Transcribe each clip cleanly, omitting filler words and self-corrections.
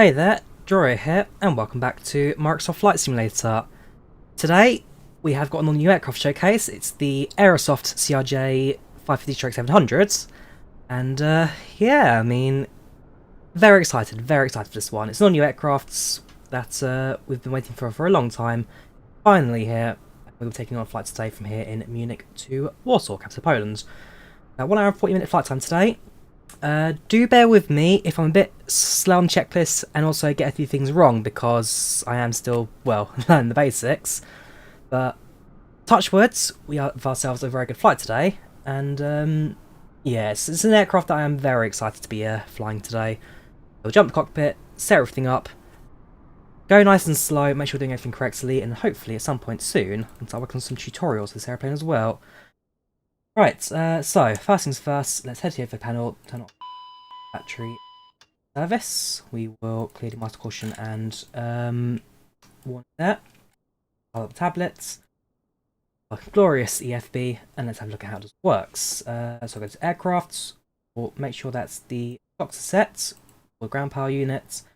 Hey there, Drawyah here, and welcome back to Microsoft Flight Simulator. Today, we have got an all-new aircraft showcase. It's the Aerosoft CRJ-700, and yeah, I mean, very excited for this one. It's an all-new aircraft that we've been waiting for a long time. Finally here, we'll be taking on a flight today from here in Munich to Warsaw, capital Poland. 1 hour and 40-minute flight time today. Do bear with me if I'm a bit slow on checklists and also get a few things wrong, because I am still, well, learning the basics. But touch words, we have ourselves a very good flight today, and yes, it's an aircraft that I am very excited to be flying today. We'll jump the cockpit, set everything up, go nice and slow, make sure we're doing everything correctly, and hopefully at some point soon, I'll start working on some tutorials for this airplane as well. Right, so first things first, let's head to the info panel, turn off battery service. We will clear the master caution and warn there. I'll up the tablets, a glorious EFB, and let's have a look at how this works. So I'll go to aircraft, we'll make sure that's the clocks are set, or ground power units,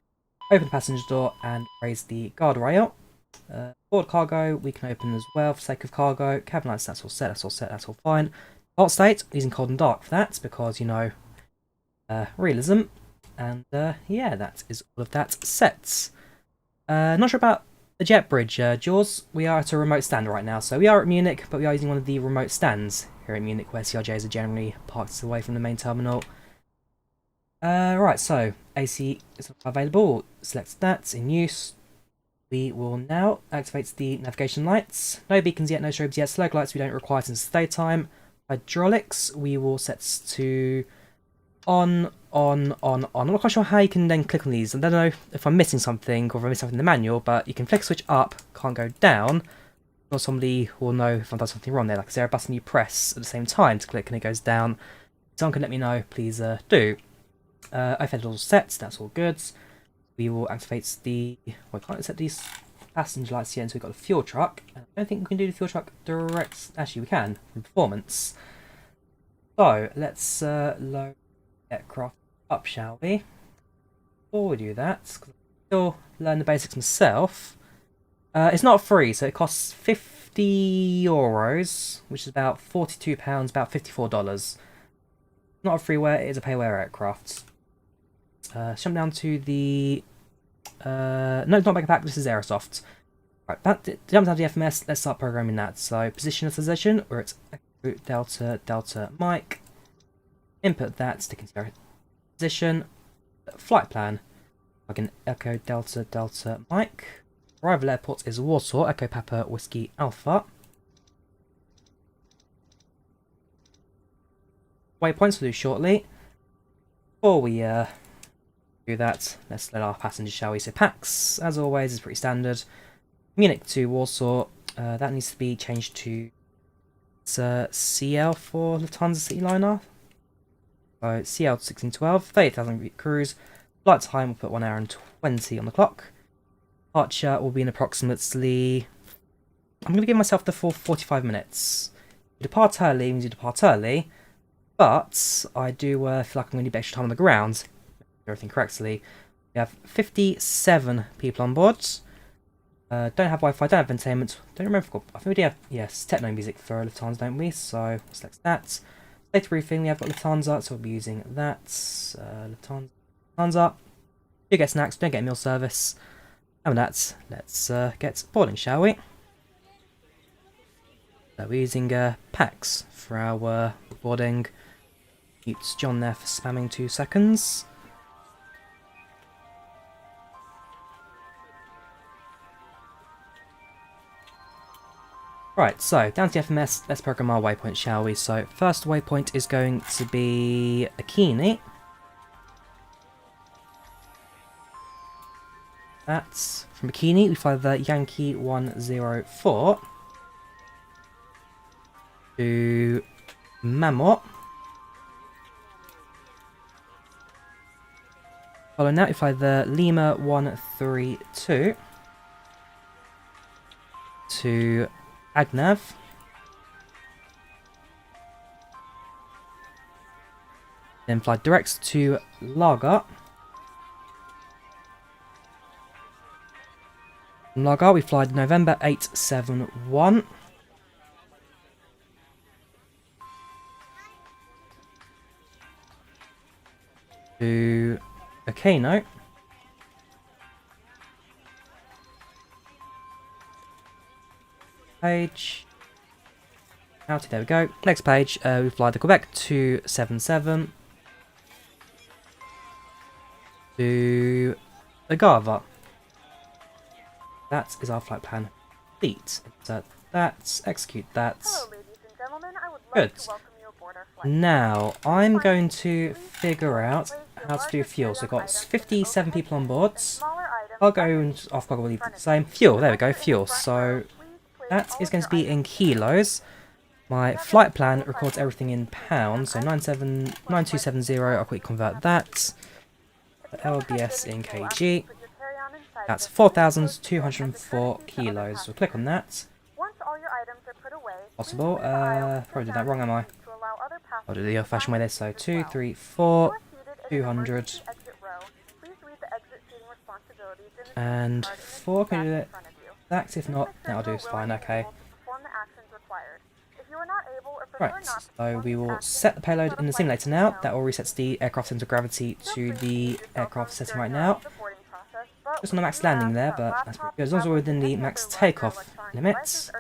open the passenger door and raise the guard rail. Board cargo we can open as well for sake of cargo. Cabin lights, that's all set, that's all fine. Alt state, using cold and dark for that, because, you know, realism. And yeah, that is all of that set. Not sure about the jet bridge, Jaws. We are at a remote stand right now, so we are at Munich, but we are using one of the remote stands here in Munich, where CRJs are generally parked away from the main terminal. Right, so AC is available. Select that, in use. We will now activate the navigation lights. No beacons yet, no strobes yet. Slow lights we don't require since it's daytime. Hydraulics we will set to on. I'm not quite sure how you can then click on these. I don't know if I'm missing something or if I missed something in the manual, but you can flick switch up, can't go down. Or somebody will know if I've done something wrong there. Like, is there a button you press at the same time to click and it goes down? Someone can let me know, please do. I've had it all set, that's all good. We will activate the... well, I can't set these passenger lights yet until we've got the fuel truck. I don't think we can do the fuel truck direct... actually, we can, from performance. So, let's load aircraft up, shall we? Before we do that, because I still learn the basics myself. It's not free, so it costs €50, which is about £42, about $54. Not a freeware, it is a payware aircraft. Jump down to the... no, it's not Backpack, this is Aerosoft. Right, jump down to the FMS, let's start programming that. So, position authorization, where it's Delta Mike. Input that, stick into your position. Flight plan, plug in Echo Delta Mike. Arrival airport is Warsaw, Echo Papa Whiskey Alpha. Waypoints we'll do shortly. Before we do that, let's load our passengers, shall we? So PACX, as always, is pretty standard. Munich to Warsaw, that needs to be changed to CL for Lufthansa Cityliner. So CL 1612, 30,000 feet cruise. Flight time, we'll put 1 hour and 20 on the clock. Departure will be in approximately... I'm going to give myself the full 45 minutes. You depart early means you depart early, but I do feel like I'm going to need extra time on the ground. Everything correctly. We have 57 people on board. Don't have Wi-Fi, don't have entertainment. Don't remember. I think we do have, yes, techno music for Lufthansa, don't we? So select that. Data briefing. We have got Lufthansa, so we'll be using that. Lufthansa. Do get snacks. Don't get meal service. And with that, let's get boarding, shall we? So we're using PACX for our boarding. Mute John there for spamming 2 seconds. Right, so down to the FMS, let's program our waypoint, shall we? So first waypoint is going to be Bikini. That's from Bikini, we fly the Yankee 104 to Mammoth. Following that, we fly the Lima 132 to Agnav. Then fly direct to Lager. Log out, we fly November 871. To a keynote. Page. Out, there we go. Next page, we fly the Quebec 277 to Agava. That is our flight plan. Complete. Insert that. Execute that. Hello, ladies and gentlemen. I would Good. like to welcome you aboard our flight. Now, I'm going to figure out how to do fuel. So I've got 57 people on board. Cargo and off cargo will leave the same. Fuel, there we go, fuel. So that is going to be in kilos. My flight plan records everything in pounds. So 9270, I'll quickly convert that. LBS in kg. That's 4,204 kilos. We'll click on that. Possible. Probably did that wrong, am I? I'll do the old-fashioned way there. So 2, 3, 4, 200, and 4. Can I do it? That's if not, that'll do. It's fine. Okay. Right. So we will set the payload in the simulator now. That will resets the aircraft center of gravity to the aircraft setting right now. Just on a max landing there, but that's pretty good. As long as we're within the max takeoff limits,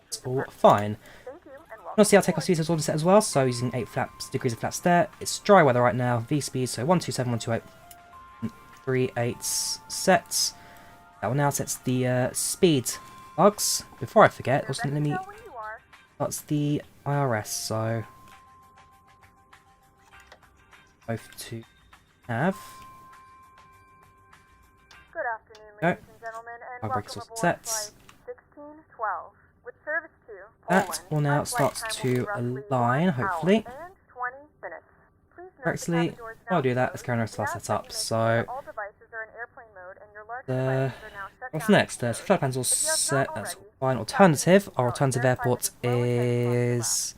it's all fine. You want to see our takeoff speed is also set as well, so using 8 degrees of flaps there. It's dry weather right now, V speed, so 127, 128, 38 sets. That will now set the speed bugs. Before I forget, also let me... That's the IRS, so... Both to have... Good afternoon, ladies and gentlemen, and welcome aboard flight 1612 with service to Poland. That will now start to align, hopefully. Correctly. While I do that, let's carry on our set up. So, what's next? The flight plan's all set. That's fine. Alternative. Our alternative airport is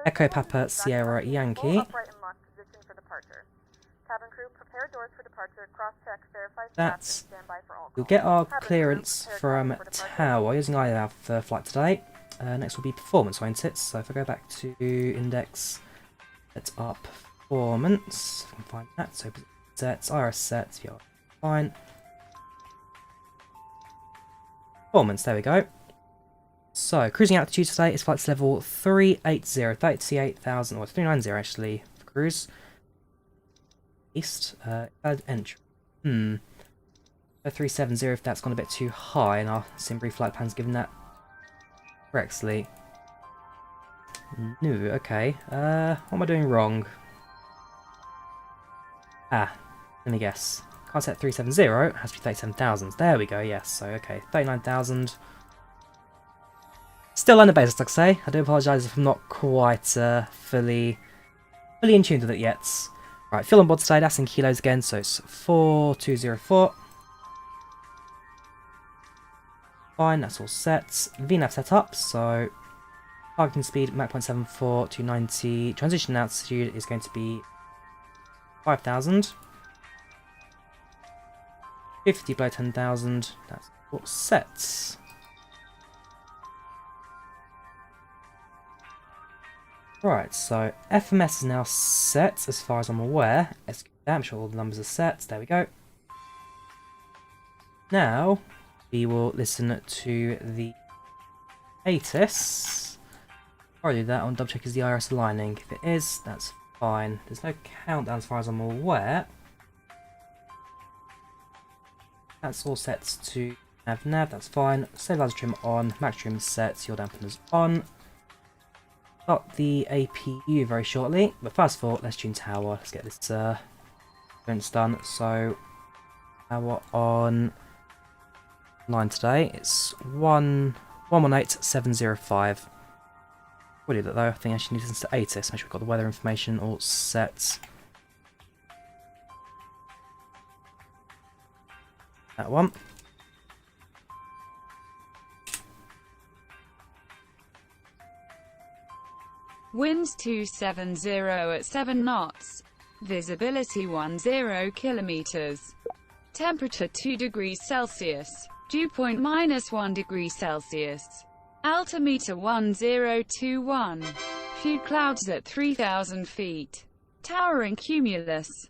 Echo Papa Sierra Yankee. That's. We'll get our clearance from Tower using IVAO for flight today. Next will be performance, won't it? So if I go back to index, set up performance. If I can find that. So sets, IRS sets, yeah, fine. Performance, there we go. So cruising altitude today is flight level 380, 38,000, or 390 actually for cruise. East, third entry. 370 if that's gone a bit too high, and our Simbrief flight plan's given that correctly. No, okay. What am I doing wrong? Let me guess. Can't set 370, it has to be 37,000. There we go, yes. So, okay, 39,000. Still on the basis, like I say. I do apologise if I'm not quite fully in tune with it yet. Right, fuel on board today, that's in kilos again, so it's 4204. Fine, that's all set. VNAV set up, so targeting speed Mach 0.74 to 90. Transition altitude is going to be 5,000. 50 below 10,000. That's all set. Right, so FMS is now set as far as I'm aware. I'm sure all the numbers are set. There we go. Now we will listen to the ATIS. Before I do that, I want to double check is the IRS aligning. If it is, that's fine. There's no countdown as far as I'm aware. That's all set to nav, that's fine. Stabilizer trim on, max trim set, your dampeners on. Got the APU very shortly, but first of all, let's tune tower. Let's get this done. So, tower on line today. It's 118705. What did it though? I think I actually need to listen to ATIS. Make sure we've got the weather information all set. That one. Winds 270 at 7 knots. Visibility 10 kilometers. Temperature 2 degrees Celsius. Dew point -1 degree Celsius. Altimeter 1021. Few clouds at 3,000 feet. Towering cumulus.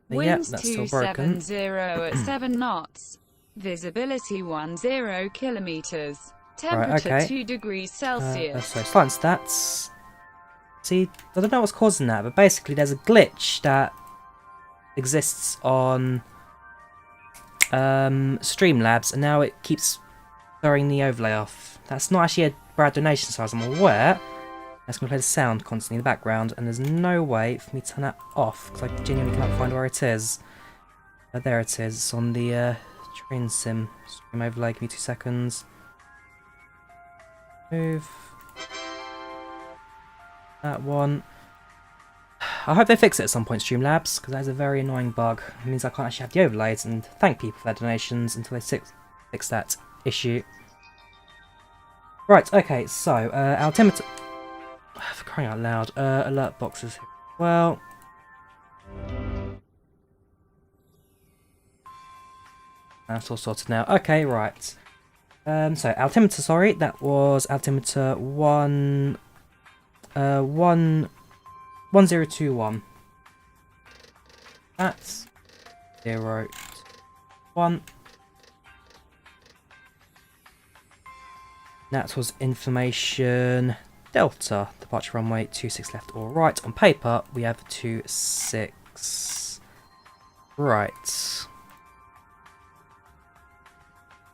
Winds That's still broken. 270 at 7 knots. Visibility 10 kilometers. Right, Temperature okay. 2 degrees Celsius. So flight stats. See, I don't know what's causing that, but basically there's a glitch that exists on Streamlabs, and now it keeps throwing the overlay off. That's not actually a bad donation size, I'm aware. That's going to play the sound constantly in the background, and there's no way for me to turn that off, because I genuinely cannot find where it is. There it is, it's on the train sim stream overlay. Give me 2 seconds. Move. That one. I hope they fix it at some point, Streamlabs, because that is a very annoying bug. It means I can't actually have the overlays and thank people for their donations until they fix that issue. Right, okay, so, altimeter... For crying out loud, alert boxes here as well. That's all sorted now. Okay, right. So, altimeter, sorry, that was altimeter 1021. That's 0-1. That was information Delta, departure runway 26 left or right. On paper, we have 26 right.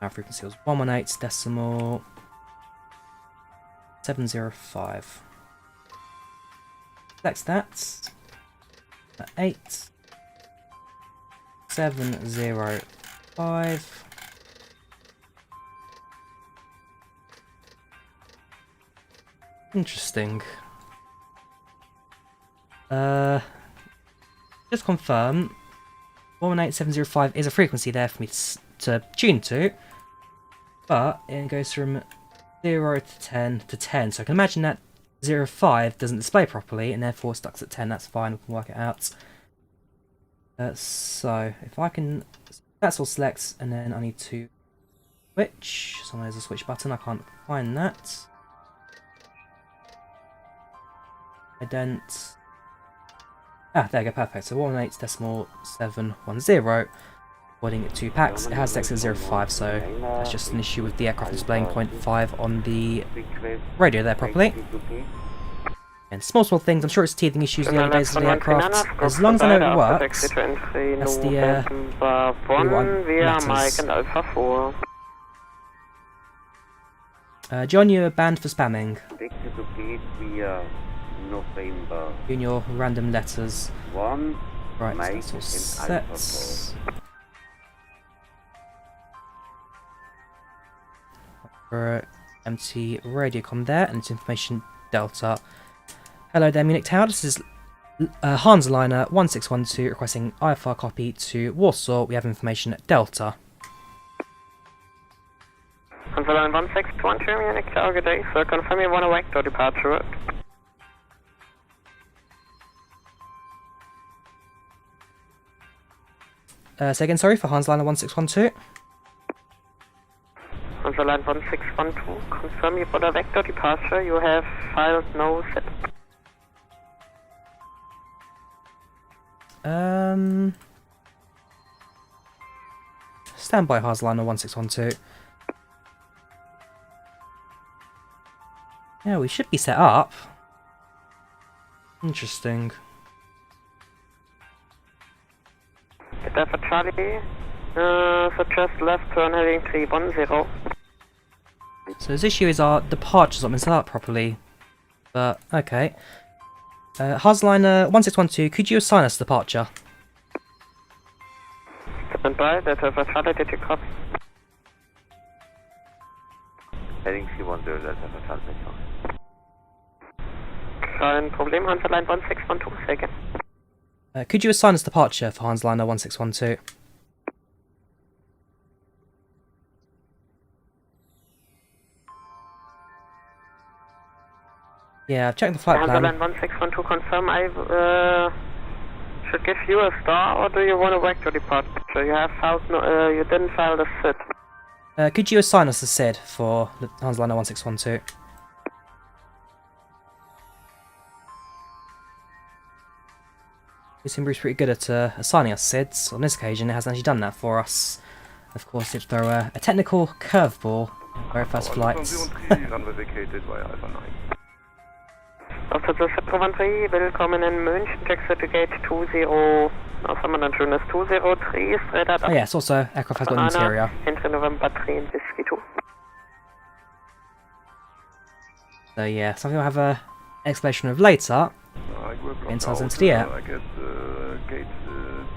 Our frequency was 118.705. Select that. 8705. Interesting. Just confirm. 118.705 is a frequency there for me to tune to, but it goes from 0 to 10 to 10. So I can imagine that 05 doesn't display properly, and therefore stuck at 10. That's fine. We can work it out. So if I can, that's all selects, and then I need to switch. So there's a switch button. I can't find that. Ident. Ah, there we go, perfect. So 118.710, according to PACX. It has sex at 05, so that's just an issue with the aircraft displaying 0.5 on the radio there properly. And small things, I'm sure it's teething issues the early days of the aircraft. As long as I know it works, that's the John, you're banned for spamming. In your random letters. Right, so that's all set. For empty radiocom there, and it's information Delta. Hello there, Munich Tower. This is Hansliner 1612 requesting IFR copy to Warsaw. We have information Delta. Hansliner 1612 Munich Tower, good day. So confirm you want a vector departure route. Say again, sorry, for Hansliner 1612. Hansliner 1612, confirm you for the vector departure. You have filed no set. Stand by Hansliner 1612. Yeah, we should be set up. Interesting. Delta for Charlie, suggest left turn heading 310. So this issue is our departure's not been set up properly. But, okay. Hansliner 1612, could you assign us departure? Stand by, Delta for Charlie, did you copy? Heading 310, Delta for Charlie, Kein Problem, Hansliner 1612, say again. Could you assign us departure for Hansliner 1612? Yeah, I've checked the flight plan. Hansliner 1612, confirm. I Should give you a star, or do you want a vector departure? You have filed you didn't file the SID. Could you assign us a SID for Lufthansa 1612? We seem to be pretty good at assigning us SIDs. On this occasion, it hasn't actually done that for us. Of course, it throw a technical curveball in the very first flights. Runway vacated via Alpha 9. Lufthansa 700, willkommen in München, taxi to gate 20, was haben wir dann schönes, 203, straight out. Oh yes, also, aircraft has got an interior. Entry November 3 in Whiskey 2. So yeah, some people have a explanation of later. Insides into the air. I guess gate...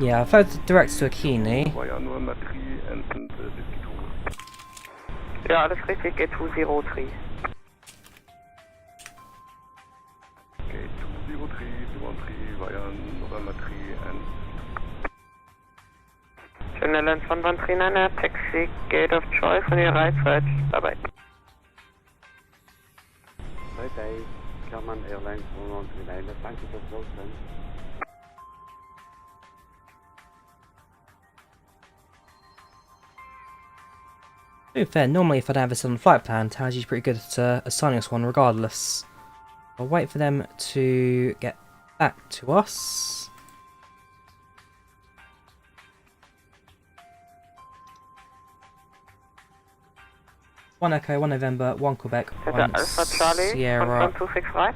Yeah, I've heard direct to Akini. via November 3 and Whiskey 2. Ja, alles richtig, gate 203. Gate 203, 213 via November 3 and... General Land 1139, taxi, gate of choice on your right side. Bye bye. Bye bye. German Airlines 1139, thank you for closing. To be fair, normally if I don't have this on the flight plan, Towers is pretty good at assigning us one regardless. I'll wait for them to get back to us. One Echo, 1 November, 1 Quebec, 1 Alpha Charlie, Sierra. 126 right.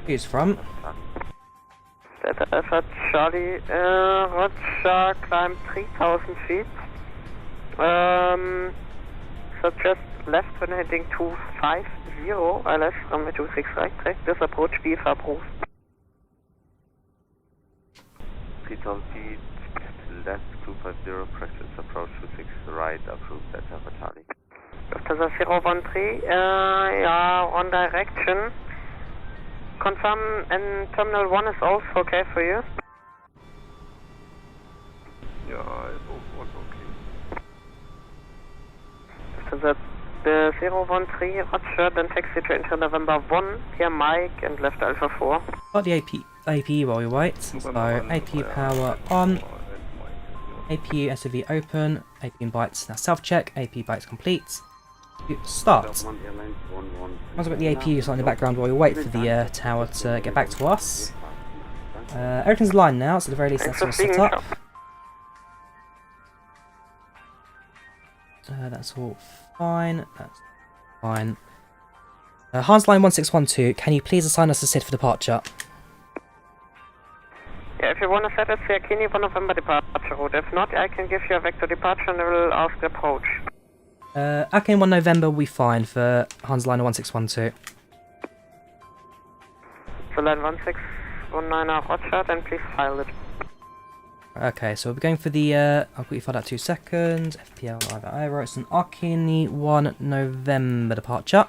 Who's from? Delta Alpha Charlie, Roger, climb 3000 feet. So just left when heading 250, LS runway 26 right, track this approach be approved. 3000 feet, left 250, practice approach 26 right, approved Delta Alpha Charlie. Lufthansa 013, yeah, on direction. Confirm and Terminal 1 is also okay for you? Yeah, it's also okay. Lufthansa the 013, Roger, then taxi to enter November 1, here Mike and left Alpha 4. Got the APU while we wait. So APU power on. APU SOV open. APU bytes now self check. APU bytes complete. Start. Once I've got the APU on in the background while we wait for the tower to get back to us. Everything's aligned now, so at the very least that's all set up. That's all fine. That's fine. Hans line 1612, can you please assign us a SID for departure? Yeah, if you want to set it to Akini 1 November departure route. If not, I can give you a vector departure and I will ask the approach. Akini 1 November will be fine for Hans line 1612. So line 1619 Roger, then please file it. Okay, so we're going for the, I'll quickly find out 2 seconds. FPL IVAO, it's an Akini 1 November departure.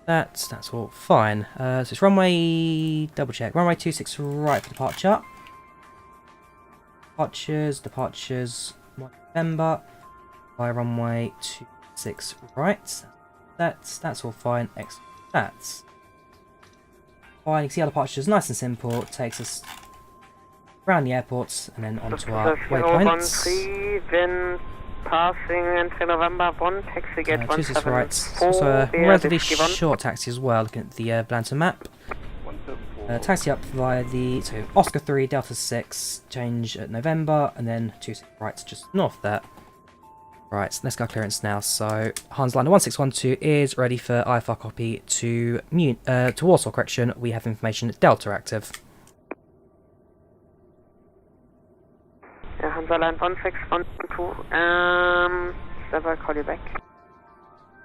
That's all fine. So it's runway, double check, runway 26 right for departure. Departures, 1 November, by runway 26 right. That's all fine, excellent. That's fine, you can see our departures nice and simple, it takes us around the airports and then onto our waypoints. 013, then passing entry November 1, taxi gate 174. Right. It's also a relatively short taxi as well, looking at the Volanta map. Taxi up via the Oscar 3, Delta 6, change at November, and then 26 right just north there. Right, so let's go clearance now. So Hans Liner 1612 is ready for IFR copy to Warsaw, correction. We have information Delta active. Yeah, Hans Line 1612, I'll call you back.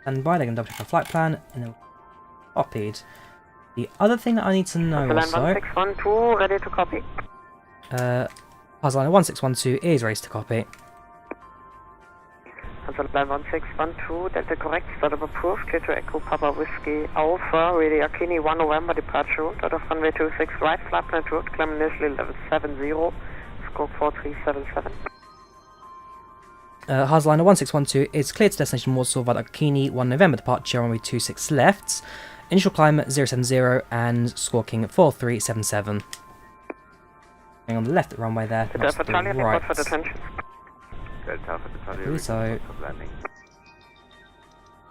And by, they're going to double check our flight plan, and then copied. The other thing that I need to know Hans Line 1612, ready to copy. Hans Liner 1612 is ready to copy. Hans Line 1612, Delta correct, startup approved, clear to Echo Papa Whiskey Alpha, ready Akini 1 November departure route, out of runway 26 right, flight plan route, climb initially level 70, scope 4377. Hansliner 1612 is cleared to destination Warsaw via Kini 1 November departure, runway 26 left. Initial climb 070 and squawking 4377. Going on the left runway there, not the right. Delta for the Charlie, So landing.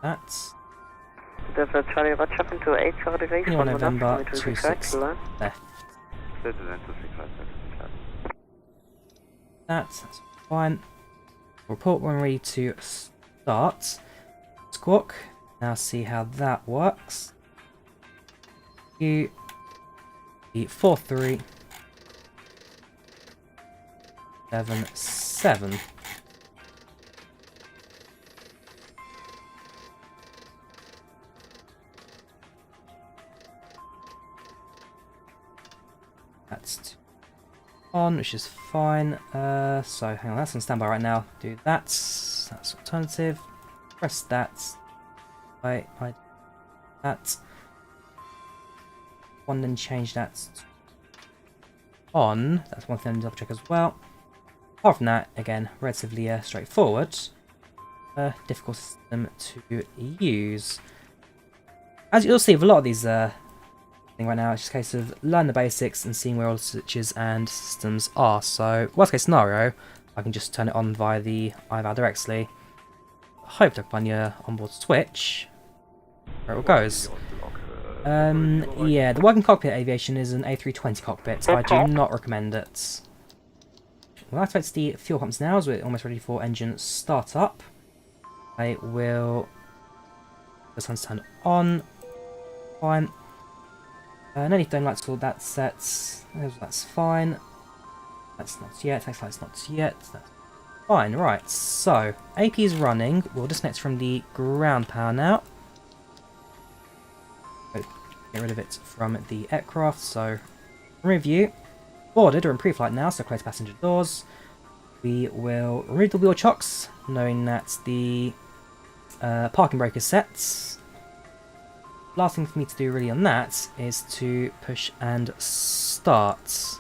that's Delta Charlie Roger from 280 degrees. 21 November 26 left. Citizen 265, That's fine. Report when ready to start. Squawk. Now see how that works. The 4377. That's on, which is fine. So hang on, that's on standby right now. Do that. That's alternative. Press that. I that. One, then change that to on. That's one thing to double check as well. Apart from that, again, relatively straightforward. Difficult system to use. As you'll see with a lot of these thing right now, it's just a case of learn the basics and seeing where all the switches and systems are. So, worst case scenario, I can just turn it on via the IVAO directly. Hope to find your onboard switch. Where it goes. Yeah, the working cockpit aviation is an A320 cockpit. I do not recommend it. We'll activate the fuel pumps now as we're almost ready for engine startup. I will. This one's turned on. Fine. No need to lights all that sets. That's fine. That's not yet. Text light's not yet. That's fine. Right. So AP is running. We'll disconnect from the ground power now. Get rid of it from the aircraft. So review. Boarded or in pre-flight now. So close passenger doors. We will remove the wheel chocks, knowing that the parking brake is set. Last thing for me to do really on that is to push and start.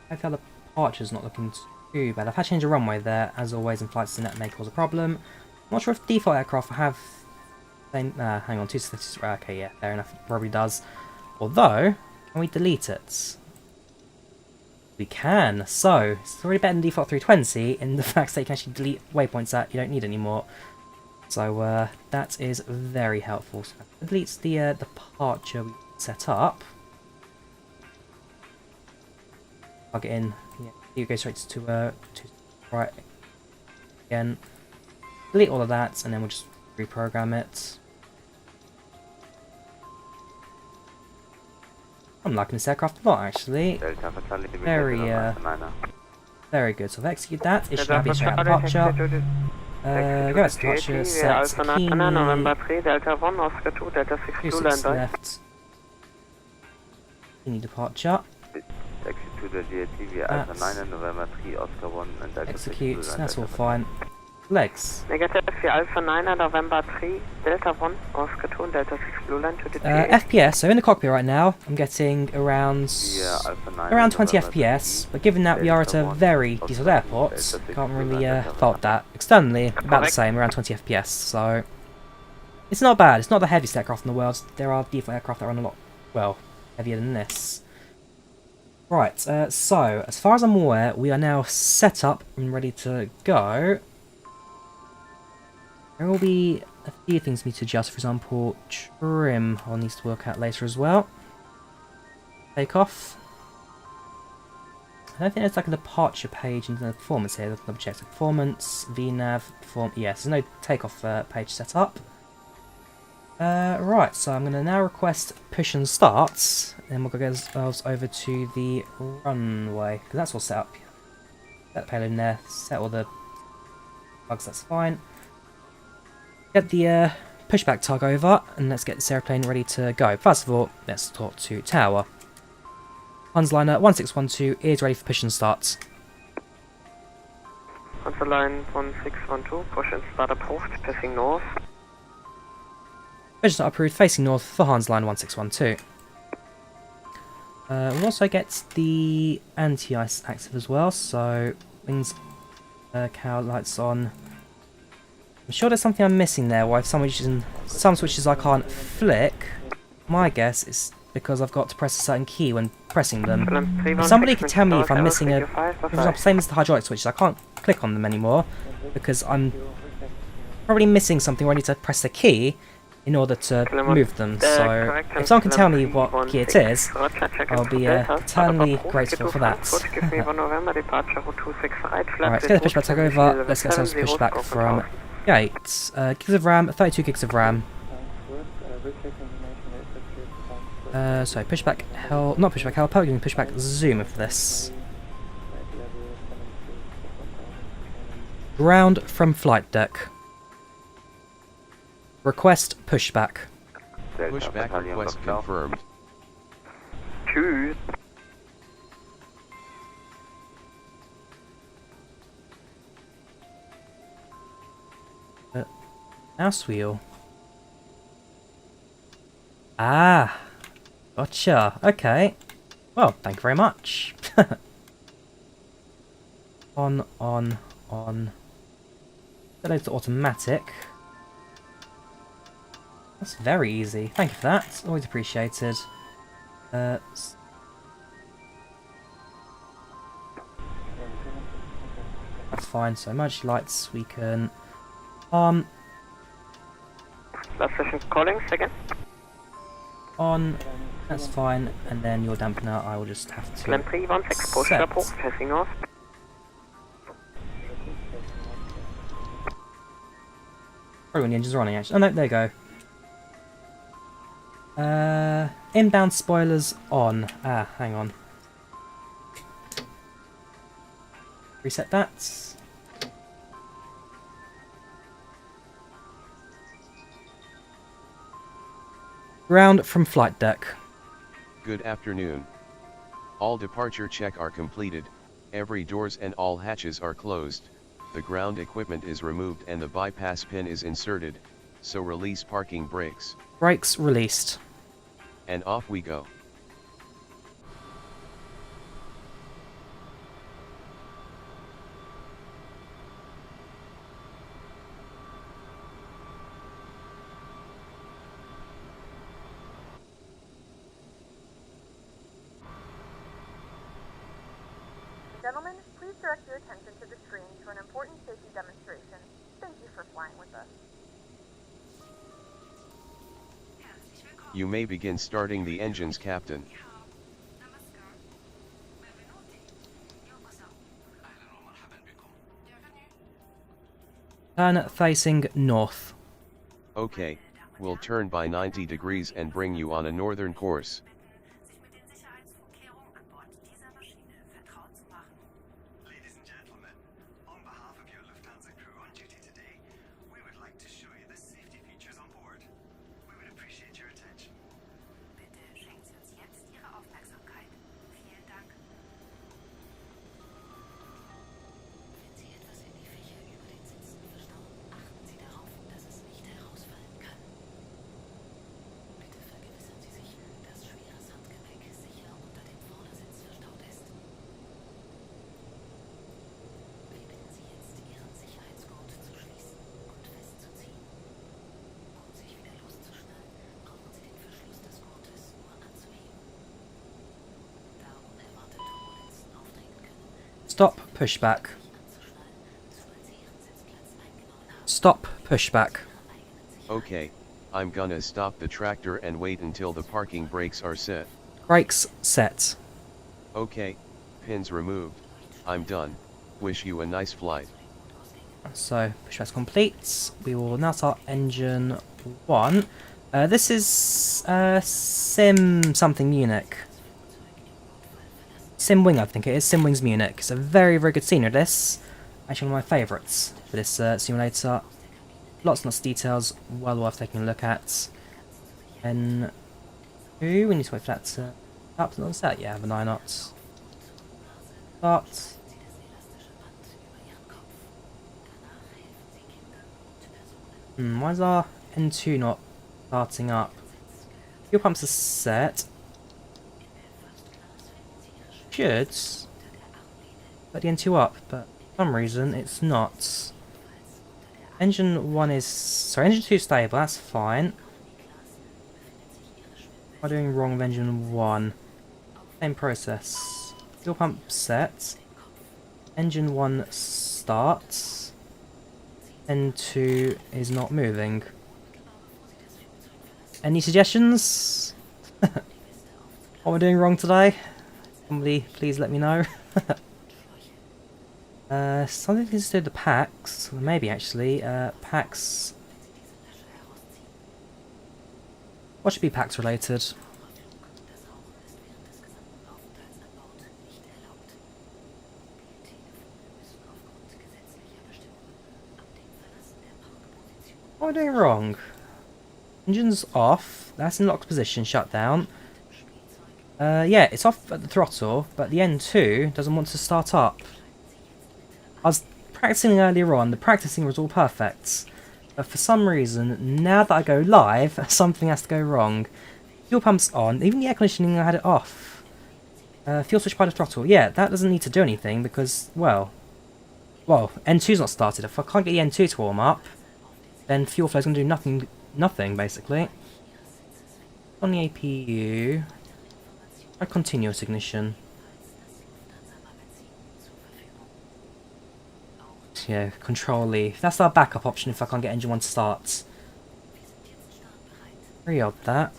I feel the departure's not looking too bad. I've had to change a runway there, as always in flights, and that may cause a problem. I'm not sure if default aircraft have same. Hang on, 260. Okay, yeah, fair enough. It probably does. Although, can we delete it? We can. So it's already better than default 320 in the fact that you can actually delete waypoints that you don't need anymore. So that is very helpful. So it deletes the departure we set up. Plug it in. Yeah, you go straight to right again. Delete all of that, and then we'll just reprogram it. I'm liking this aircraft a lot, actually. Very good. So I've executed that. It should now be straight out departure. Go back to departure, set Kini, 26 left. Kini departure. Execute, that's all fine. Legs. Negative for Alpha 9 November 3, Delta 1, Oscar 2, Delta 6 Blue Line to the FPS, so in the cockpit right now, I'm getting around 20 FPS, but given that we are at a very diesel airport, can't really fault that. Externally, about the same, around 20 FPS, so it's not bad. It's not the heaviest aircraft in the world. There are default aircraft that run a lot, well, heavier than this. Right, so, as far as I'm aware, we are now set up and ready to go. There will be a few things we need to adjust, for example, trim I'll need to work out later as well. Takeoff. I don't think there's like a departure page in the performance here. Let's double check. So performance, VNav, yes, there's no takeoff page set up. Right, so I'm going to now request push and start, then we'll go get ourselves over to the runway, because that's all set up. Set the payload in there, set all the bugs, that's fine. Get the pushback tug over, and let's get this airplane ready to go. First of all, let's talk to tower. Hansliner 1612 is ready for push and start. Hansliner 1612, push and start approved, facing north. Push and start approved, facing north for Hansliner 1612. We'll also get the anti-ice active as well, so wings, cow lights on. I'm sure there's something I'm missing there. Why some switches I can't flick. My guess is because I've got to press a certain key when pressing them. If somebody could tell me if I'm missing a, for example, same as the hydraulic switches, I can't click on them anymore because I'm probably missing something where I need to press the key in order to move them. So if someone can tell me what key it is, I'll be eternally grateful for that. Alright, let's get the pushback tag over. Let's get ourselves pushed back from gate. Gigs of RAM, 32 gigs of RAM. So pushback hell, not pushback hell, probably going PushbackZoomer for this. Ground from flight deck. Request pushback. Pushback request confirmed. Tschüss. Mouse wheel. Ah, gotcha. Okay. Well, thank you very much. on. That loads to automatic. That's very easy. Thank you for that. Always appreciated. That's fine. So emergency lights we can Last session calling, second. on. That's fine. And then your dampener I will just have to set. Passing off. Probably when the engine's running actually. Oh no, there you go. Inbound spoilers on. Ah, hang on. Reset that. Ground from flight deck. Good afternoon. All departure check are completed, every doors and all hatches are closed, the ground equipment is removed and the bypass pin is inserted, so release parking brakes. Brakes released. And off we go. Gentlemen, please direct your attention to the screen for an important safety demonstration. Thank you for flying with us. You may begin starting the engines, Captain. Turn facing north. Okay, we'll turn by 90 degrees and bring you on a northern course. Ladies and gentlemen, on behalf of your Lufthansa crew on duty today, we would like to show you the safety features on board. We would appreciate your attention. Bitte schenken Sie uns jetzt Ihre Aufmerksamkeit. Vielen Dank. Wenn Sie etwas in die Fächer über den Sitzen verstauen, achten Sie darauf, dass es nicht herausfallen kann. Bitte vergewissern Sie sich, dass schweres Handgepäck sicher unter dem Vordersitz verstaut ist. Wir bitten Sie jetzt, Ihren Sicherheitsgurt zu schließen und festzuziehen. Um sich wieder loszuschnallen, brauchen Sie den Verschluss des Gurtes nur anzuheben. Da unerwartet Turbulenzen auftreten können, Stop pushback. anzuschnallen, sobald Sie Ihren Sitzplatz eingenommen haben. Stop pushback. Okay, I'm gonna stop the tractor and wait until the parking brakes are set. Brakes set. Okay, pins removed. I'm done. Wish you a nice flight. So pushback's complete. We will now start engine 1. This is Sim something Munich. Sim Wing, I think it is. Sim Wings Munich. It's a very, very good scenery, this. Actually one of my favourites for this simulator. Lots and lots of details, well worth taking a look at. And we need to wait for that to up and on set. Yeah, have a 9 knots. Start. Why is our N2 not starting up? Fuel pumps are set. Should put the N2 up, but some reason it's not. Engine 1 is... Sorry, engine 2 is stable, that's fine. What am I doing wrong with engine 1? Same process. Fuel pump set. Engine 1 starts. N2 is not moving. Any suggestions? What am I doing wrong today? Somebody please let me know. Something to do with the PACX. Maybe actually. PACX. What should be PACX related? What am I doing wrong? Engine's off. That's in locked position. Shutdown. Yeah, it's off at the throttle, but the N2 doesn't want to start up. I was practicing earlier on. The practicing was all perfect. But for some reason, now that I go live, something has to go wrong. Fuel pump's on. Even the air conditioning, I had it off. Fuel switch by the throttle. Yeah, that doesn't need to do anything because, well, N2's not started. If I can't get the N2 to warm up, then fuel flow's going to do nothing, basically. On the APU, a continuous ignition. Yeah, control leave. That's our backup option if I can't get engine 1 to start. Very odd that.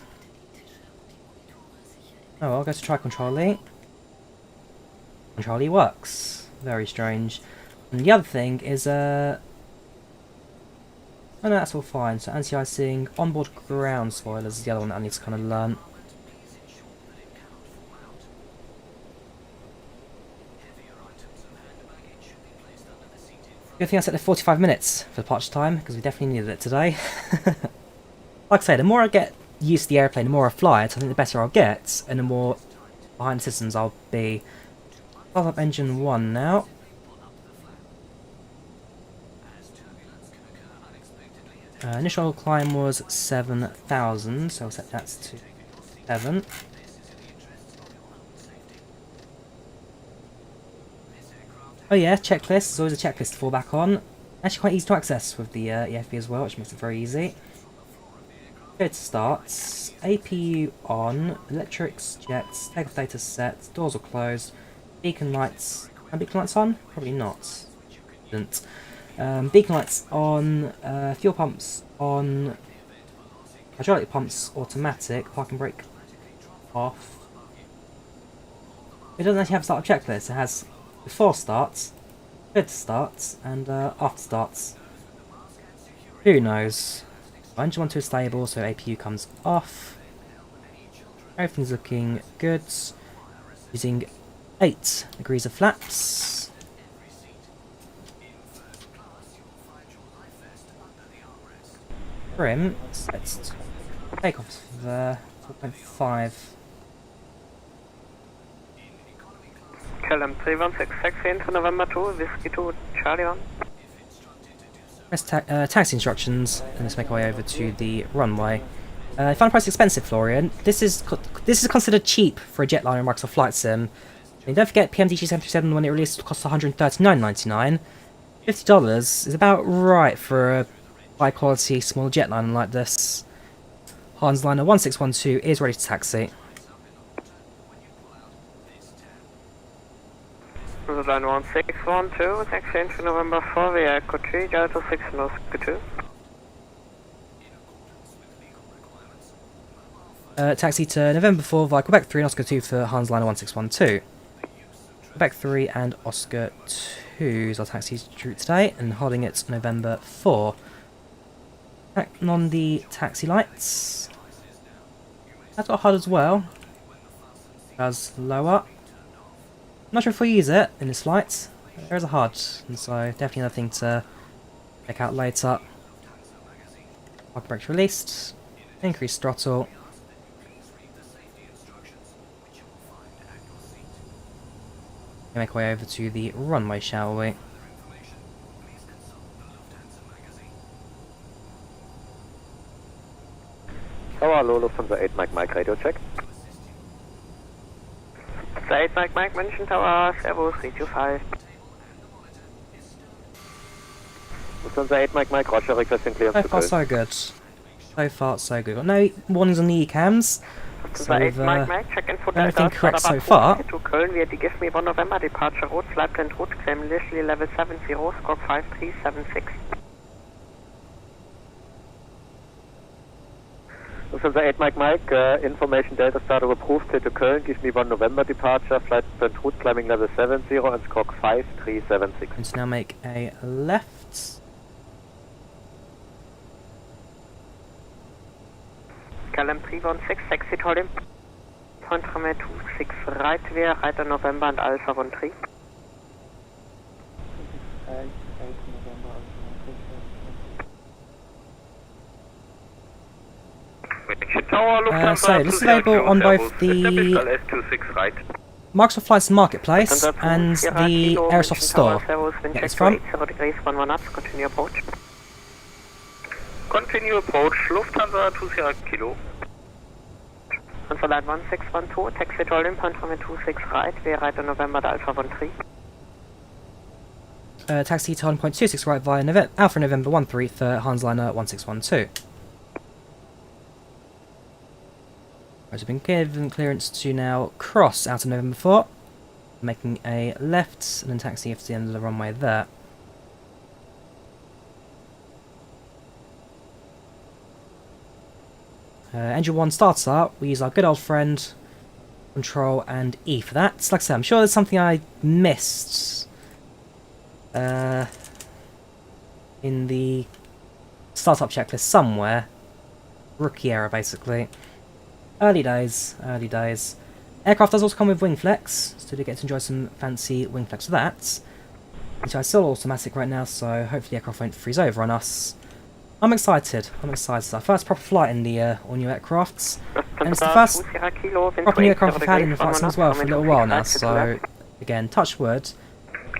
Oh, I'll go to try control E. Control E works. Very strange. And the other thing is, oh no, that's all fine. So anti-icing, onboard ground spoilers is the other one that I need to kind of learn. Good thing I set the 45 minutes for departure time, because we definitely needed it today. Like I say, the more I get used to the airplane, the more I fly it, I think the better I'll get, and the more behind the systems I'll be. Start up engine 1 now. Initial climb was 7,000, so I'll set that to 7. Oh yeah, checklist. There's always a checklist to fall back on. Actually quite easy to access with the EFB as well, which makes it very easy. Go to starts. APU on. Electrics, jets, takeoff data set, doors are closed. Beacon lights. Are beacon lights on? Probably not. Didn't. Beacon lights on. Fuel pumps on. Hydraulic pumps automatic. Parking brake off. It doesn't actually have a startup checklist. It has before starts, mid starts, and after starts. Who knows? Engine 1 2 is stable, so APU comes off. Everything's looking good. Using 8 degrees of flaps. Trim sets takeoff there. 4.5. KLM 316 for November 2, Whiskey 2, Charlie 1. Press taxi instructions, and let's make our way over to the runway. I found the price expensive, Florian. This is considered cheap for a jetliner in Microsoft Flight Sim. And don't forget, PMDG-737 when it released cost $139.99. $50 is about right for a high quality small jetliner like this. Hans Liner 1612 is ready to taxi. Line 1612, exchange for November 4 via Cochi, Delta 6 North K2. Taxi to November 4 via Quebec 3 and Oscar 2 for Hans Liner 1612. Quebec 3 and Oscar 2 is our taxi route today, and holding it November 4. Back on the taxi lights. That's got HUD as well. Does lower. I'm not sure if we use it in this flight. There is a HUD, and so definitely another thing to check out later. Parking brakes released. Increased throttle. We'll make our way over to the runway, shall we? Hello, Lufthansa 8 Mike radio check. 8 Mike München Tower, Servus, reach you 5. Lufthansa 8 Mike, Roger, requesting clearance So to far Köln. so good. So far so good. Got no warnings on the cams. So Lufthansa 8 we've Mike, check info done everything Delta, correct so Startup far. approved to Köln via the Give Me 1 November departure route, flight plan route, claim initially level 70, squawk 5376. Lufthansa 8 Mike, information Delta Startup approved, clear to Köln, Give Me 1 November departure, flight plan route, climbing level 70 and squawk 5376. Going to now make a left. KLM 316, taxi told him. Point runway 26 right, via right on November and Alpha 13. So this is available on both the Microsoft Flights Marketplace and the Aerosoft Store. Get this from. Continue approach. Continue approach, Lufthansa 2 Sierra Kilo. Lufthansa Line 1612, taxi told him. Point runway 26 right, via right on November and Alpha 13. Taxi to 1.26 right via Alpha November 13 for Hansliner 1612. Right, so been given clearance to now cross out of November 4, making a left and then taxi to the end of the runway there. Engine 1 starts up, we use our good old friend Control and E for that. Like I said, I'm sure there's something I missed in the startup checklist somewhere. Rookie error, basically. Early days, early days. Aircraft does also come with wing flex, so you get to enjoy some fancy wing flex for that. Which is still automatic right now, so hopefully the aircraft won't freeze over on us. I'm excited, It's our first proper flight in the all-new aircrafts. And it's the first proper new aircraft I've had in the flight sim as well for a little while now, so again, touch wood.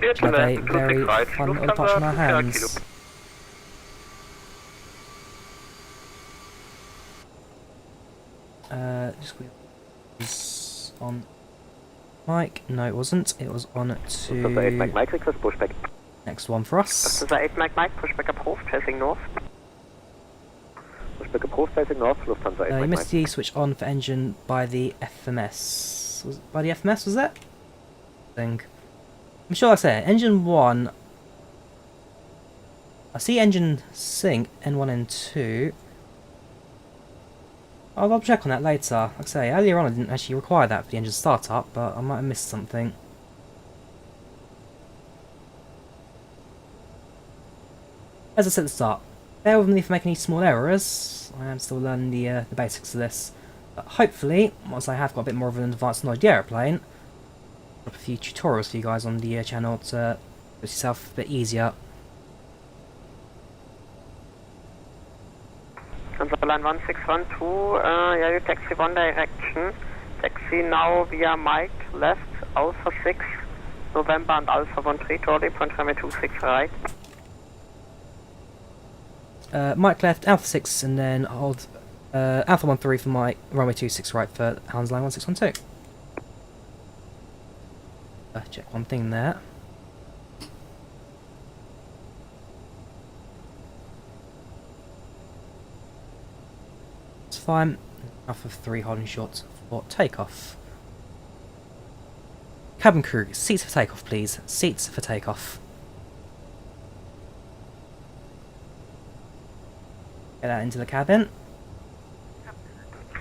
We'll have a very fun little touch on our hands. Was on Mike. No, it wasn't. It was on to Mike, request pushback. next one for us. Lufthansa 8 Mike, pushback approved, facing north. Pushback approved, facing north, Lufthansa 8 You Mike. missed the switch on for engine by the FMS. Was it by the FMS? Was that? Thing. I'm sure I said engine 1. I see engine sync N1 N2. I'll check on that later. Like I say, earlier on I didn't actually require that for the engine startup, but I might have missed something. As I said at the start, bear with me for making any small errors. I am still learning the basics of this. But hopefully, once I have got a bit more of an advanced knowledge of the aeroplane, I'll drop a few tutorials for you guys on the channel to make yourself a bit easier. Lufthansa Line 1612, yeah, you taxi one direction. Taxi now via Mike, left, Alpha 6, November and Alpha 13, Jordi, point runway 26 right. Mike left, Alpha 6, and then hold Alpha 13 for Mike, runway 26 right for Hans Line 1612. Check one thing there. It's fine. Alpha 3 holding short for takeoff. Cabin crew, seats for takeoff please. Seats for takeoff. Get out into the cabin.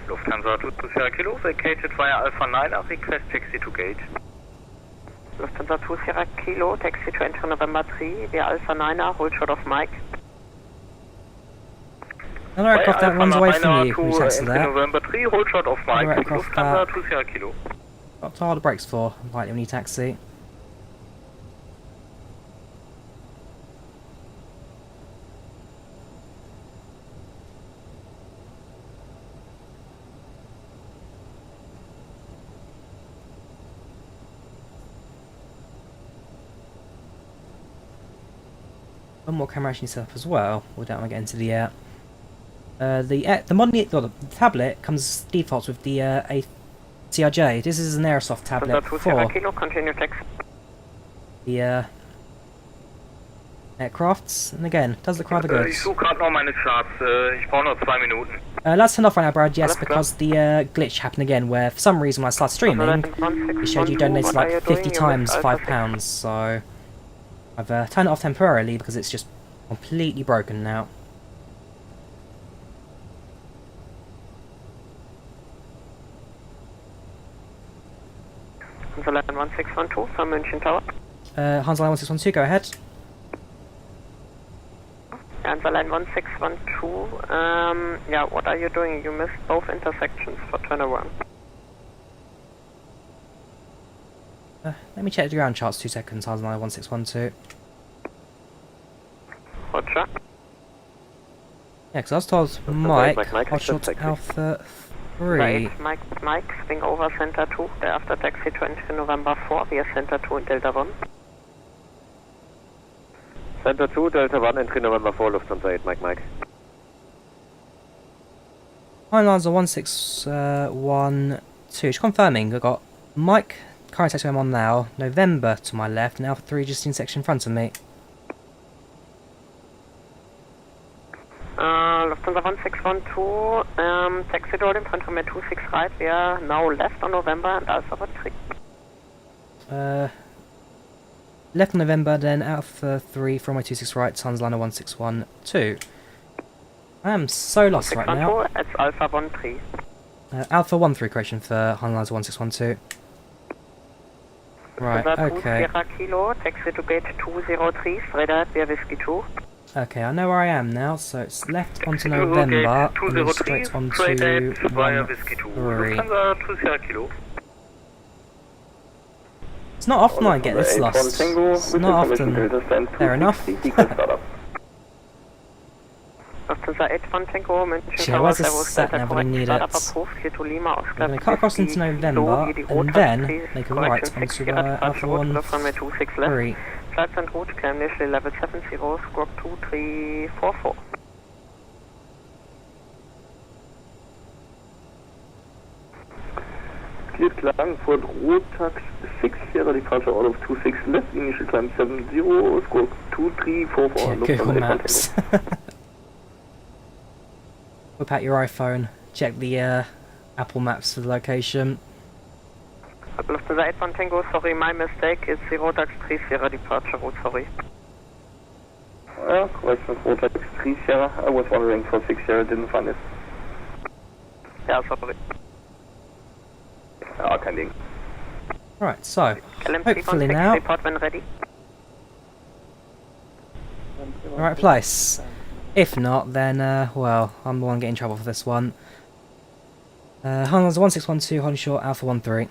Lufthansa 2 Sierra Kilo, vacated via Alpha 9, request taxi to gate. Lufthansa 2 Sierra Kilo, taxi to enter November 3, via Alpha 9, hold short of Mike. Another aircraft that runs away from you when you taxi there. November 3, hold short of Mike. Another aircraft Lufthansa 2 Sierra Kilo. got to hold the brakes for, lightly when you taxi. One more camera actually set up as well. We don't want to get into the air. The tablet comes default with the CRJ. This is an Aerosoft tablet Lufthansa 2 Sierra for Kilo, continue taxi. the aircrafts, and again, does look rather good. Ich suche gerade noch meine Charts. Ich brauche noch 2 Minuten. Let's turn off right now, Brad, yes, because the glitch happened again, where for some reason when I started streaming, it showed you donated like 50 times £5, so I've turned it off temporarily because it's just completely broken now. Hansaland 1612 from München Tower. Hansaland 1612, go ahead. Hansaland 1612, yeah, what are you doing? You missed both intersections for turnaround. Let me check the ground charts 2 seconds, Hansaland 1612. Roger. Yeah, because I was told Mike, hot shot Alpha 3. Right, Mike, swing over Center 2, thereafter taxi to entry November 4 via Center 2 and Delta 1. Center 2, Delta 1, entry November 4, Lufthansa 8, Mike. Hansaland 1612, just confirming, I've got Mike, current section I'm on now, November to my left, and Alpha 3 just in section in front of me. Lufthansa 1612, taxi door in front of me 26 right, we are now left on November and Alpha 3. Left on November, then Alpha 3 from my 26 right, Hansaland 1612. I am so lost right now. It's Alpha 13. Alpha 13 correction for Hansaland 1612. Right, okay. Sierra Kilo, taxi to gate 203, straight ahead via Whiskey 2. Okay, I know where I am now, so it's left onto November, and then straight onto 13. It's not often I get this lost. It's not often. Fair enough. Lufthansa 81 Tango, München Shit, where's the sat nav when I need it? I'm going to cut across into November, and then make a right onto Alpha 13. Flights en route, climb initially level 70, squawk 2344. Cleared Klagenfurt, Rotax 6 Sierra, departure out of 26 left, initial climb 70, squawk 2344. Google Maps. Whip out your iPhone, check the Apple Maps for the location. Lufthansa 81 Tango, sorry, my mistake, it's the Rotax 3 Sierra departure route, sorry. Yeah, correction, Rotax 3 Sierra, I was wondering for 6 Sierra, didn't find it. Yeah, sorry. Ah, kein Ding. Right, so, hopefully now, report when ready. right place. If not, then, well, I'm the one getting in trouble for this one. Hansaland 1612, holding short, Alpha 13.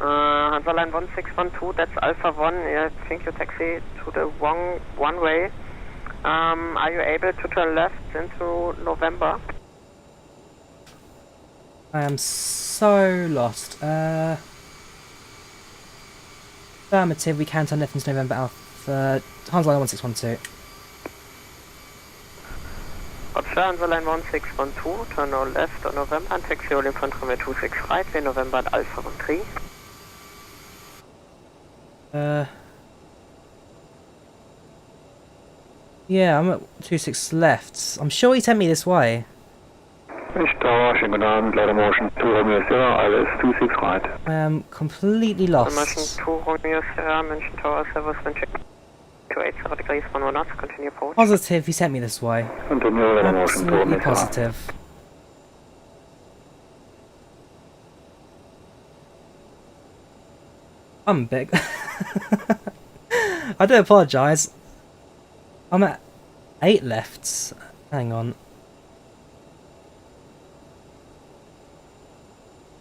Hansaland 1612, that's Alpha 1, I think you taxi to the wrong one-way. Are you able to turn left into November? I am so lost. Affirmative, we can turn left into November Alpha... Hansaland 1612. Roger, Hansaland 1612, turn now left on November and taxi all in front of me 26 right, via November and Alpha 13. Yeah, I'm at 26 left. I'm sure he sent me this way. Tower, schönen guten Abend, Leider Motion 2 Romeo Sierra, ILS 26 right. I am completely lost. Motion 2 Romeo Sierra, München Tower, Servus, München 28 0 degrees, 1 knots, continue approach. Positive, he sent me this way. Absolutely positive. I'm big. I do apologise. I'm at 8 left. Hang on.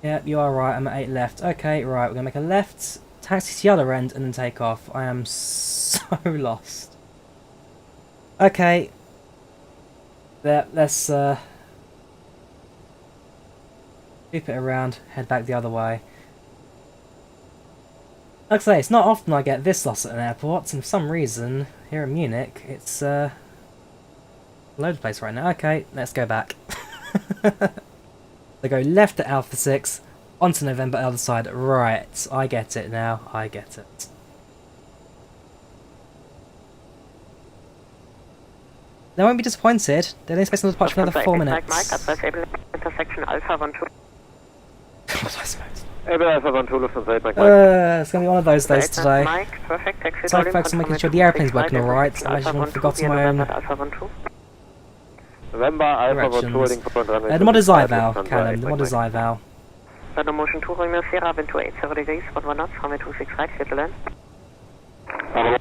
Yep, you are right, I'm at 8 left. Okay, right, we're going to make a left, taxi to the other end, and then take off. I am so lost. Okay. Let's loop it around, head back the other way. Like I say, it's not often I get this lost at an airport, and for some reason, here in Munich, it's all over the place right now. Okay, let's go back. They go left at Alpha 6, onto November other side. Right, I get it now, I get it. They won't be disappointed. They're only expecting to depart for another 4 Mike, minutes. advise able intersection Alpha 12. What I suppose. Able Alpha 12, Lufthansa 8, Mike. It's gonna be one of those days today. Mike, perfect, taxi So I focus on making sure the airplane's working alright. I actually forgotten my own November Alpha 12 directions. holding for runway The mod is 25, IVAO, Lufthansa Callum. 8, The mod Mike. is IVAO. Weather motion 2 Romeo Sierra, wind to 80 degrees, 1 knots, runway 26 right, clear to land.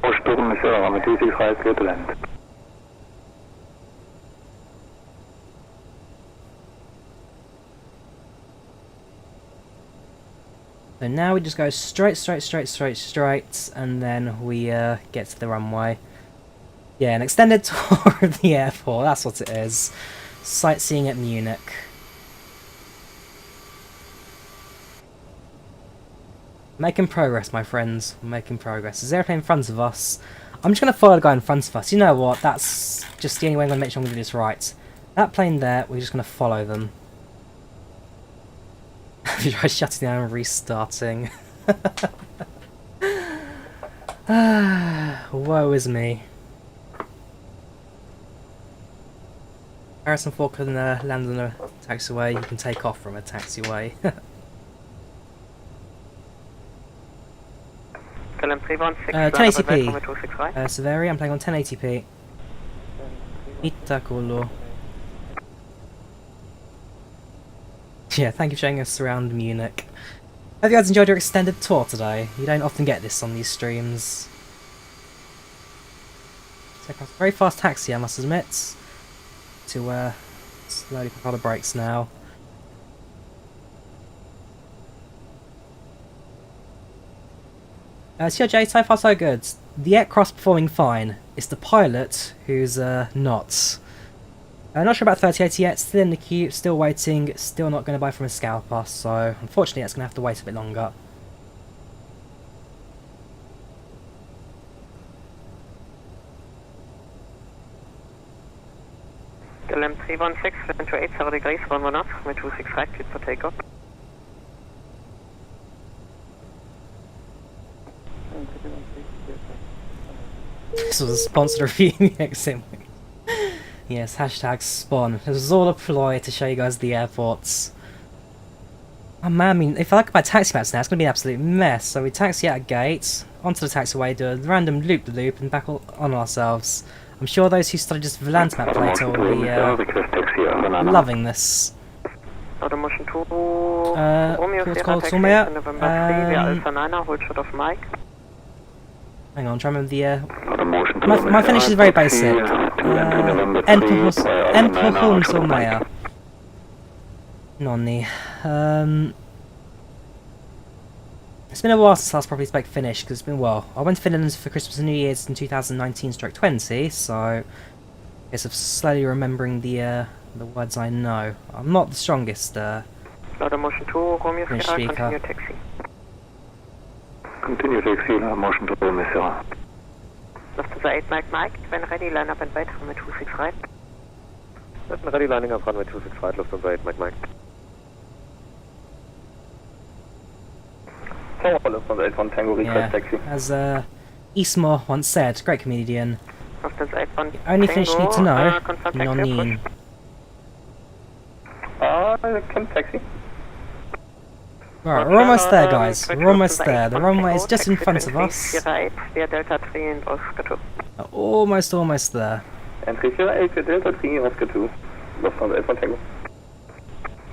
Motion 2 Romeo Sierra, runway 26 right, clear to land. So now we just go straight, and then we get to the runway. Yeah, an extended tour of the airport, that's what it is. Sightseeing at Munich. Making progress, my friends. We're making progress. There's an airplane in front of us. I'm just going to follow the guy in front of us. You know what? That's just the only way I'm going to make sure I'm going to do this right. That plane there, we're just going to follow them. Try shutting down and restarting. Woe is me. Harrison Ford can land on a taxiway. You can take off from a taxiway. 1080p. Severi, I'm playing on 1080p. Itacolo. Yeah, thank you for showing us around Munich. Hope you guys enjoyed your extended tour today. You don't often get this on these streams. Take off a very fast taxi, I must admit. To slowly put the brakes now. CRJ, so far so good. The aircraft's performing fine. It's the pilot who's not. Not sure about 3080 yet, still in the queue, still waiting, still not going to buy from a scalper, so unfortunately it's going to have to wait a bit longer. LM 316, wind to 80 degrees, 1 knots, runway 26 right, clear for takeoff. This was a sponsored review in the exit. Yes, hashtag spawn. This was all a ploy to show you guys the airports. Oh man, I mean, if I look at my taxi maps now, it's going to be an absolute mess. So we taxi out a gate, onto the taxiway, do a random loop-the-loop, and back on ourselves. I'm sure those who studied just Volanta map later will be loving this. Order motion 2, Romeo Sierra, call taxi Tomea. to November 3, via Alpha 9, hold shot of Mike. Hang on, try and remember the my finish is very basic. Endpuchung Somea. Nonni. It's been a while since I last properly spoke Finnish, because it's been, well, I went to Finland for Christmas and New Year's in 2019/20, so I guess I'm slowly remembering the words I know. I'm not the strongest Order motion 2, Romeo Finnish Sierra, speaker. continue taxi. Continue taxi, motion to Romeo Sierra. Lufthansa 8 Mike, when ready, line up and wait, runway 26 right. Ready lining up, runway 26 right, Lufthansa 8 Mike. Lufthansa 8 1 Tango, request taxi. As Ismo once said, great comedian. Lufthansa 8 1 The only Finnish you need to know, confirm taxi Nonin. Can taxi. Right, we're almost there, guys. We're almost there. The runway is just in front of us. Sierra 8, via Delta 3 and Oscar 2. Almost there. Entry Sierra 8 via Delta 3, Oscar 2. Lufthansa 8 1 Tango.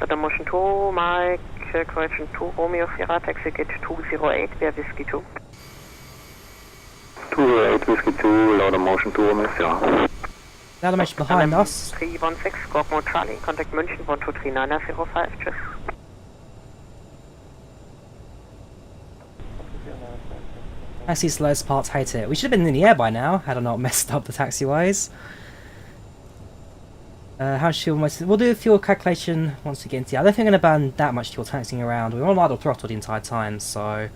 Order motion 2, Mike, correction 2, Romeo Sierra, taxi gate 208, via Whiskey 2. 208 Whiskey 2, louder motion 2 Romeo Sierra. Now the mesh behind us. 316, Squawk Mode Charlie, contact München 123905, tschüss. Taxi slowest parts hate it. We should have been in the air by now, had I not messed up the taxiways. How much fuel we'll do a fuel calculation once we get into the... I don't think I'm going to burn that much fuel taxiing around. We're on idle throttle the entire time, so...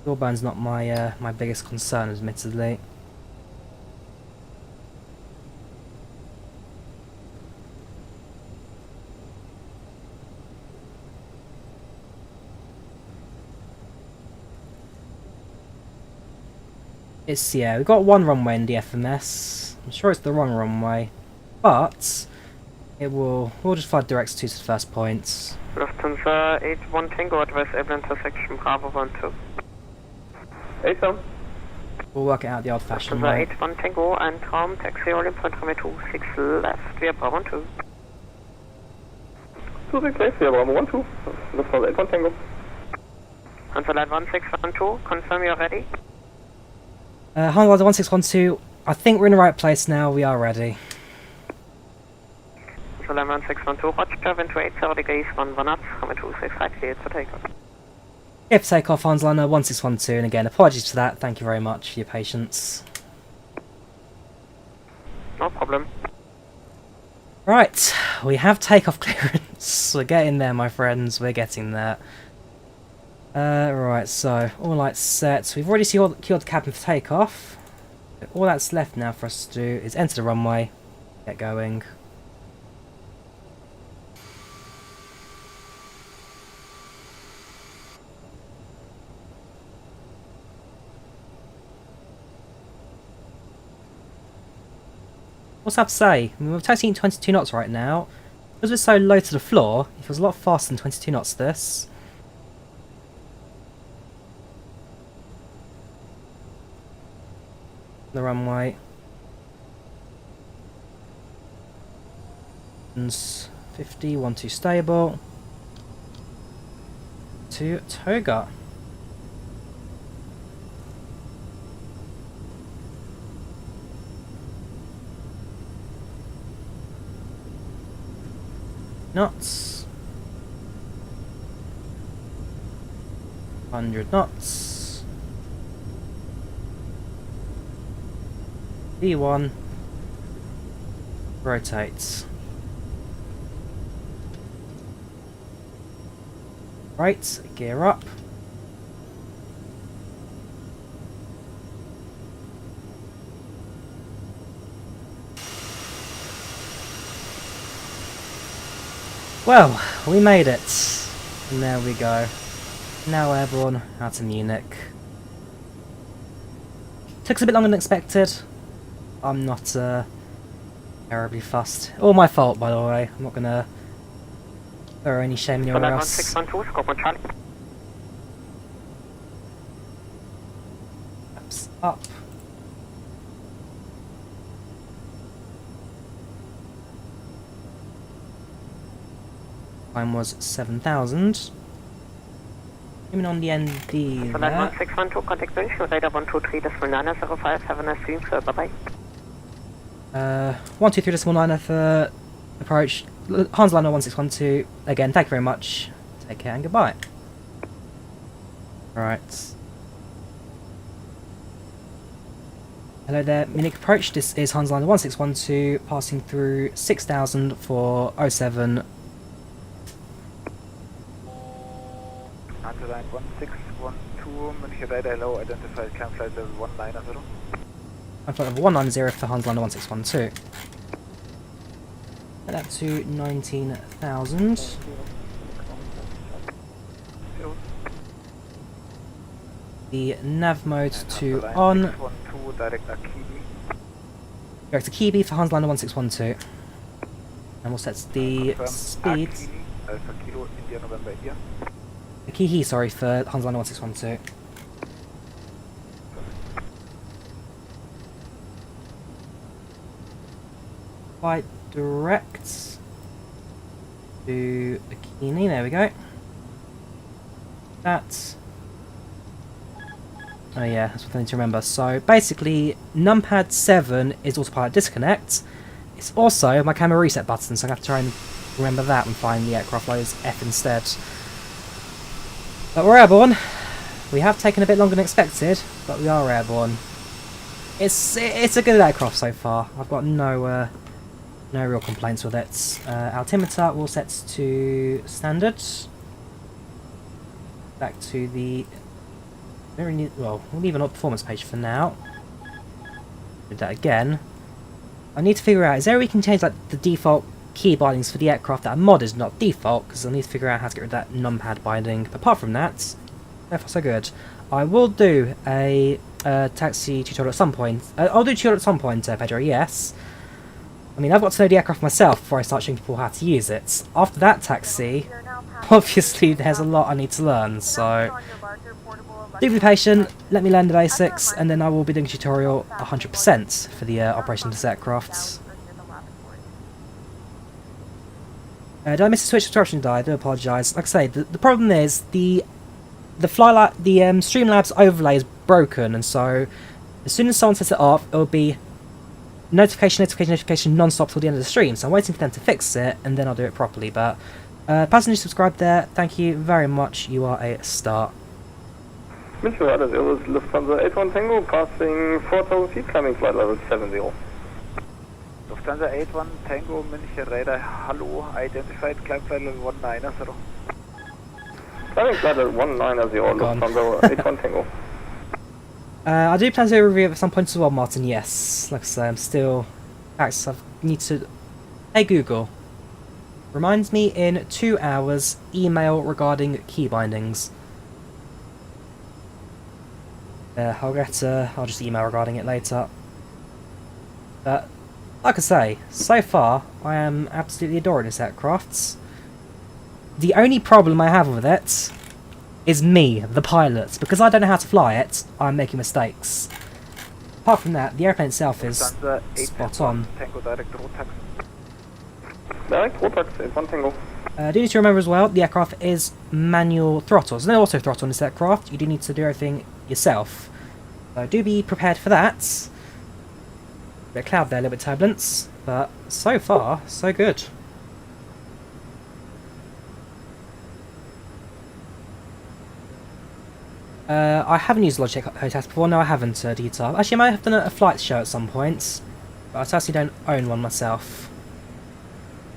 Fuel burn's not my my biggest concern, admittedly. It's, yeah, we've got one runway in the FMS. I'm sure it's the wrong runway, but we'll just fly direct to the first point. Lufthansa 81 Tango, advise able intersection Bravo 12. 87. We'll work it out the old-fashioned Lufthansa way. 81 Tango, and Tom, taxi rolling point 26 left, via Bravo 12. 26 left, via Bravo 12. Lufthansa 81 Tango. Hansa Line 1612, confirm you're ready. Hansa 1612, I think we're in the right place now, we are ready. Hansa Line 1612, roger, wind to 80 degrees, 1 knots, runway 26 right, cleared for takeoff. If takeoff, Hansa Line 1612, and again, apologies for that, thank you very much for your patience. No problem. Right, we have takeoff clearance. We're getting there, my friends, we're getting there. Right, so, all lights set. We've already secured the cabin for takeoff. All that's left now for us to do is enter the runway, get going. What's I have to say? I mean, we're taxiing 22 knots right now. Because we're so low to the floor, it feels a lot faster than 22 knots this. The runway. 50, 12 stable. To Toga. Knots. 100 knots. D1 rotates. Right, gear up. Well, we made it. And there we go. Now airborne out to Munich. Took us a bit longer than expected. I'm not terribly fussed. All my fault, by the way. I'm not gonna throw any shame anywhere else. 1612, scope on Charlie. Flaps up. Time was 7,000. Even on the ND Flight there. 1612, contact München, radar 123.905, have a nice stream, sir, bye bye. 123.9 for approach. Hansa Line 1612. Again, thank you very much. Take care and goodbye. Right. Hello there, Munich approach. This is Hansa Line 1612, passing through 6,000 for 07. Hansa Line 1612, München radar low, identified climb flight level 190. I'm flight level 190 for Hansa Line 1612. Get that to 19,000. The nav mode to on. 612, direct Akibi. Direct to Kibi for Hansa Line 1612. And we'll set the speed. Alpha Kilo, India, November, India. The Kihi, sorry, for Hansa Line 1612. Flight direct to Bikini, there we go. That. Oh yeah, that's what I need to remember. So basically, numpad 7 is autopilot disconnect. It's also my camera reset button, so I'm going to have to try and remember that when flying the aircraft loads F instead. But we're airborne. We have taken a bit longer than expected, but we are airborne. It's a good aircraft so far. I've got no real complaints with it. Altimeter will set to standard. Back to the well, we'll leave an up performance page for now. Do that again. I need to figure out, is there a way we can change like the default key bindings for the aircraft that are modded, not default, because I need to figure out how to get rid of that numpad binding. But apart from that, so far so good. I will do a taxi tutorial at some point. I'll do a tutorial at some point, Pedro, yes. I mean, I've got to know the aircraft myself before I start showing people how to use it. After that taxi, obviously there's a lot I need to learn, so do be patient, let me learn the basics, and then I will be doing a tutorial 100% for the operation of this aircraft. Did I miss a switch instruction die? I do apologise. Like I say, the problem is the Streamlabs overlay is broken, and so as soon as someone sets it off, it will be notification non-stop till the end of the stream. So I'm waiting for them to fix it, and then I'll do it properly. But person who subscribed there, thank you very much. You are a star. München Radar 0 is Lufthansa 81 Tango, passing 4,000 feet, climbing flight level 70. Lufthansa 81 Tango, München Radar, hello, identified, climb flight level 190. Climbing flight level 190, Lufthansa 81 Tango. I do plan to do a review at some point as well, Martin, yes. Like I say, I'm still... I need to... Hey Google. Reminds me in 2 hours, email regarding key bindings. I'll just email regarding it later. But, like I say, so far, I am absolutely adoring this aircraft. The only problem I have with it is me, the pilot. Because I don't know how to fly it, I'm making mistakes. Apart from that, the airplane itself is spot on. Direct Rotax 81 Tango. Do need to remember as well, the aircraft is manual throttle. There's no auto throttle on this aircraft. You do need to do everything yourself. So do be prepared for that. Bit of cloud there, a little bit of turbulence, but so far, so good. I haven't used Logitech HOTAS before. No, I haven't, Dita. Actually, I might have done a flight show at some point, but I certainly don't own one myself.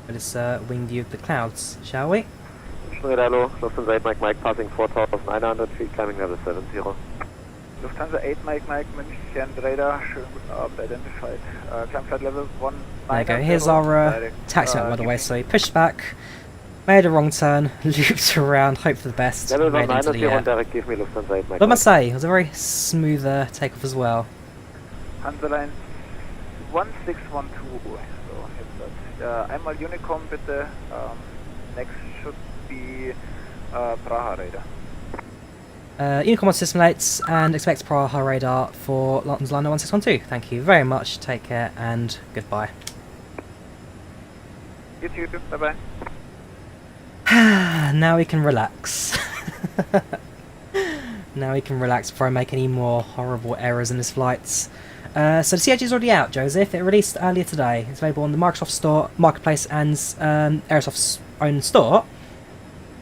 Let us wing view of the clouds, shall we? Hello, Lufthansa 8 Mike, passing 4,900 feet, climbing level 70. Lufthansa 8 Mike, München Radar, schön identified, climb flight level 190. There you go, here's our taxi map, by the way. So he pushed back, made a wrong turn, looped around, hope for the best, level made it into the air. direct, give me Lufthansa 8 Mike. What must I say, it was a very smooth takeoff as well. Hanseline 1612, so jetzt das. Einmal Unicom bitte, next should be Praha Radar. Unicom on system mates, and expect Praha radar for Lufthansa Liner 1612. Thank you very much, take care, and goodbye. You too, bye bye. Now we can relax. Now we can relax before I make any more horrible errors in this flight. So the CRJ is already out, Joseph. It released earlier today. It's available on the Microsoft Store, Marketplace, and Aerosoft's own store.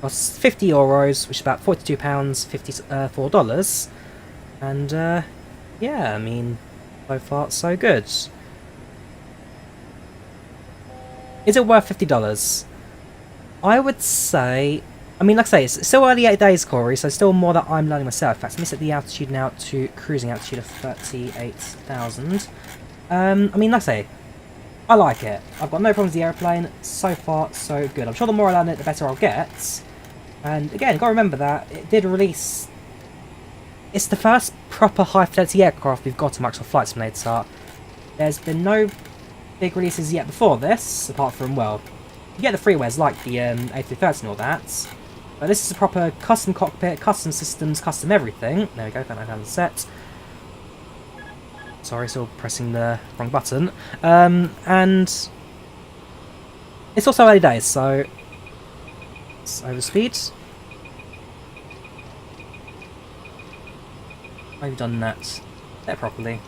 Costs €50, which is about £42, $54. And yeah, I mean, so far so good. Is it worth $50? I would say, I mean, like I say, it's still early 8 days, Corey, so still more that I'm learning myself. In fact, let me set the altitude now to cruising altitude of 38,000. I mean, like I say, I like it. I've got no problems with the airplane. So far, so good. I'm sure the more I learn it, the better I'll get. And again, got to remember that it did release... It's the first proper high-fidelity aircraft we've got in Microsoft Flight Simulator. There's been no big releases yet before this, apart from, well, you get the freewares like the A330 and all that. But this is a proper custom cockpit, custom systems, custom everything. There we go, got that down the set. Sorry, still pressing the wrong button. And it's also early days, so it's overspeed. I've done that there properly.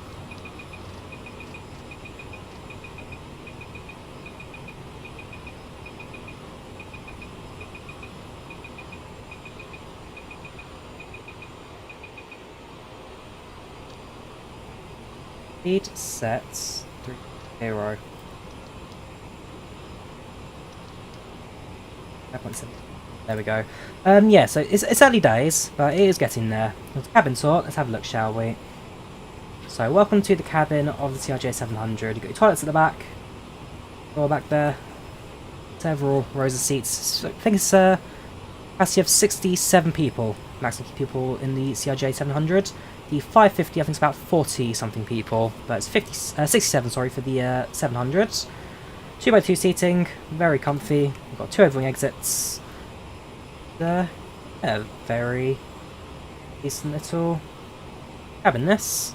Speed sets 3.0. 5.7. There we go. Yeah, so it's early days, but it is getting there. There's a cabin tour. Let's have a look, shall we? So, welcome to the cabin of the CRJ-700. You've got your toilets at the back. Door back there. Several rows of seats. So I think it's capacity of 67 people. Maximum people in the CRJ-700. The 550, I think it's about 40 something people, but it's 67, sorry, for the 700. 2x2 seating, very comfy. We've got 2 overwing exits. Yeah, very decent little cabin this.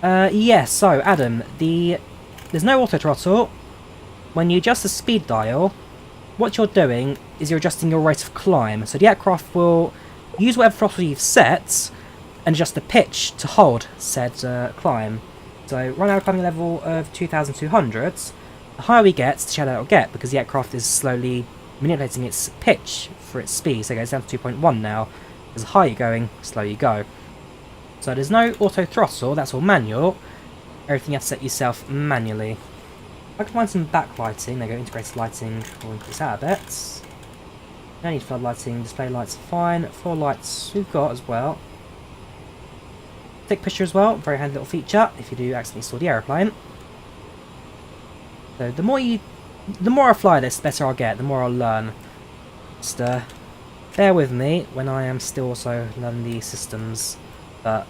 Yeah, so Adam, there's no auto throttle. When you adjust the speed dial, what you're doing is you're adjusting your rate of climb. So the aircraft will use whatever throttle you've set and adjust the pitch to hold said climb. So right now we're climbing a level of 2,200. The higher we get, the shallower it'll get, because the aircraft is slowly manipulating its pitch for its speed. So it goes down to 2.1 now. As high you're going, slow you go. So there's no auto throttle, that's all manual. Everything you have to set yourself manually. I can find some backlighting. There you go, integrated lighting, will increase that a bit. No need flood lighting, display lights are fine. Floor lights we've got as well. Stick picture as well, very handy little feature if you do accidentally store the aeroplane. So the more I fly this, the better I'll get, the more I'll learn. Just bear with me when I am still also learning the systems, but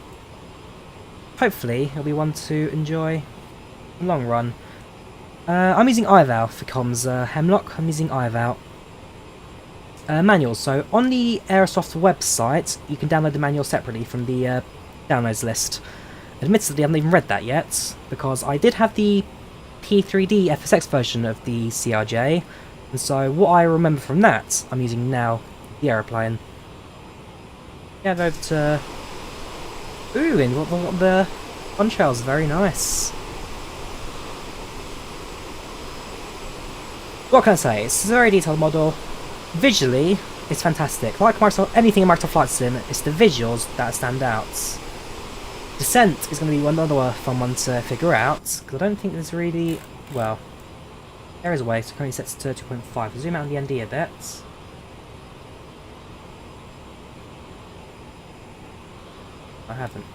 hopefully it'll be one to enjoy in the long run. I'm using IVAO for comms, Hemlock. I'm using IVAO. Manuals. So on the Aerosoft website, you can download the manual separately from the downloads list. Admittedly, I haven't even read that yet, because I did have the P3D FSX version of the CRJ, and so what I remember from that, I'm using now the aeroplane. Get over to... Ooh, and what the contrails, very nice. What can I say? It's a very detailed model. Visually, it's fantastic. Like Microsoft, anything in Microsoft Flight Sim, it's the visuals that stand out. Descent is going to be another fun one to figure out, because I don't think there's really... Well, there is a way, so currently set to 2.5. Zoom out on the ND a bit. I haven't.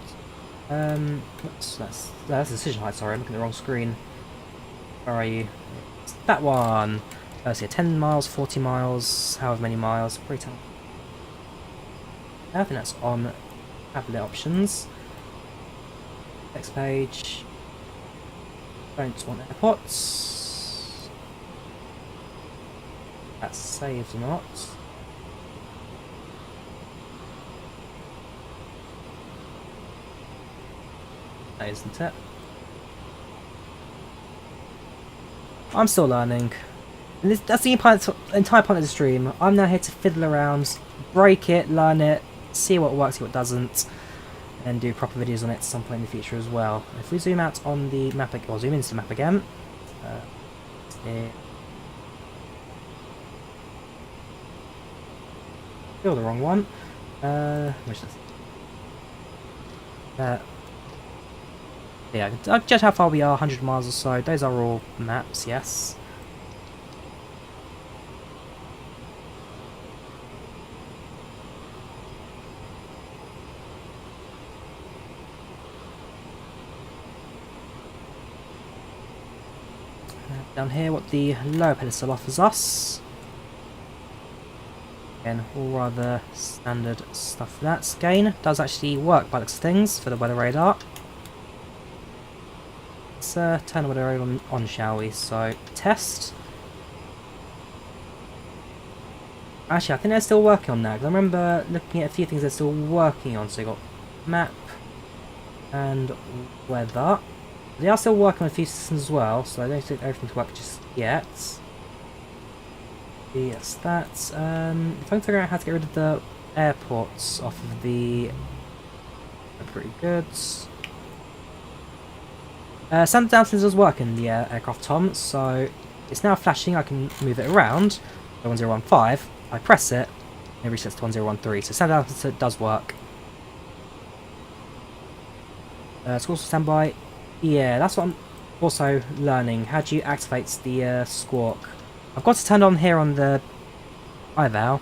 That's decision height, sorry, I'm looking at the wrong screen. Where are you? It's that one! So yeah, 10 miles, 40 miles, however many miles, pretty tough. I think that's on tablet options. Next page. Don't want airports. That's saved or not. That isn't it. I'm still learning. And that's the entire point of the stream. I'm now here to fiddle around, break it, learn it, see what works, see what doesn't, and do proper videos on it at some point in the future as well. If we zoom out on the map, or zoom into the map again. Still the wrong one. Which is yeah, I can judge how far we are, 100 miles or so. Those are all maps, yes. Down here, what the lower pedestal offers us. Again, all rather standard stuff for that. Gain does actually work by the looks of things for the weather radar. Let's turn the weather radar on, shall we? So, test. Actually, I think they're still working on that, because I remember looking at a few things they're still working on. So you got map and weather. They are still working on a few systems as well, so I don't think everything's worked just yet. Yes, that's if I can figure out how to get rid of the airports off of the... They're pretty good. Standard downstairs does work in the aircraft, Tom, so it's now flashing. I can move it around. 1015. I press it, and it resets to 1013. So standard downstairs does work. It's also standby. Yeah, that's what I'm also learning. How do you activate the squawk? I've got to turn on here on the IVAO,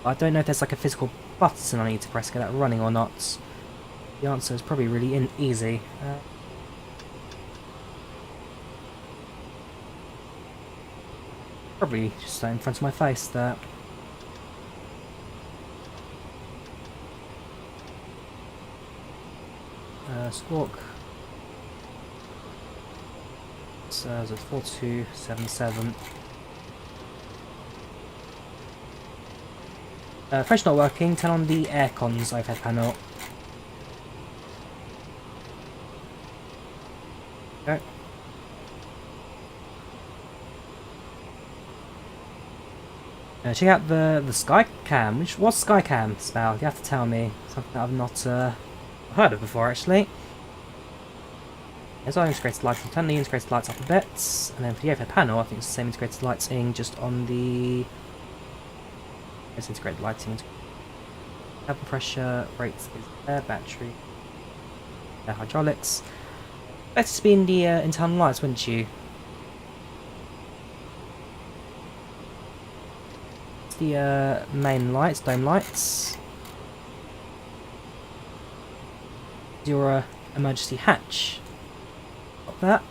but I don't know if there's like a physical button I need to press to get that running or not. The answer is probably really easy. Probably just in front of my face there. Squawk. So it's 4277. French not working, turn on the aircon's overhead panel. Okay. Check out the sky cam. What's sky cam spell? You have to tell me. Something that I've not heard of before, actually. There's our integrated lighting. Turn the integrated lights up a bit, and then for the overhead panel, I think it's the same integrated lighting, just on the. It's integrated lighting. Cabin pressure, brakes is there, battery, hydraulics. Better to be in the internal lights, wouldn't you? It's the main lights, dome lights. Your emergency hatch. Got that.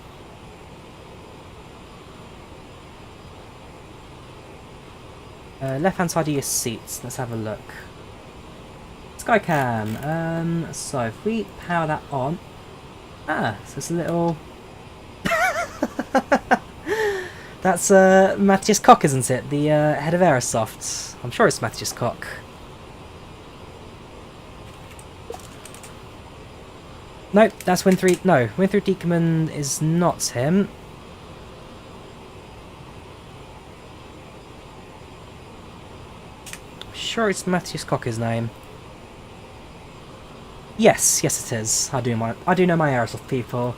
Left hand side of your seats. Let's have a look. Skycam. So if we power that on. So it's a little. That's Matthias Koch, isn't it? The head of Aerosoft. I'm sure it's Matthias Koch. Nope, that's Winfried. No, Winfried Diekerman is not him. Sure, it's Matthias Koch's name. Yes, yes it is. I do know my Aerosoft people.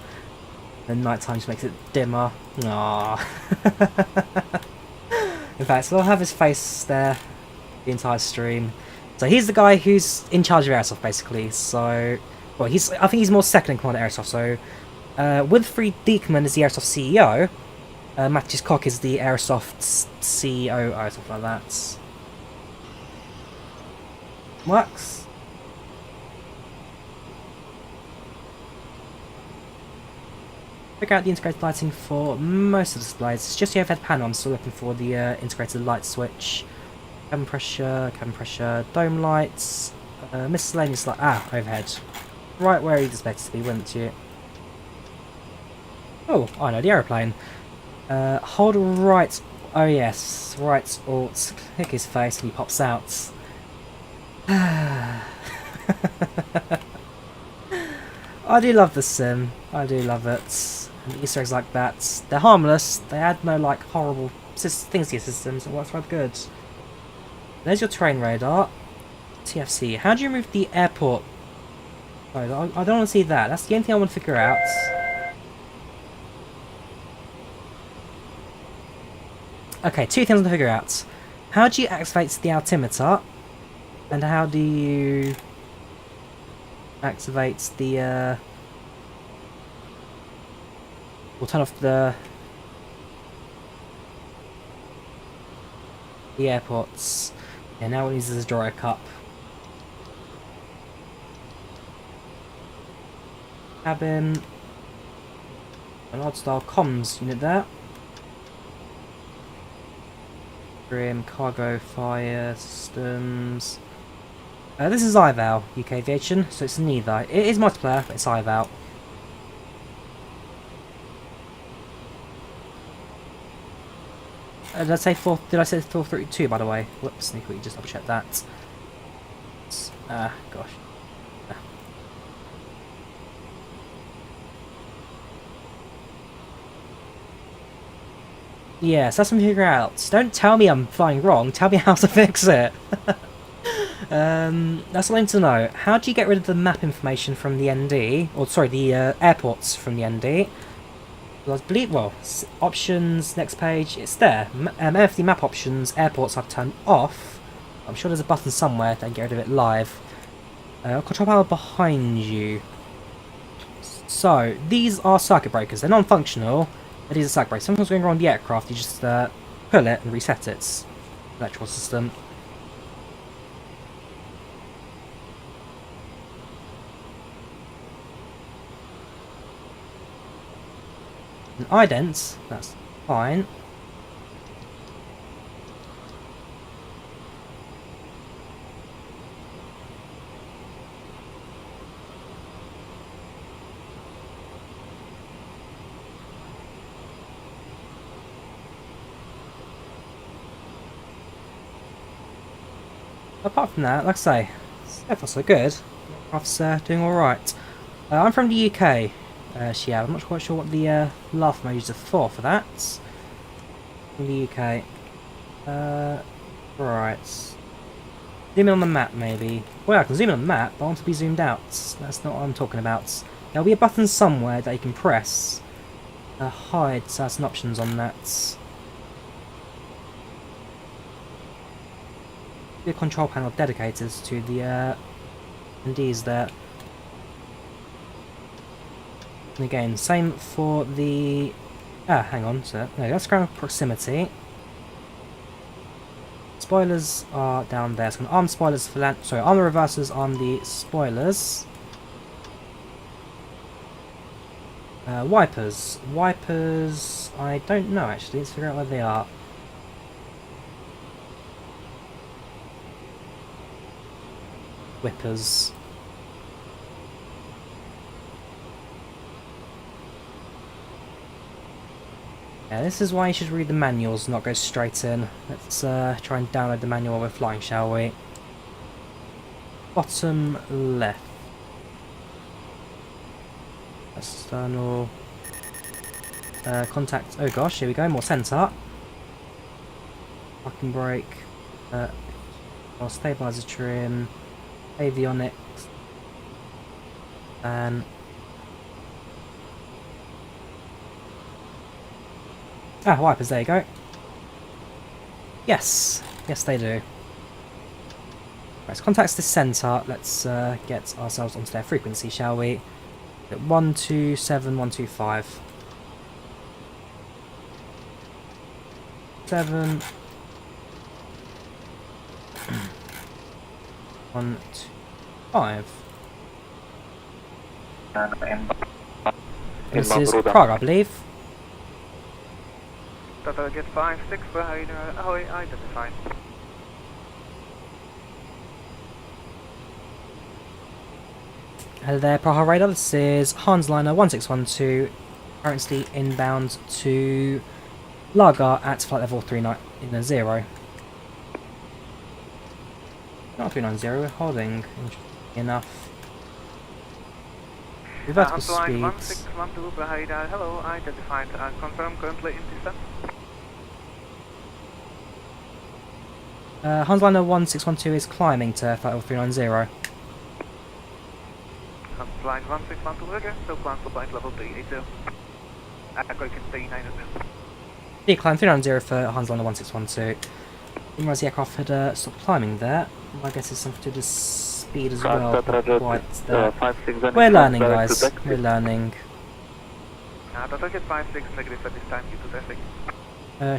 The night time just makes it dimmer. Aww. In fact, so I'll have his face there the entire stream. So he's the guy who's in charge of Aerosoft, basically. So, well, I think he's more second in command at Aerosoft. So, Winfried Diekerman is the Aerosoft CEO. Matthias Koch is the Aerosoft COO, something like that. Works. Check out the integrated lighting for most of the displays. It's just the overhead panel. I'm still looking for the integrated light switch. Cabin pressure, dome lights, miscellaneous light. Overhead. Right where you'd expect it to be, wouldn't you? Oh, I know the aeroplane. Hold right. Oh yes, right alt. Click his face and he pops out. I do love the sim. I do love it. And Easter eggs like that, they're harmless. They add no like horrible things to your systems. It works right good. There's your terrain radar. TFC. How do you remove the airport? Oh, I don't want to see that. That's the only thing I want to figure out. Okay, two things I want to figure out. How do you activate the altimeter? And how do you activate the we'll turn off the airports. Yeah, now it uses a Drawyah cup. Cabin. An odd style comms unit there. Grim, cargo, fire systems. This is IVAO, UK Aviation, so it's neither. It is multiplayer, but it's IVAO. Did I say 432 by the way? Whoops, sneak quickly just double check that. Gosh. Yes, that's something to figure out. Don't tell me I'm flying wrong, tell me how to fix it. That's something to know. How do you get rid of the map information from the ND? Or sorry, the airports from the ND? Well, I believe, well, options, next page, it's there. MFD map options, airports I've turned off. I'm sure there's a button somewhere that can get rid of it live. Control panel behind you. So, these are circuit breakers. They're non-functional, but these are circuit breakers. Something's going wrong with the aircraft, you just pull it and reset its electrical system. An ident, that's fine. Apart from that, like I say, so far so good. Aircraft's doing alright. I'm from the UK, Shiab. I'm not quite sure what the laugh emojis are for that. From the UK. Right. Zoom in on the map, maybe. Well, I can zoom in on the map, but I want to be zoomed out. That's not what I'm talking about. There'll be a button somewhere that you can press. Hide certain options on that. The control panel dedicated to the NDs there. And again, same for the... hang on, so no, that's ground proximity. Spoilers are down there, so I'm gonna arm spoilers for land. Sorry, armor reversers on the spoilers. Wipers. Wipers, I don't know actually, let's figure out where they are. Whippers. Yeah, this is why you should read the manuals, not go straight in. Let's try and download the manual while we're flying, shall we? Bottom left. External. Contact. Oh gosh, here we go. More centre. Parking brake. Stabilizer trim. Avionics. And. Wipers, there you go. Yes. Yes, they do. Right, let's contact the centre. Let's get ourselves onto their frequency, shall we? At 127.125. 7. 1, 2, 5. This is Prague, I believe. Tata Jet 56, ahoy, identified. Hello there, Praha Radar. This is Hansliner 1612, currently inbound to Lager at flight level 0. Not 390, we're holding, interesting enough. The vertical speeds. 1612, radar, hello, identified, confirm currently in descent. Hansliner 1612 is climbing to flight level 390. Line 1612, roger, so climb to flight level 380. Echo can stay 900. Yeah, climb 390 for Hansliner 1612. Didn't realise the aircraft had stopped climbing there. My guess is something to do with speed as well. Quite there. We're learning, guys. We're learning. Tata Jet 56, negative at this time due to traffic.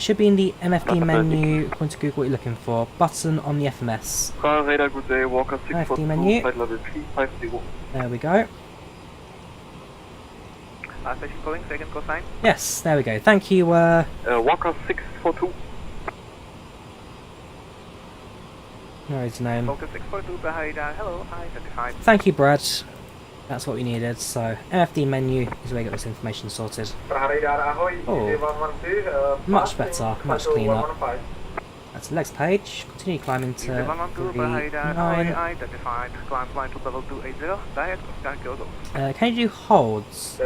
Should be in the MFD menu. According to Google, what you're looking for. Button on the FMS. Radar, good day, Walker 642, MFD menu. flight level 350. There we go. Station calling, second cosine. Yes, there we go. Thank you. Walker 642. No, his name. Walker 642, radar, hello, identified. Thank you, Brad. That's what we needed. So, MFD menu is where you get this information sorted. Oh, much better, much cleaner. That's the next page. Continue climbing to 39. Can you do holds?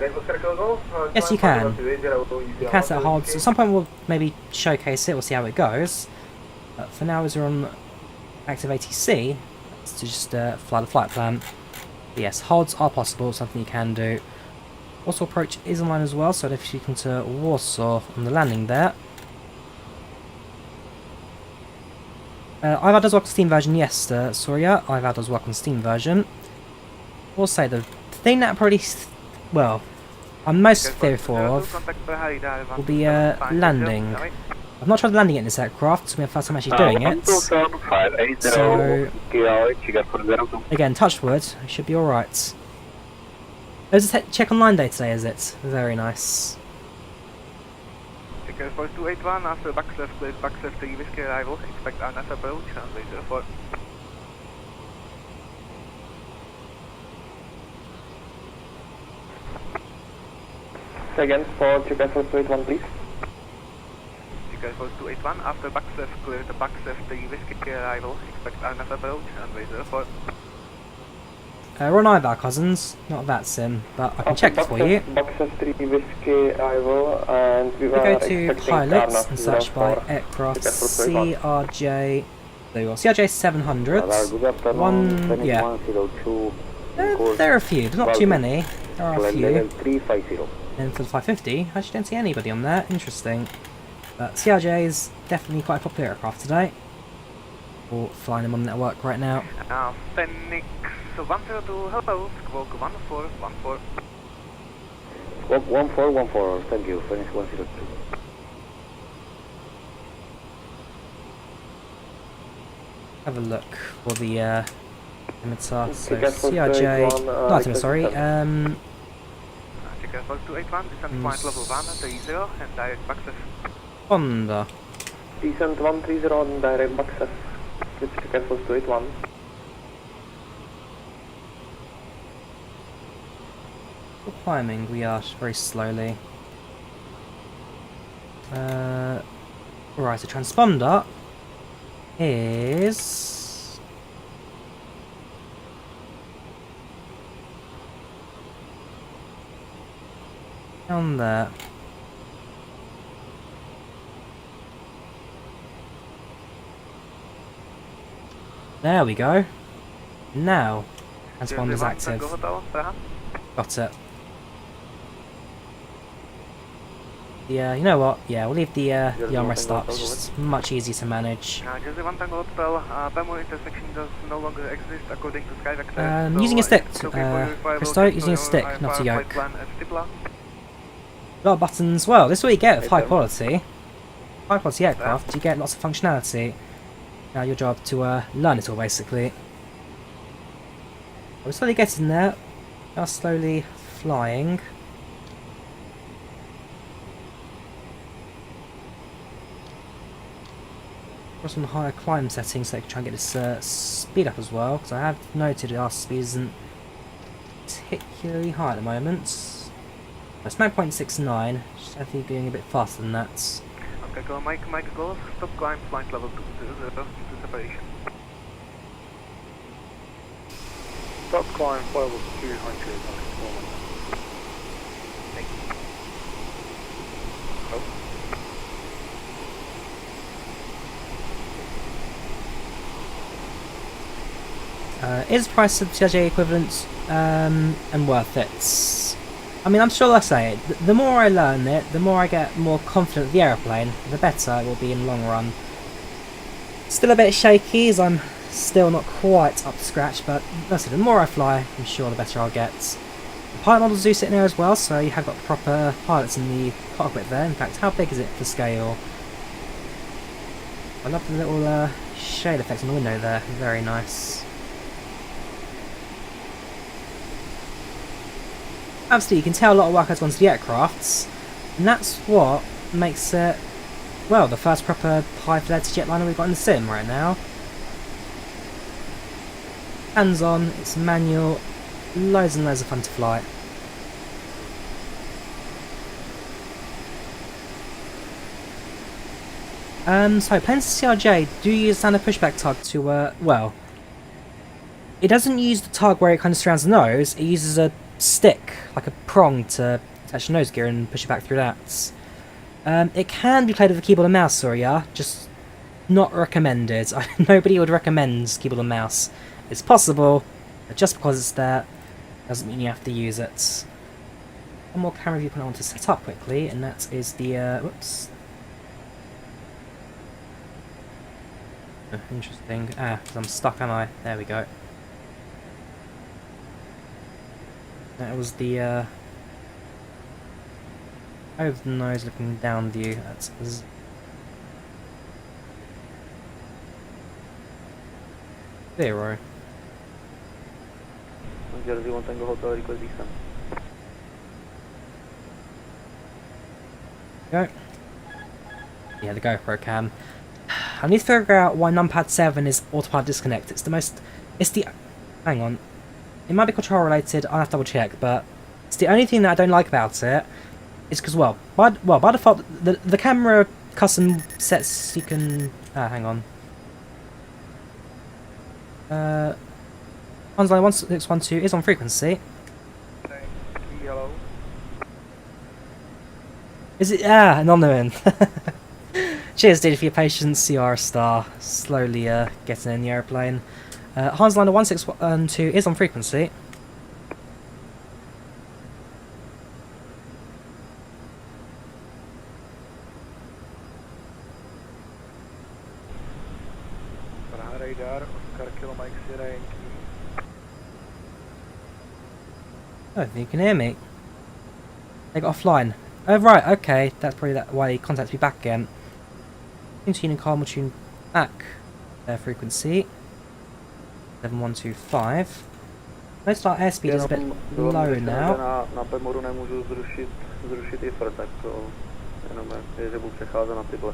Yes, you can. You can set holds. At some point we'll maybe showcase it, we'll see how it goes. But for now, as we're on active ATC, let's just fly the flight plan. But yes, holds are possible, something you can do. Warsaw approach is online as well, so if you come to Warsaw on the landing there. IVAO does work on Steam version, yes, Drawyah. IVAO does work on Steam version. I will say the thing that probably, well, I'm most fearful of will be landing. I've not tried landing it in this aircraft, it's my first time actually doing it. So, again, touch wood, it should be alright. There's a check on line day today, is it? Very nice. Ticket for 281, after backsleft, please backsleft to whiskey arrival, expect RNS approach, runway 04. Again, for ticket for 281, please. Ticket Force 281, after BACX clear the BACX the whiskey arrival, expect RNF approach, runway 04. We're on IVAO, cousins, not that sim, but I can check it for you. BACX 3 whiskey arrival, and we We go to pilots and search by aircraft CRJ. There you go, CRJ-700. One, yeah. There are a few, there's not too many. There are a few. And for the 550, I actually don't see anybody on there. Interesting. But CRJ is definitely quite a popular aircraft today. Or flying them on the network right now. Phoenix 102, hello, squawk 1414. Squawk 1414, thank you, Phoenix 102. Have a look for the emitter. So CRJ, no, sorry. Takeoff Force 281, descent point level 130 and direct BACX. Honda. Descent 130 and direct BACX. Switch Takeoff Force 281. For climbing, we are very slowly. Right, the transponder is down there. There we go. Now, transponder's active. Got it. Yeah, you know what? Yeah, we'll leave the armrest up. It's just much easier to manage. Using a stick, Christo, using a stick, not a yoke. A lot of buttons. Well, this is what you get with high quality. High quality aircraft, you get lots of functionality. Now your job to learn it all, basically. We're slowly getting there. We are slowly flying. Got some higher climb settings so I can try and get this speed up as well, because I have noted our speed isn't particularly high at the moment. It's 9.69, just I think going a bit faster than that. Okay, go Mike go, stop climb, flight level 200 to separation. Stop climb, flight level 200 on Thank you. Oh. Is the price of CRJ equivalent and worth it? I mean, I'm sure I say it, the more I learn it, the more I get more confident with the aeroplane, the better it will be in the long run. Still a bit shaky, as I'm still not quite up to scratch, but listen, the more I fly, I'm sure the better I'll get. The pilot models do sit in there as well, so you have got proper pilots in the cockpit there. In fact, how big is it for scale? I love the little shade effects on the window there, very nice. Absolutely, you can tell a lot of work has gone to the aircrafts, and that's what makes it, well, the first proper high-fidelity jetliner we've got in the sim right now. Hands on, it's manual, loads and loads of fun to fly. So planes CRJ do use standard pushback tug to, well, it doesn't use the tug where it kind of surrounds the nose, it uses a stick, like a prong, to attach the nose gear and push it back through that. It can be played with a keyboard and mouse, sorry, just not recommended. Nobody would recommend keyboard and mouse. It's possible, but just because it's there doesn't mean you have to use it. One more camera viewpoint I want to set up quickly, and that is the, whoops. Oh, interesting. Because I'm stuck, am I? There we go. That was the, over the nose looking down view. That's 0. 01 Tango Hotel, request descent. Go. Yeah, the GoPro cam. I need to figure out why numpad 7 is autopilot disconnect. It's the, hang on. It might be control related, I'll have to double check, but it's the only thing that I don't like about it is because, well, by default, the camera custom sets you can... hang on. Onsline 1612 is on frequency. Yellow. Is it? Ah, an unknown. Cheers, dude, for your patience. You are a star. Slowly getting in the aeroplane. Hansliner 1612 is on frequency. Radar, Oscar Kilo Mike Sierra Yankee. I don't think you can hear me. They got offline. Oh right, okay. That's probably why he contacted me back again. Tune and calm will tune back their frequency. 7125. Most of our airspeed is a bit low now. Na Pemoru nemůžu zrušit IFR, tak to jenom je, že budu přecházet na tyhle.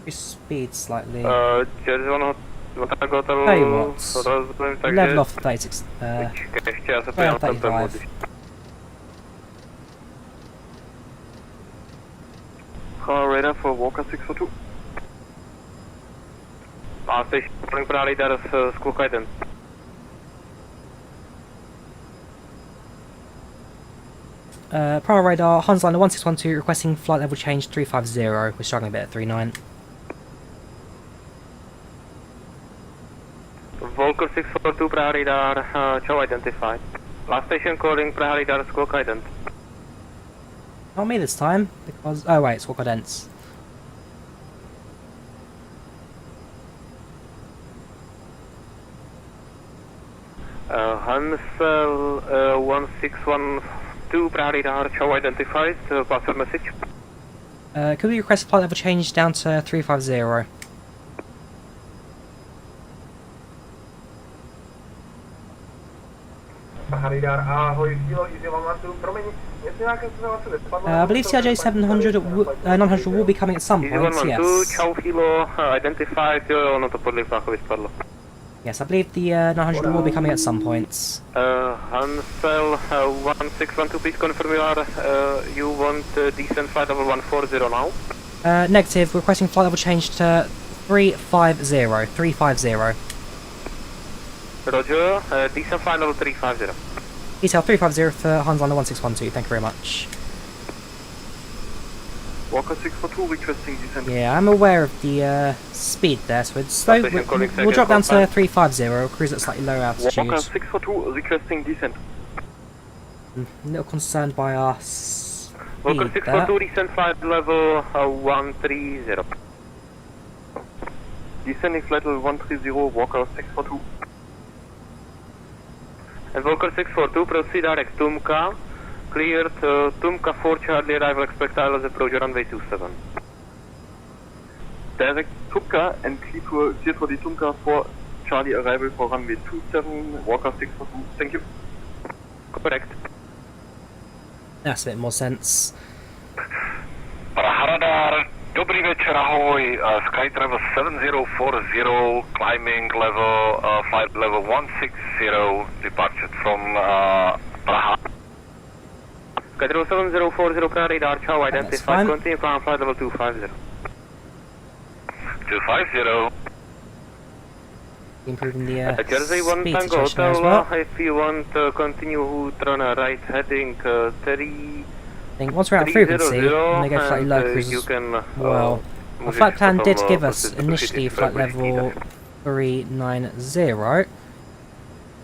Speed slightly. Tell you what, level off the 36. Ještě já se podívám na ten Pemoru. Radar for Walker 642. Last station, calling for radar Squawk Island. Prior radar, Hansliner 1612 requesting flight level change 350. We're struggling a bit at 39. Volker 642, Praha radar, Chow identified. Last station calling Praha radar Squawk Island. Not me this time, because... Oh wait, Squawk Idents. Hansel 1612, Praha radar, Chow identified, pass your message. Could we request flight level change down to 350? I believe CRJ-700 900 will be coming at some point, yes. Yes, I believe the 900 will be coming at some points. Hansel 1612, please confirm you want descent flight level 140 now? Negative, requesting flight level change to 350. 350. Roger, descent flight level 350. Detail 350 for Hansliner 1612, thank you very much. Walker 642 requesting descent. Yeah, I'm aware of the speed there, so it's slow. We'll drop down to 350, we'll cruise at slightly lower altitude. Walker 642 requesting descent. I'm a little concerned by our speed Walker 642 descent flight level 130. Descending flight level 130, Walker 642. And Walker 642, proceed direct Tumka. Cleared Tumka 4 Charlie, arrival expect ILS approach runway 27. Direct Tumka and cleared for the Tumka 4 Charlie, arrival for runway 27, Walker 642, thank you. Correct. That's a bit more sense. Radar, dobrý večer, ahoj, Skytravel 7040, climbing level, flight level 160, departure from Praha. Skytravel 7040, Praha radar, Chow identified, continue climb flight level 250. 250. Improving the Jersey 1 speed Tango situation as Hotel, well. if you want to continue turn right heading 3... I think once we're at frequency, when they go slightly low cruises, well, our flight plan did give us initially flight level 390.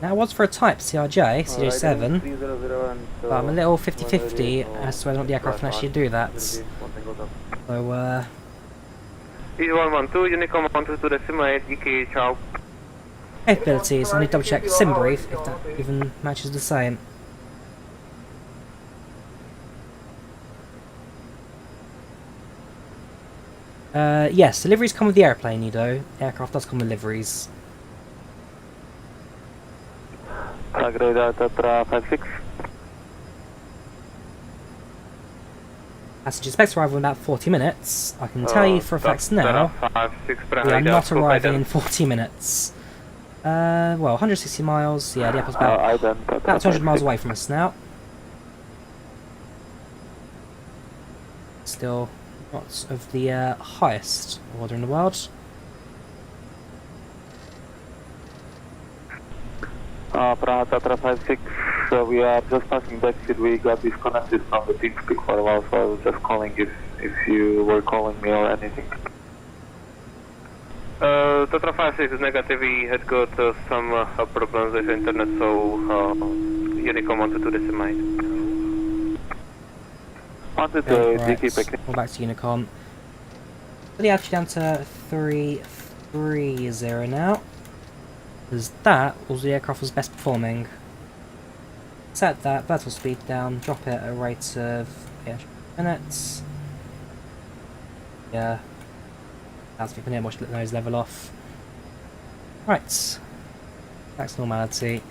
That was for a type CRJ, CRJ-7, but I'm a little 50-50 as to whether or not the aircraft can actually do that. So, East 112, Unicom 122 decimal 8, DK, Chow. capabilities, I need to double check sim brief if that even matches the same. Yes, deliveries come with the airplane, Nido. Aircraft does come with liveries. Drawyah, Tatra 56. Passengers expect to arrive in about 40 minutes. I can tell you for a fact now, we are not arriving in 40 minutes. Well, 160 miles, yeah, the airport's about 200 miles away from us now. still not of the highest order in the world. Praha Tatra 56, we are just passing backseat. We got disconnected from the TeamSpeak for a while, so I was just calling if you were calling me or anything. Tatra 56 is negative. We had got some problems with internet, so Unicom wanted to decimate. Wanted Okay, to right. keep a... We're back to Unicom. So the altitude down to 330 now. Because that was the aircraft was best performing. Set that vertical speed down, drop it at a rate of 8 minutes. Yeah. That's if we can hear watch the nose level off. Right. Back to normality.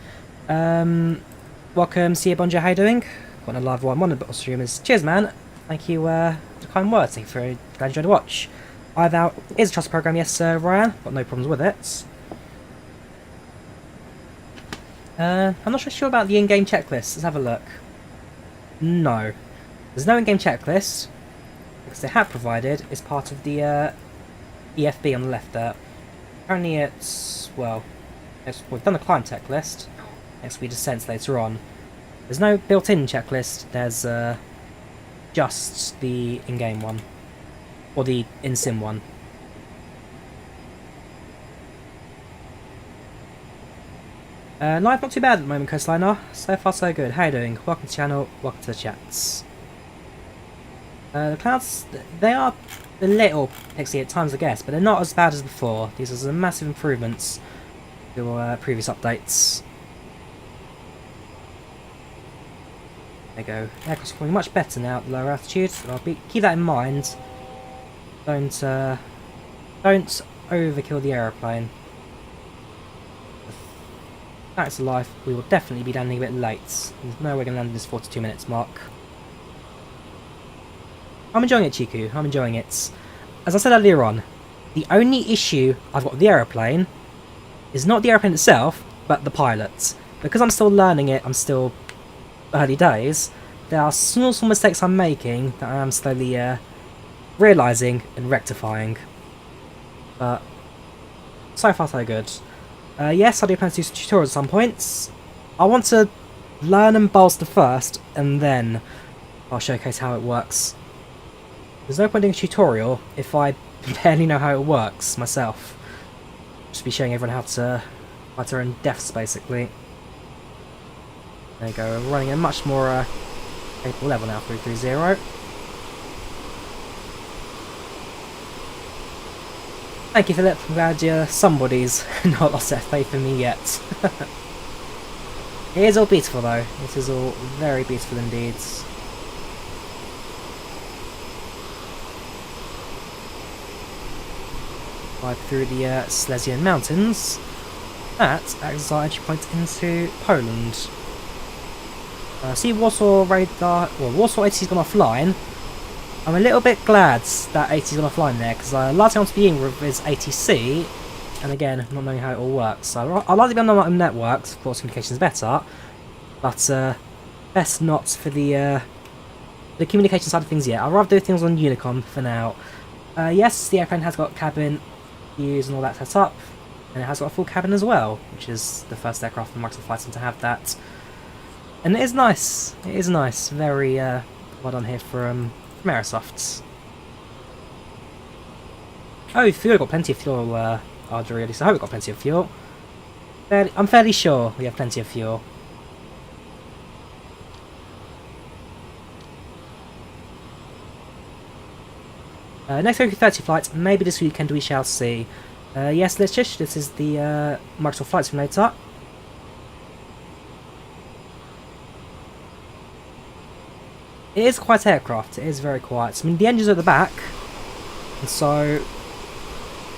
Welcome, see you, Bonja, how you doing? Got a live one of the streamers. Cheers, man. Thank you for the kind words. Thank you for glad you enjoyed the watch. IVAO is a trust program, yes, Ryan. Got no problems with it. I'm not sure about the in-game checklist. Let's have a look. No. There's no in-game checklist. Because they have provided is part of the EFB on the left there. Apparently it's, well, we've done a climb checklist. Next we descent later on. There's no built-in checklist. There's just the in-game one. Or the in-sim one. Live not too bad at the moment, Coastliner. So far so good. How you doing? Welcome to the channel, welcome to the chats. The clouds, they are a little pixely at times I guess, but they're not as bad as before. These are some massive improvements to previous updates. There you go. Aircraft's performing much better now at lower altitude. So keep that in mind. Don't overkill the aeroplane. Facts of life, we will definitely be landing a bit late. There's no way we're going to land in this 42 minutes mark. I'm enjoying it, Chiku. I'm enjoying it. As I said earlier on, the only issue I've got with the aeroplane is not the aeroplane itself, but the pilot. Because I'm still learning it, I'm still early days, there are small mistakes I'm making that I am slowly realising and rectifying. But so far so good. Yes, I do plan to do some tutorials at some points. I want to learn and bolster first, and then I'll showcase how it works. There's no point doing a tutorial if I barely know how it works myself. Just be showing everyone how to fight their own deaths, basically. There you go, we're running a much more capable level now, 330. Thank you, Philip. I'm glad somebody's not lost their faith in me yet. It is all beautiful though. It is all very beautiful indeed. Right through the Silesian Mountains. That acts as our entry point into Poland. See Warsaw radar. Well, Warsaw ATC's gone offline. I'm a little bit glad that ATC's gone offline there, because last thing I want to be in with is ATC, and again, not knowing how it all works. So I'd like to be on my own networks, of course communication is better, but best not for the communication side of things yet. I'd rather do things on Unicom for now. Yes, the airplane has got cabin views and all that set up, and it has got a full cabin as well, which is the first aircraft in Microsoft Flight Sim to have that. And it is nice. It is nice. Very well done here from Aerosoft. Oh, fuel, got plenty of fuel, Drawyah, so I hope we've got plenty of fuel. I'm fairly sure we have plenty of fuel. Next A330 flight, maybe this weekend we shall see. Yes, let's just, this is the Microsoft Flight Simulator. It is quiet aircraft, it is very quiet. I mean, the engines are at the back, and so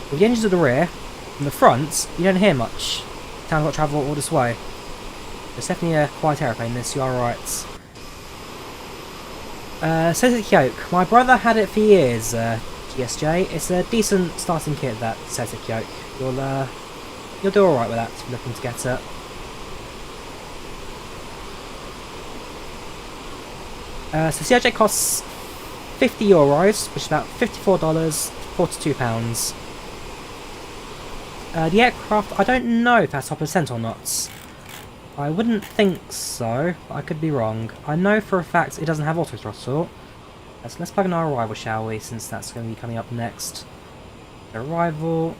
with the engines at the rear, and the front, you don't hear much. Town's got to travel all this way. It's definitely a quiet airplane, this, you are right. Celtic Yoke, my brother had it for years, GSJ. It's a decent starting kit, that Celtic Yoke. You'll do alright with that if you're looking to get it. So CRJ costs 50 euros, which is about $54, £42. The aircraft, I don't know if that's top of descent or not. I wouldn't think so, but I could be wrong. I know for a fact it doesn't have auto throttle. So let's plug in our arrival, shall we, since that's going to be coming up next. Arrival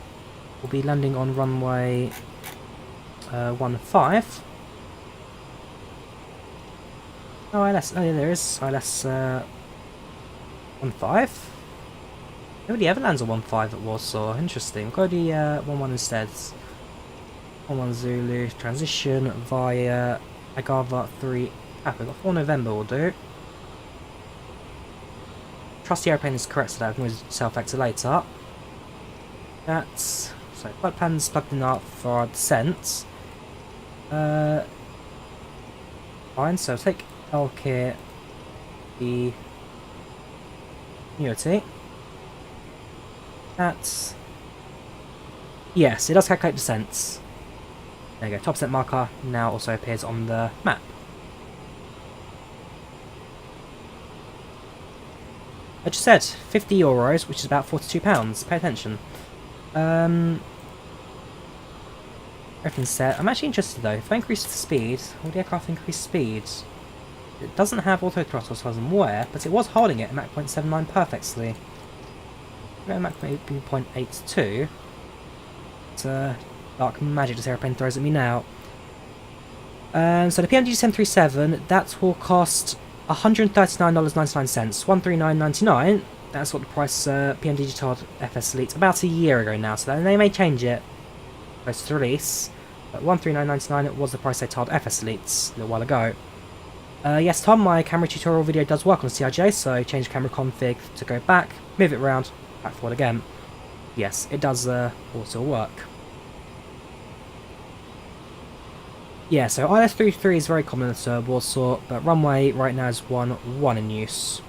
will be landing on runway 15. Oh, ILS, oh yeah, there is ILS 15. Nobody ever lands on 15 at Warsaw. Interesting. We'll go the 11 instead. 11 Zulu, transition via Agava 3. Ah, we've got 4 November will do. Trust the airplane is correct so that I can always self-actor later. That's... so, flight plan's plugged in up for our descent. Fine, so take LK the Unity. That's... yes, it does calculate descents. There you go, top descent marker now also appears on the map. I just said, 50 euros, which is about £42. Pay attention. Everything's set. I'm actually interested though, if I increase the speed, will the aircraft increase speed? It doesn't have auto throttle as far as I'm aware, but it was holding it at Mach 0.79 perfectly. At Mach 0.82. It's dark magic this airplane throws at me now. So the PMDG 737, that will cost $139.99, $139.99. That's what the price PMDG told FS Elite about a year ago now, so they may change it post to release. But $139.99 was the price they told FS Elite a little while ago. Yes, Tom, my camera tutorial video does work on CRJ, so change camera config to go back, move it around, back forward again. Yes, it does also work. Yeah, so ILS-33 is very common in Warsaw, but runway right now is 1 in use.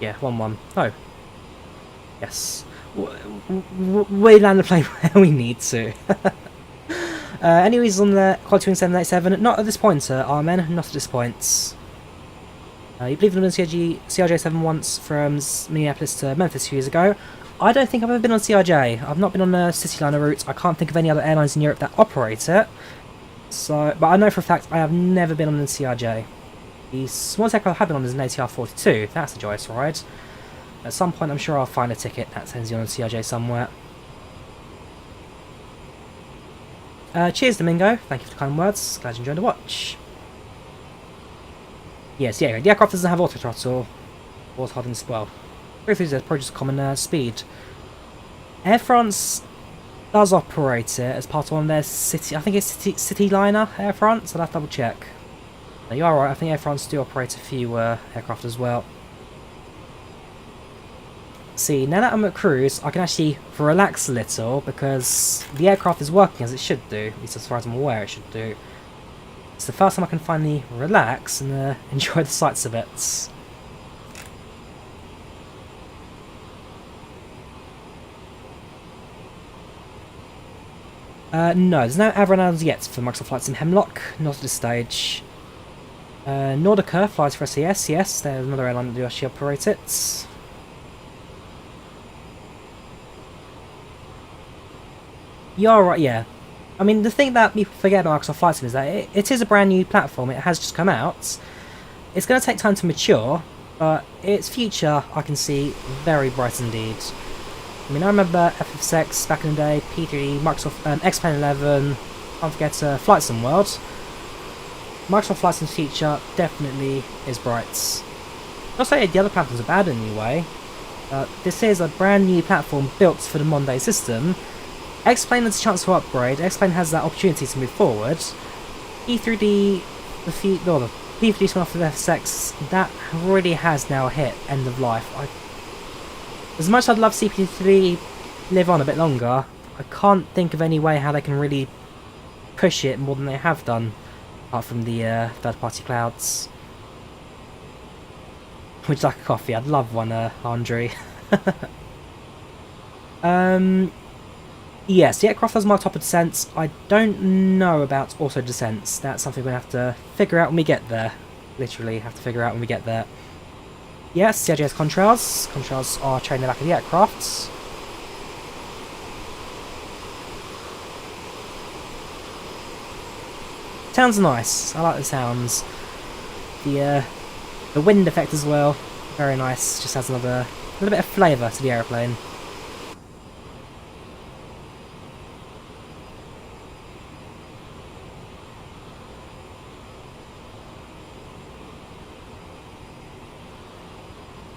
Yeah, 1-1. Oh. Yes. We land the plane where we need to. Anyways, on the Quality Wing 787, not at this point, Armen, not at this point. You believe in CRJ-7 once from Minneapolis to Memphis a few years ago. I don't think I've ever been on CRJ. I've not been on the Cityliner route. I can't think of any other airlines in Europe that operate it. So, but I know for a fact I have never been on the CRJ. The smallest aircraft I have been on is an ATR-42. That's a joyous ride. At some point I'm sure I'll find a ticket that sends you on a CRJ somewhere. Cheers, Domingo. Thank you for the kind words. Glad you enjoyed the watch. Yes, yeah, the aircraft doesn't have auto throttle. Or hardened as well. Briefly, it's probably just common speed. Air France does operate it as part of one of their city. I think it's Cityliner Air France. I'll have to double check. No, you are right. I think Air France do operate a few aircraft as well. See, now that I'm at cruise, I can actually relax a little because the aircraft is working as it should do. At least as far as I'm aware, it should do. It's the first time I can finally relax and enjoy the sights of it. No, there's no Avronauts yet for Microsoft Flight Sim Hemlock, not at this stage. Nordica flies for SES, yes, there's another airline that do actually operate it. You're right, yeah. I mean, the thing that people forget about Microsoft Flight Sim is that it is a brand new platform, it has just come out. It's going to take time to mature, but its future I can see very bright indeed. I mean, I remember FFX back in the day, P3D, Microsoft X-Plane 11, can't forget Flight Sim World. Microsoft Flight Sim's future definitely is bright. Not saying the other platforms are bad in any way, but this is a brand new platform built for the modern day system. X-Plane has a chance to upgrade, X-Plane has that opportunity to move forward. P3D, the P3D spin off of FSX, that really has now hit end of life. As much as I'd love CP3 live on a bit longer, I can't think of any way how they can really push it more than they have done, apart from the third-party clouds. Would you like a coffee? I'd love one, Andre. Yes, the aircraft has marked top of descents. I don't know about auto descents. That's something we'll have to figure out when we get there. literally have to figure out when we get there. Yes, CRJ has contrails. Contrails are trained in the back of the aircraft. Sounds nice. I like the sounds. The wind effect as well, very nice. Just adds another little bit of flavour to the aeroplane.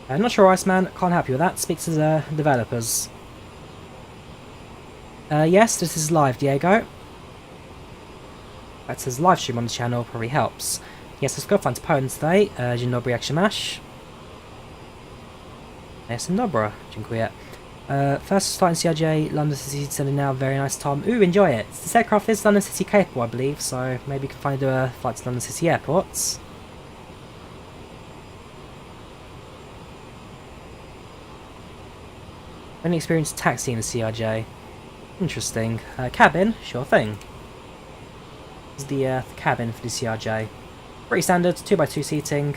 I'm not sure, Iceman. Can't help you with that. Speak to the developers. Yes, this is live, Diego. That says live stream on the channel, probably helps. Yes, let's go find opponents today. Dzień dobry, jak się masz? Jestem dobra, dziękuję. First flight in CRJ, London City sending now, very nice time. Ooh, enjoy it. This aircraft is London City capable, I believe, so maybe we can finally do a flight to London City airports. Only experienced taxiing the CRJ. Interesting. Cabin? Sure thing. This is the cabin for the CRJ. Pretty standard, 2x2 seating.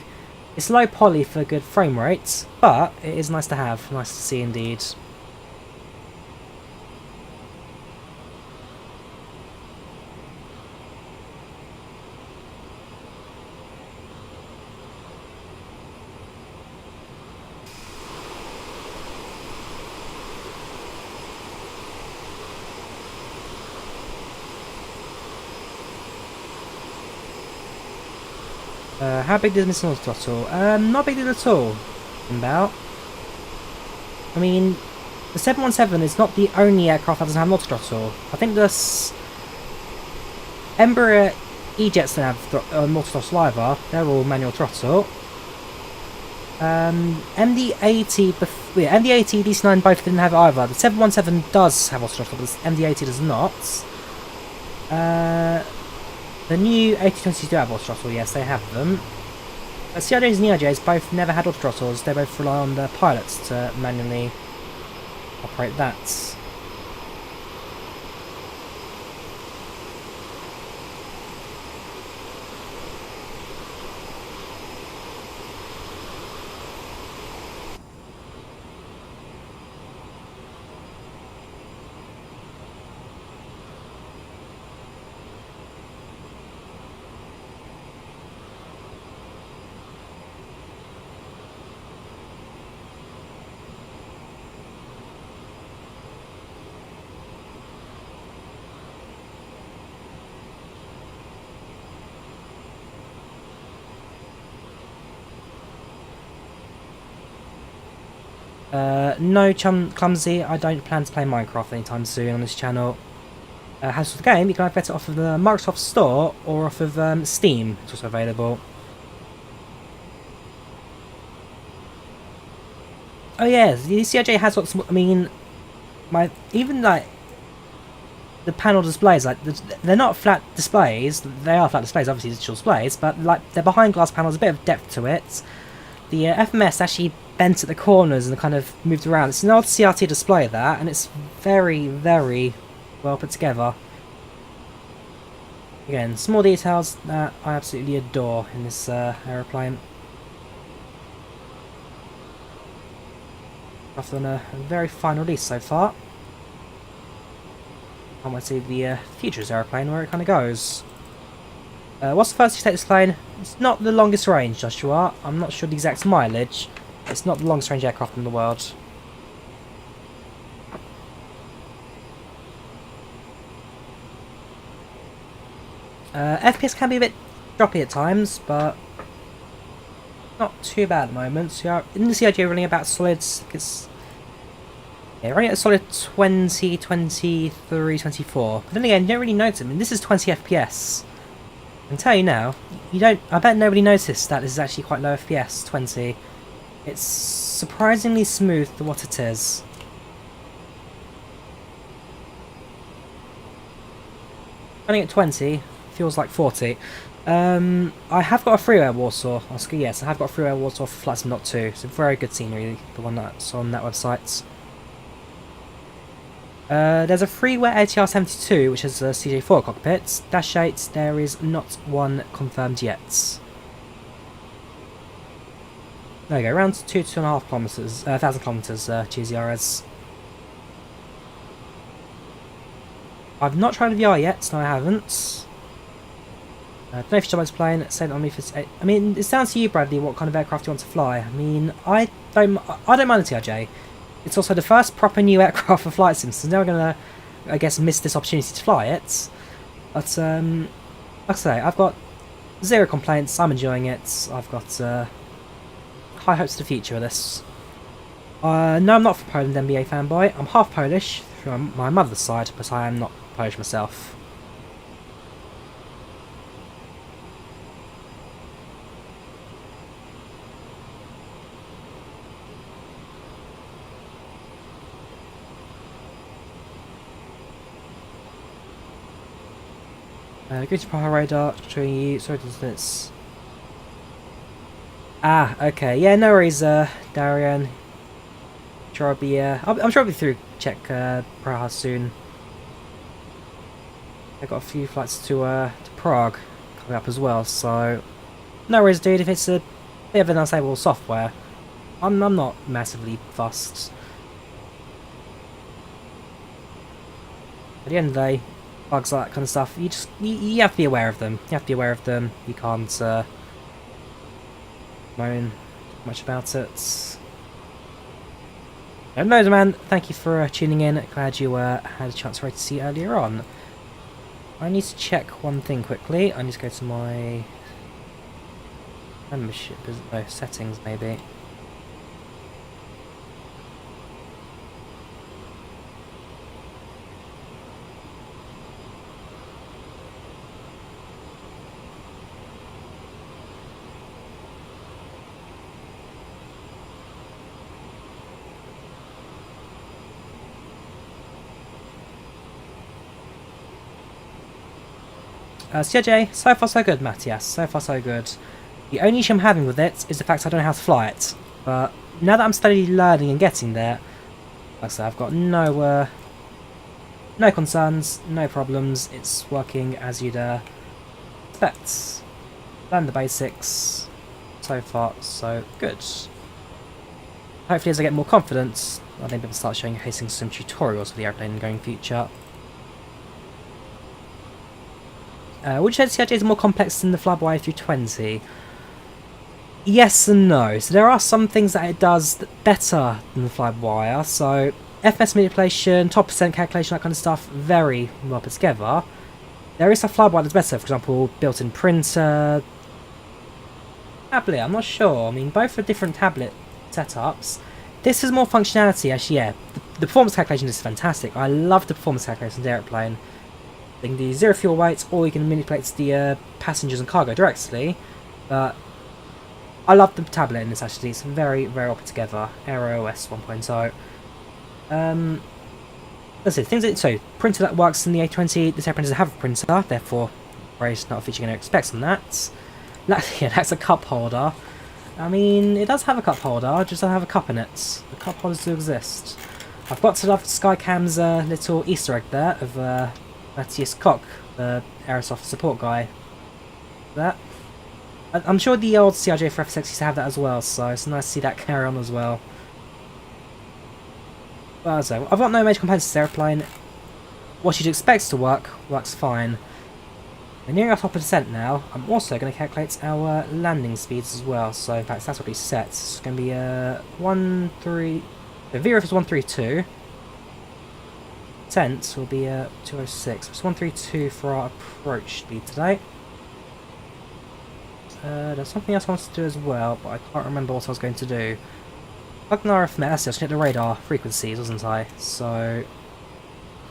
It's low poly for good frame rates, but it is nice to have. Nice to see indeed. How big is this auto throttle? Not big deal at all. About. I mean, the 717 is not the only aircraft that doesn't have an auto throttle. I think this Embraer E-Jets don't have auto throttle either. They're all manual throttle. MD-80, MD-80, DC-9 both didn't have it either. The 717 does have auto throttle, but the MD-80 does not. The new A220s do have auto throttle, yes, they have them. CRJs and ERJs both never had auto throttles, they both rely on the pilots to manually operate that. No, Clumsy, I don't plan to play Minecraft anytime soon on this channel. As for the game, you can either get it off of the Microsoft Store or off of Steam, it's also available. Oh yeah, the CRJ has got some, I mean, even like, the panel displays, like, they're not flat displays, they are flat displays, obviously digital displays, but like, they're behind glass panels, a bit of depth to it. The FMS actually bent at the corners and kind of moved around. It's an old CRT display that, and it's very, very well put together. Again, small details that I absolutely adore in this aeroplane. I've done a very fine release so far. I want to see the Futures aeroplane, where it kind of goes. What's the first you take this plane? It's not the longest range, Joshua. I'm not sure the exact mileage. It's not the longest range aircraft in the world. FPS can be a bit droppy at times, but not too bad at the moment. So in the CRJ, we're running about solids. Yeah, running at a solid 20, 23, 24. But then again, you don't really notice it. I mean, this is 20 FPS. I can tell you now, I bet nobody noticed that this is actually quite low FPS, 20. It's surprisingly smooth for what it is. Running at 20 feels like 40. I have got a freeway at Warsaw. Yes, I have got a freeway at Warsaw for Flight Sim 2. It's a very good scenery, the one that's on that website. There's a freeway ATR 72, which has a CJ4 cockpit. Dash 8, there is not one confirmed yet. There you go, around 2.5 kilometers, 1,000 kilometers, GZRS. I've not tried a VR yet, no I haven't. Don't know if you playing, save it on me for... I mean, it's down to you, Bradley, what kind of aircraft you want to fly. I mean, I don't mind the CRJ. It's also the first proper new aircraft for flight sims, so now we're gonna, I guess, miss this opportunity to fly it. But, like I say, I've got zero complaints, I'm enjoying it, I've got high hopes for the future of this. No, I'm not a Poland NBA fanboy, I'm half Polish from my mother's side, but I am not Polish myself. Go to Praha radar, showing you, sorry to this. Ah, okay, yeah, no worries, Darian. Sure I'll be, I'm sure I'll be through Czech, Praha soon. I've got a few flights to Prague coming up as well, so... No worries, dude, if it's a bit of an unstable software, I'm not massively fussed. At the end of the day, bugs like that kind of stuff, you have to be aware of them. You have to be aware of them. You can't moan much about it. No, man, thank you for tuning in. Glad you had a chance to see earlier on. I need to check one thing quickly. I need to go to my membership, no, settings maybe. CRJ, so far so good, Matthias, so far so good. The only issue I'm having with it is the fact I don't know how to fly it. But now that I'm steadily learning and getting there, like I said, I've got no concerns, no problems, it's working as you'd expect. Learn the basics, so far so good. Hopefully as I get more confidence, I'll then be able to start showing some tutorials for the airplane in the going future. Would you say the CRJ is more complex than the Flyby A320? Yes and no. So there are some things that it does better than the Flyby. So FS manipulation, top percent calculation, that kind of stuff, very well put together. There is some Flyby that's better, for example, built-in printer, tablet, I'm not sure. I mean, both are different tablet setups. This has more functionality, actually, yeah. The performance calculation is fantastic. I love the performance calculation of the airplane. You can do zero fuel weight, or you can manipulate the passengers and cargo directly. But I love the tablet in this actually. It's very, very well put together. Aerosoft 1.0. Let's see, things that, so printer that works in the A20. This airplane doesn't have a printer, therefore, it's not a feature you're going to expect from that. Yeah, that's a cup holder. I mean, it does have a cup holder, it just doesn't have a cup in it. The cup holders do exist. I've got to love Skycam's little Easter egg there of Matthias Koch, the Aerosoft support guy. That. I'm sure the old CRJ for FSX used to have that as well, so it's nice to see that carry on as well. But so, I've got no major complaints to this airplane. What you'd expect to work, works fine. We're nearing our top of descent now. I'm also going to calculate our landing speeds as well, so in fact that's already set. It's going to be the VRF is 132. Descent will be 206. It's 132 for our approach speed today. There's something else I wanted to do as well, but I can't remember what I was going to do. Like an RF mess, I was going to hit the radar frequencies, wasn't I? So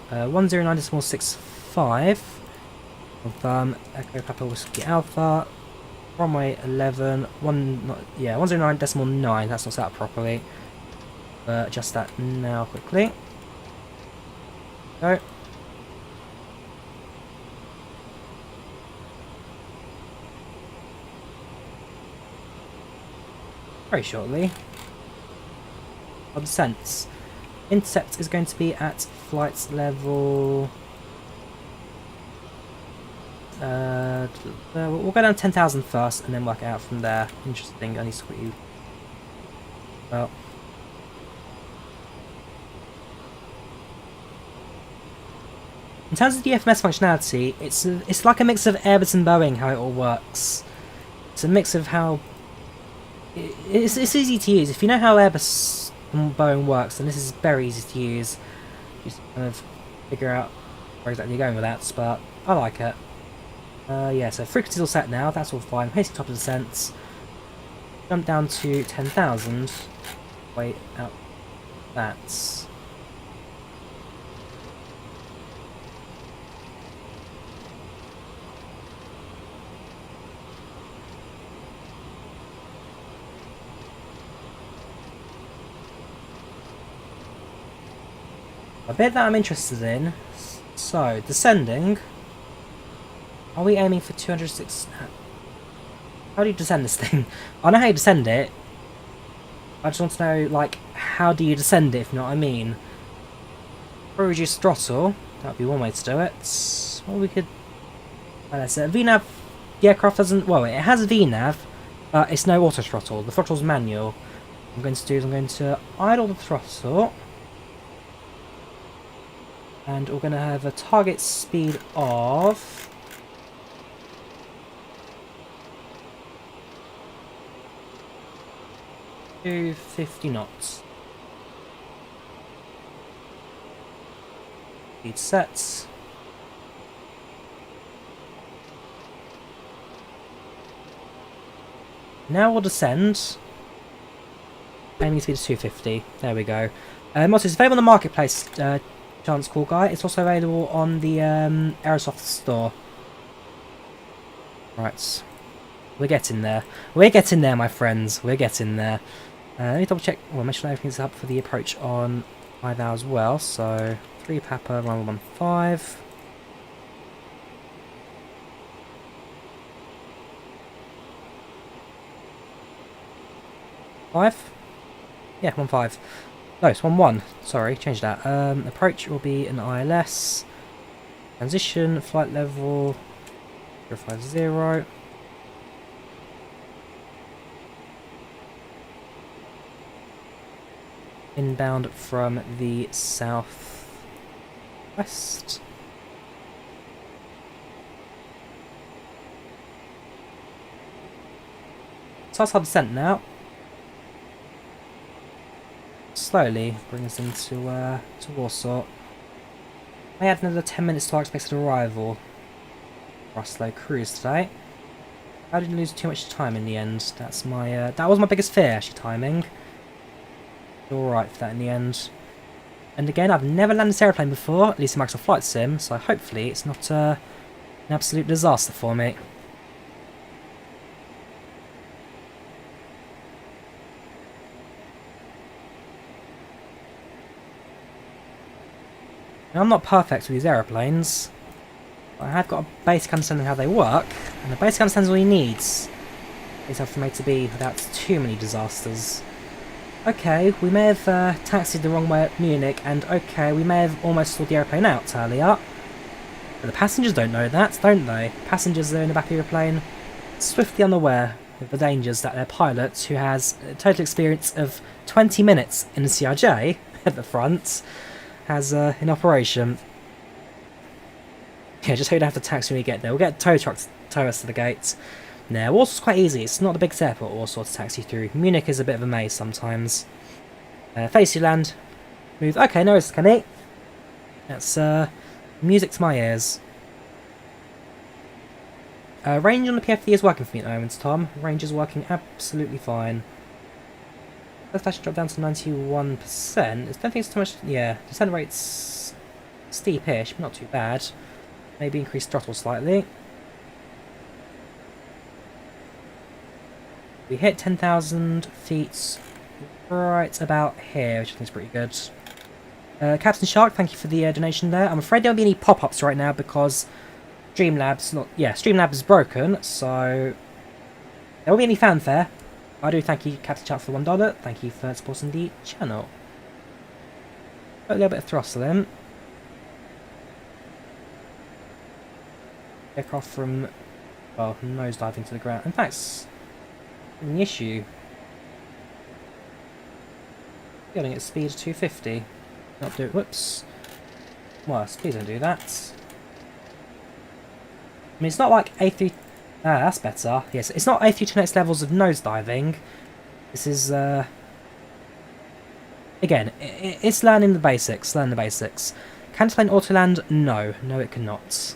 109.65 of Echo Papa Whiskey Alpha, runway 11, 109.9. That's not set up properly. Adjust that now quickly. Go. Very shortly. Of descents. Intercept is going to be at flight level. We'll go down 10,000 first and then work it out from there. Interesting. I need to quickly Well. In terms of the FMS functionality, it's like a mix of Airbus and Boeing how it all works. It's a mix of how it's easy to use. If you know how Airbus and Boeing works, then this is very easy to use. Just kind of figure out where exactly you're going with that, but I like it. Yeah, so frequency's all set now, that's all fine. Pacing top of descents. Jump down to 10,000. Wait out. That's. A bit that I'm interested in. So, descending. Are we aiming for 206? How do you descend this thing? I know how you descend it. I just want to know, like, how do you descend it, if you know what I mean? Probably reduce throttle. That would be one way to do it. Well, we could. Well, let's say VNAV. The aircraft doesn't. Well, it has VNAV, but it's no auto throttle. The throttle's manual. What I'm going to do is I'm going to idle the throttle. And we're going to have a target speed of 250 knots. Speed sets. Now we'll descend. Aiming speed is 250. There we go. Also, it's available on the marketplace. Chance Cool Guy. It's also available on the Aerosoft store. Right. We're getting there. We're getting there, my friends. We're getting there. Let me double check. Well, make sure everything's up for the approach on IVAO as well. So, 3 Papa, 1115. Five? Yeah, 15. No, it's 11. Sorry, change that. Approach will be an ILS. Transition, flight level 050. Inbound from the southwest. So that's our descent now. Slowly bring us into to Warsaw. I had another 10 minutes to our expected arrival for our slow cruise today. I didn't lose too much time in the end. That's my that was my biggest fear, actually, timing. Alright for that in the end. And again, I've never landed this airplane before, at least in Microsoft Flight Sim, so hopefully it's not an absolute disaster for me. Now, I'm not perfect with these aeroplanes, but I have got a basic understanding of how they work, and the basic understanding is all you need. It's for me to be without too many disasters. Okay, we may have taxied the wrong way at Munich, and okay, we may have almost stalled the airplane out earlier. But the passengers don't know that, don't they? Passengers are in the back of the airplane, swiftly unaware of the dangers that their pilot, who has a total experience of 20 minutes in the CRJ at the front, has in operation. Yeah, just hope you don't have to taxi when you get there. We'll get a tow truck to tow us to the gates. Now, Warsaw's quite easy. It's not the biggest airport, Warsaw, to taxi through. Munich is a bit of a maze sometimes. Face you land. Move. Okay, no risk, Kenny. That's music to my ears. Range on the PFD is working for me at the moment, Tom. Range is working absolutely fine. Let's actually drop down to 91%. I don't think it's too much. Yeah, descent rate's steepish, but not too bad. Maybe increase throttle slightly. We hit 10,000 feet right about here, which I think is pretty good. Captain Shark, thank you for the donation there. I'm afraid there won't be any pop-ups right now because Streamlabs is broken, so there won't be any fanfare. I do thank you, Captain Shark, for $1. Thank you for supporting the channel. Got a little bit of throttle in. Aircraft from, well, nosediving to the ground. In fact, the issue. Getting at speed 250. Not do. Whoops. Well, please don't do that. I mean, it's not like A3... Ah, that's better. Yes, it's not A310X levels of nosediving. This is, again, it's learning the basics. Learn the basics. Can this plane auto-land? No. No, it cannot.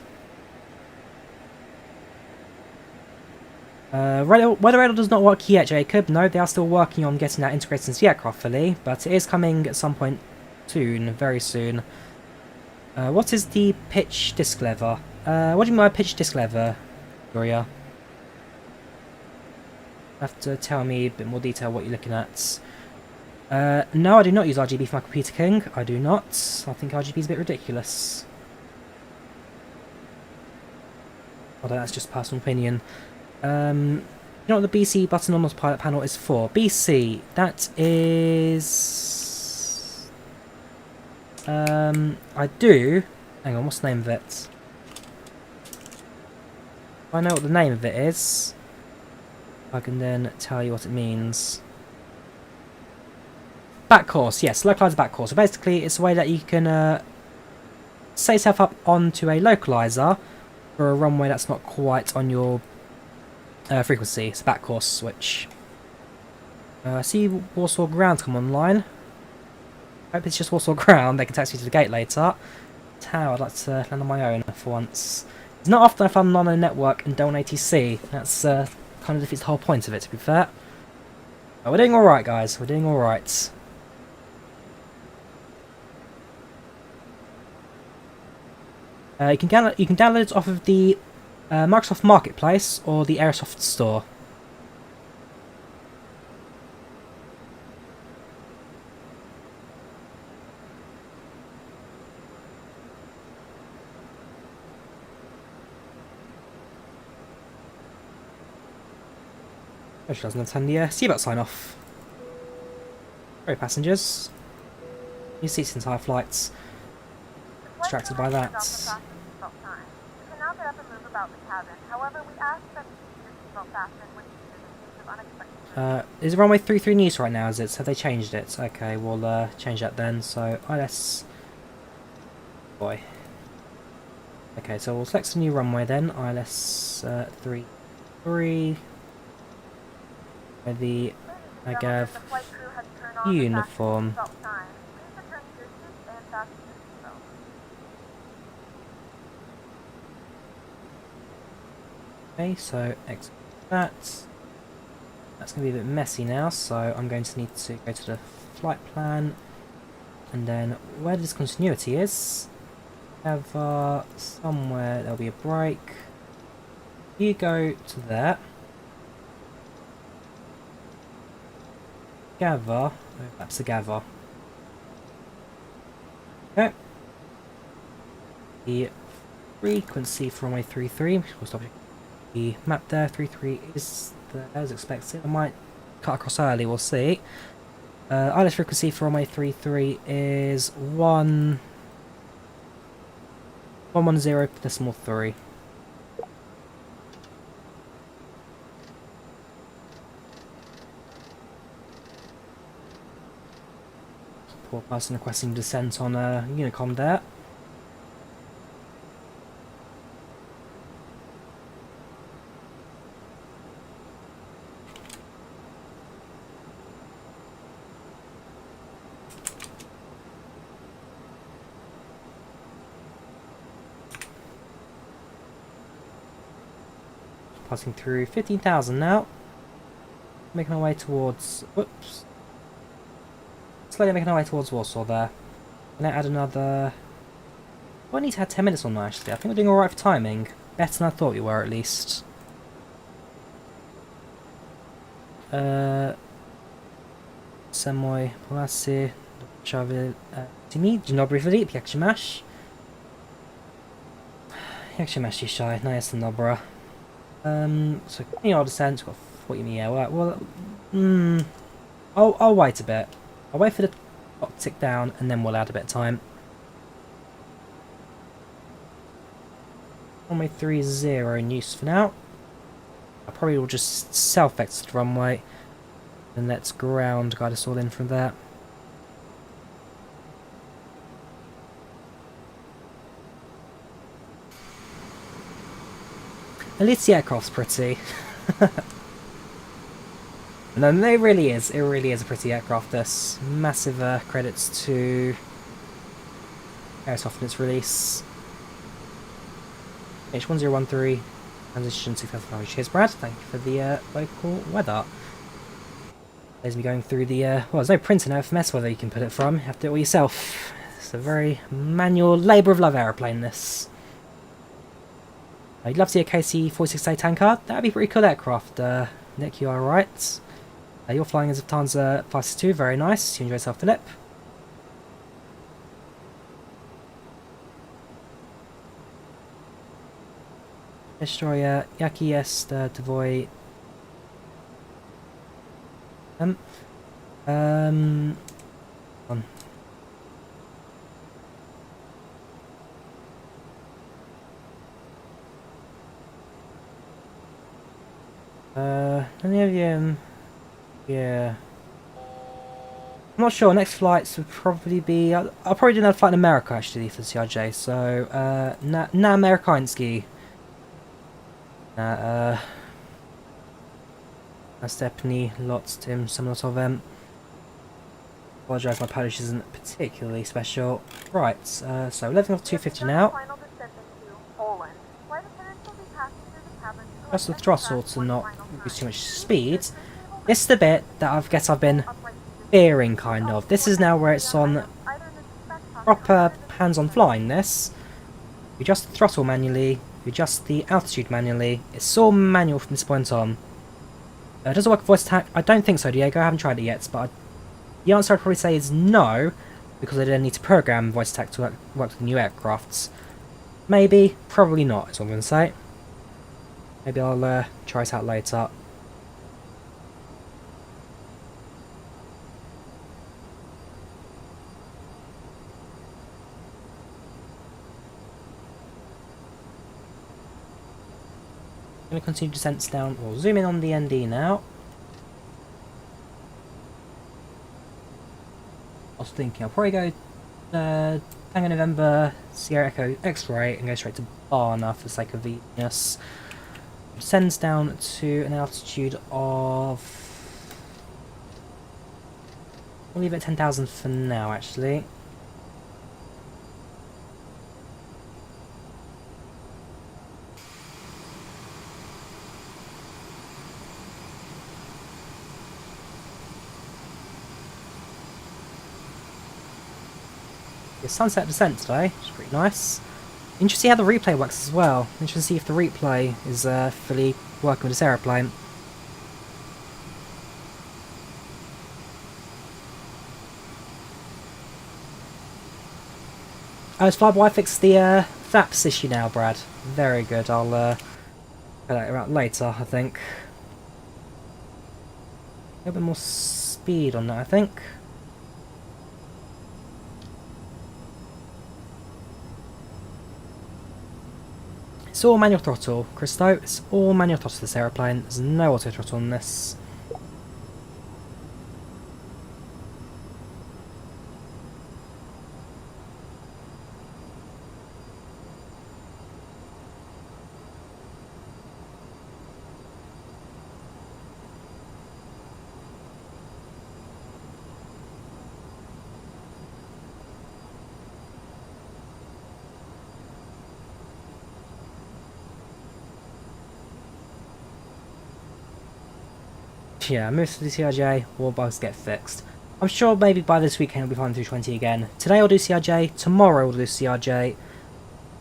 Weather radar does not work yet, Jacob. No, they are still working on getting that integrated into the aircraft fully, but it is coming at some point soon, very soon. What is the pitch disc lever? What do you mean by pitch disc lever, Drawyah? Have to tell me a bit more detail what you're looking at. No, I do not use RGB for my computer, King. I do not. I think RGB is a bit ridiculous. Although that's just personal opinion. You know what the BC button on the pilot panel is for? BC, that is... I do... Hang on, what's the name of it? I know what the name of it is. I can then tell you what it means. Back course, yes, localizer back course. So basically, it's a way that you can set yourself up onto a localizer for a runway that's not quite on your frequency. It's a back course switch. I see Warsaw Ground come online. Hope it's just Warsaw Ground. They can taxi you to the gate later. How I'd like to land on my own for once. It's not often I find on a network and don't ATC. That's kind of defeats the whole point of it, to be fair. But we're doing alright, guys. We're doing alright. You can download it off of the Microsoft Marketplace or the Aerosoft store. Which doesn't attend the seatbelt sign off. Sorry, passengers. New seats entire flights. Distracted by that. Is runway 33 news right now, is it? Have they changed it? Okay, we'll change that then. So, ILS... Boy. Okay, so we'll select a new runway then. ILS 33. With the AGAV uniform. Okay, so exit that. That's going to be a bit messy now, so I'm going to need to go to the flight plan, and then where the discontinuity is, have somewhere there'll be a break. You go to there. Gather. Oh, that's the gather. Okay. The frequency for runway 33, which will stop the map there. 33 is there as expected. I might cut across early, we'll see. ILS frequency for runway 33 is 110.3. Poor person requesting descent on a Unicom there. Passing through 15,000 now. Making our way towards... Whoops. Slowly making our way towards Warsaw there. Gonna add another... Well, I need to add 10 minutes on that actually. I think we're doing alright for timing. Better than I thought we were at least. Semoj, Polacy, Czawy, Tymi, dzień dobry Filip, jak się masz? Jak się masz dzisiaj? No jestem dobra. So continue our descent, we've got 40 me, yeah, well, I'll wait a bit. I'll wait for the clock to tick down and then we'll add a bit of time. Runway 30 in use for now. I probably will just self-exit the runway and let's ground guide us all in from there. At least the aircraft's pretty. No, it really is. It really is a pretty aircraft, this. Massive credits to Aerosoft in its release. H1013, transition 6000. Cheers, Brad. Thank you for the local weather. There's me going through the, well, there's no printer now for FMS weather you can put it from. You have to do it all yourself. It's a very manual, labour of love aeroplane, this. I'd love to see a KC-46A tanker. That'd be a pretty cool aircraft. Nick, you are right. You're flying as Lufthansa 562, very nice. You enjoy yourself, Philip. Destroyer, Yaki jest, Dvoy. On. Yeah. I'm not sure. Next flights would probably be. I'll probably do another flight in America actually for the CRJ. So, na Amerykański. Stepney, lots, Tim, some lot of them. Apologise, my Polish isn't particularly special. Right, so 11 off 250 now. Final descent into Poland. Flight attendants will be passing through the cabin to Just the let throttle to one not final use too turn. much speed. This is the bit that I guess I've been fearing, kind of. This is now where it's on proper hands-on flying, this. You adjust the throttle manually, you adjust the altitude manually. It's all manual from this point on. Does it work with voice attack? I don't think so, Diego. I haven't tried it yet, but the answer I'd probably say is no, because I don't need to program voice attack to work with new aircrafts. Maybe, probably not, is what I'm going to say. Maybe I'll try it out later. Going to continue descents down, or zoom in on the ND now. I was thinking I'll probably go Tango November, Sierra Echo X-Ray and go straight to Barna for the sake of Venus. Descends down to an altitude of... we'll leave it at 10,000 for now actually. Sunset descent today, which is pretty nice. Interesting to see how the replay works as well. Interesting to see if the replay is fully working with this aeroplane. Oh, it's Flyby fixed the flaps issue now, Brad. Very good. I'll get that out later, I think. A little bit more speed on that, I think. It's all manual throttle, Christo. It's all manual throttle this aeroplane. There's no auto throttle on this. Yeah, most of the CRJ will bugs get fixed. I'm sure maybe by this weekend we'll be flying through 20 again. Today I'll do CRJ, tomorrow we'll do CRJ.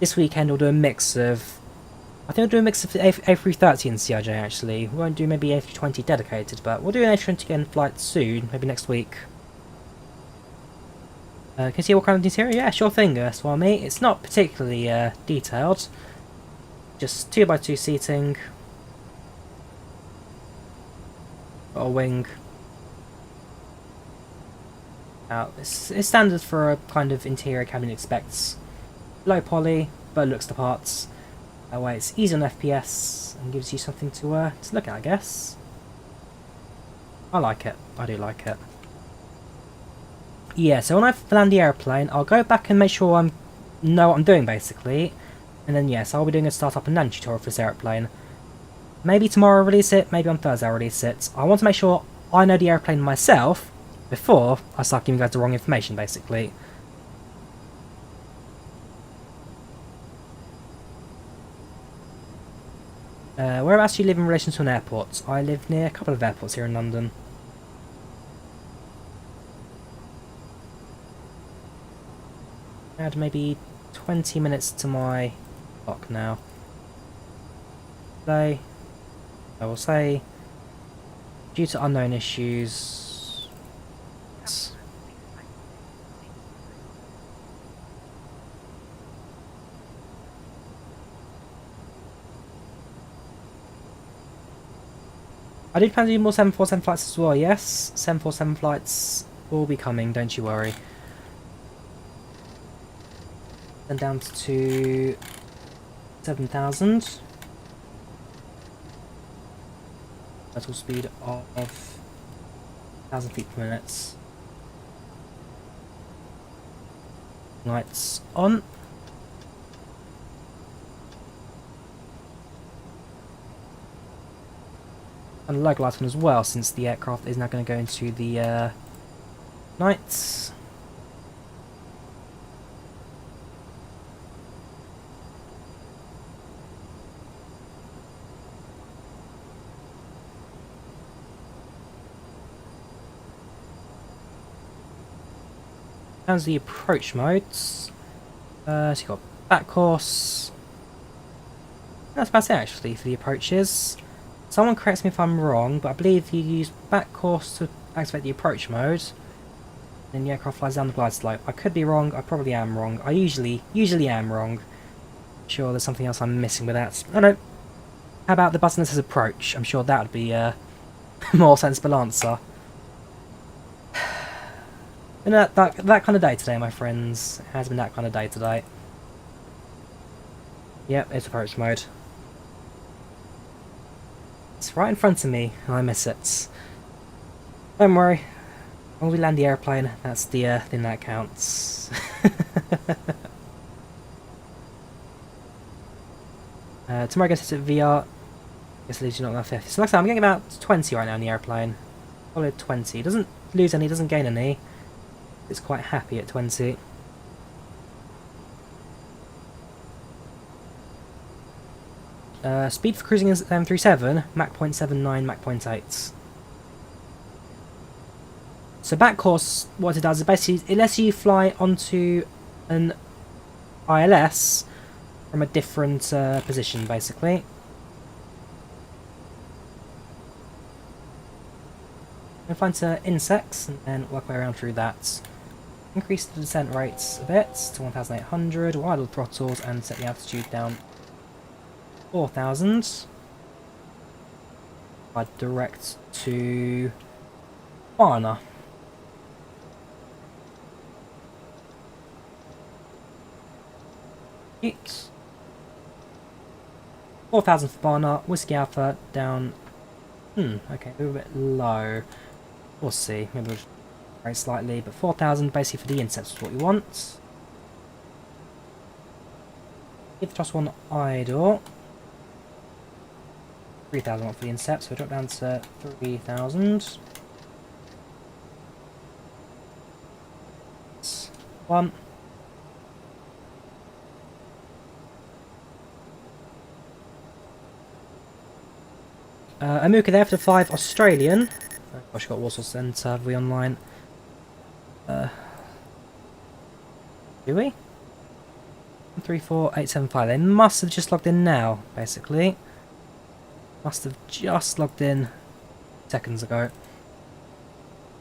This weekend we'll do a mix of... I think we'll do a mix of A330 and CRJ actually. We won't do maybe A320 dedicated, but we'll do an A320 again flight soon, maybe next week. Can you see what kind of interior? Yeah, sure thing, Swami. It's not particularly detailed. Just 2x2 seating. Got a wing. It's standard for a kind of interior cabin expects. Low poly, but looks the parts. That way it's easy on FPS and gives you something to look at, I guess. I like it. I do like it. Yeah, so when I land the airplane, I'll go back and make sure I know what I'm doing basically. And then yes, I'll be doing a startup and land tutorial for this airplane. Maybe tomorrow I'll release it, maybe on Thursday I'll release it. I want to make sure I know the airplane myself before I start giving you guys the wrong information, basically. Whereabouts do you live in relation to an airport? I live near a couple of airports here in London. Add maybe 20 minutes to my clock now. I will say, due to unknown issues. Yes. I did plan to do more 747 flights as well, yes. 747 flights will be coming, don't you worry. Then down to 7,000. Total speed of 1,000 feet per minute. Lights on. And the local light on as well, since the aircraft is now going to go into the nights. In terms of the approach modes, so you've got back course. That's about it actually for the approaches. Someone corrects me if I'm wrong, but I believe you use back course to activate the approach mode. Then the aircraft flies down the glide slope. I could be wrong, I probably am wrong. I usually am wrong. Sure, there's something else I'm missing with that. I don't know. How about the button that says approach? I'm sure that would be a more sensible answer. And that kind of day today, my friends. It has been that kind of day today. Yep, it's approach mode. It's right in front of me, and I miss it. Don't worry. When we land the airplane, that's the thing that counts. Tomorrow I guess it's at VR. I guess it leaves you not on 50. So like I said, I'm getting about 20 right now in the airplane. Probably 20. It doesn't lose any, doesn't gain any. It's quite happy at 20. Speed for cruising is M37, Mach 0.79, Mach 0.8. So back course, what it does is basically it lets you fly onto an ILS from a different position, basically. I'm going to find insects and then work my way around through that. Increase the descent rates a bit to 1,800, widen the throttles and set the altitude down 4,000. I direct to Warsaw. Eat. 4,000 for Warsaw, Whiskey Alpha down. Okay, a little bit low. We'll see. Maybe we'll very slightly, but 4,000 basically for the insects is what we want. Give the thrust one idle. 3,000 for the incept, so we drop down to 3,000. One. Amuka there for the 5 Australian. Oh gosh, got Warsaw Centre, have we online? Do we? 34875. They must have just logged in now, basically. Must have just logged in seconds ago.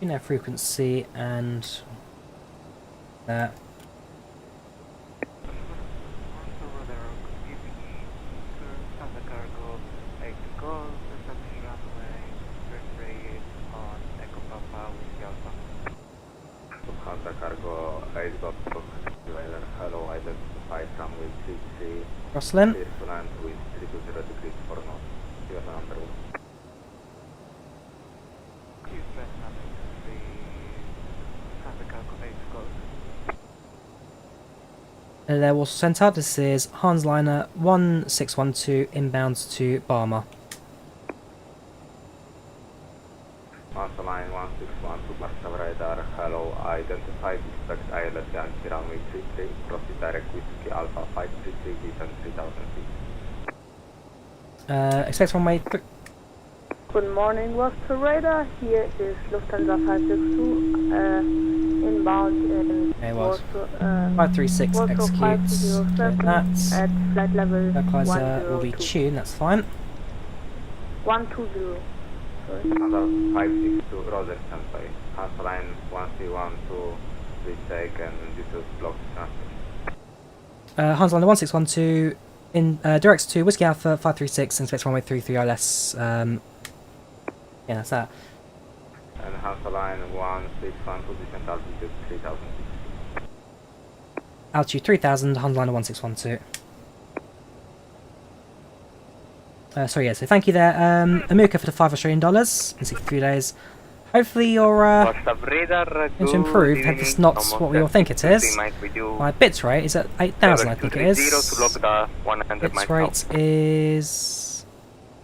You know, frequency and that. Lufthansa cargo 8.2. Hello, identify from with 6C. Roslyn. Clear to land with 320 degrees for north. You have number 1. There was sent out. This is Hans Liner 1612 inbound to Barmer. 612 Warsaw radar, hello, identified, expect ILS Yankee runway 33, proceed direct whiskey Alpha 533, descend 3000 feet. Expect runway Good morning, Warsaw radar. Here is Lufthansa 562, inbound in Okay, was. Warsaw, 536 Warsaw executes. 507 That. at flight level Localizer will be 102. tuned, that's fine. 120. Sorry. Lufthansa 562, Roger, standby. Hansa line 1312, retake and this is blocked transmission. Hansa line 1612 in directs to Whiskey Alpha 536 and expect runway 33 ILS. Yeah, that's that. And Hansa line 1612, descent altitude 3000 feet. Altitude 3000, Hansa line 1612. Sorry, yeah, so thank you there. Amuka for the $5 Australian in 63 days. Hopefully you're going to improve. Hope it's not what we all think it is. My bits rate is at 8,000, I think it is. Bits rate is...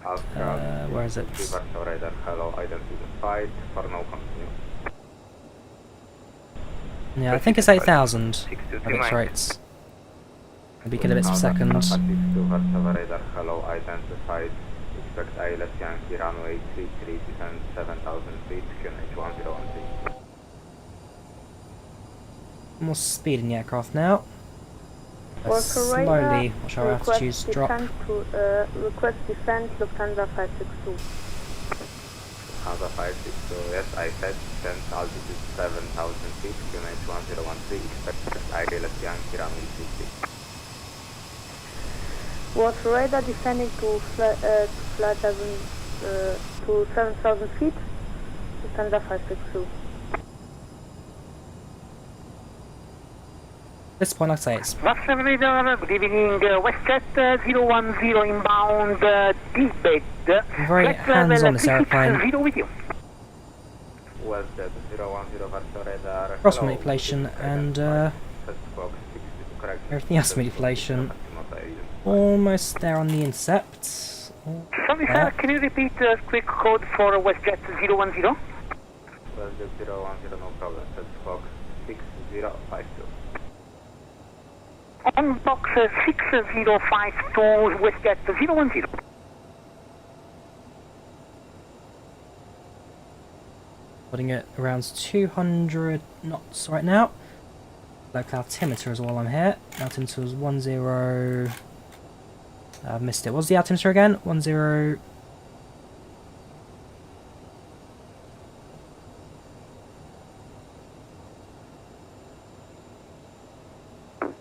where is it? Yeah, I think it's 8,000 bits rates. Maybe kilobits per second. Hello, identified. Expect ILS Yankee runway 33, descend 7000 feet, QNH 1013. More speed in the aircraft now. Warsaw Slowly radar, watch our altitudes drop. Request descent Lufthansa 562. Lufthansa 562, yes, I said descent altitude 7000 feet, QNH 1013, expect ILS Yankee runway 33. Warsaw radar descending to flight level to 7,000 feet, Lufthansa 562. At this point, I'd say it's Warsaw radar, good evening, WestJet 010 inbound, Pushback. very hands-on this airplane. With you. WestJet 010 Warsaw radar. Cross manipulation and everything else manipulation. Almost there on the incept. Sorry sir, can you repeat the quick code for WestJet 010? WestJet 010, no problem, set Fox 6052. On box 6052, WestJet 010. Putting it around 200 knots right now. Local altimeter as well, I'm here. Altimeter was 10. I've missed it. What's the altimeter again? 10.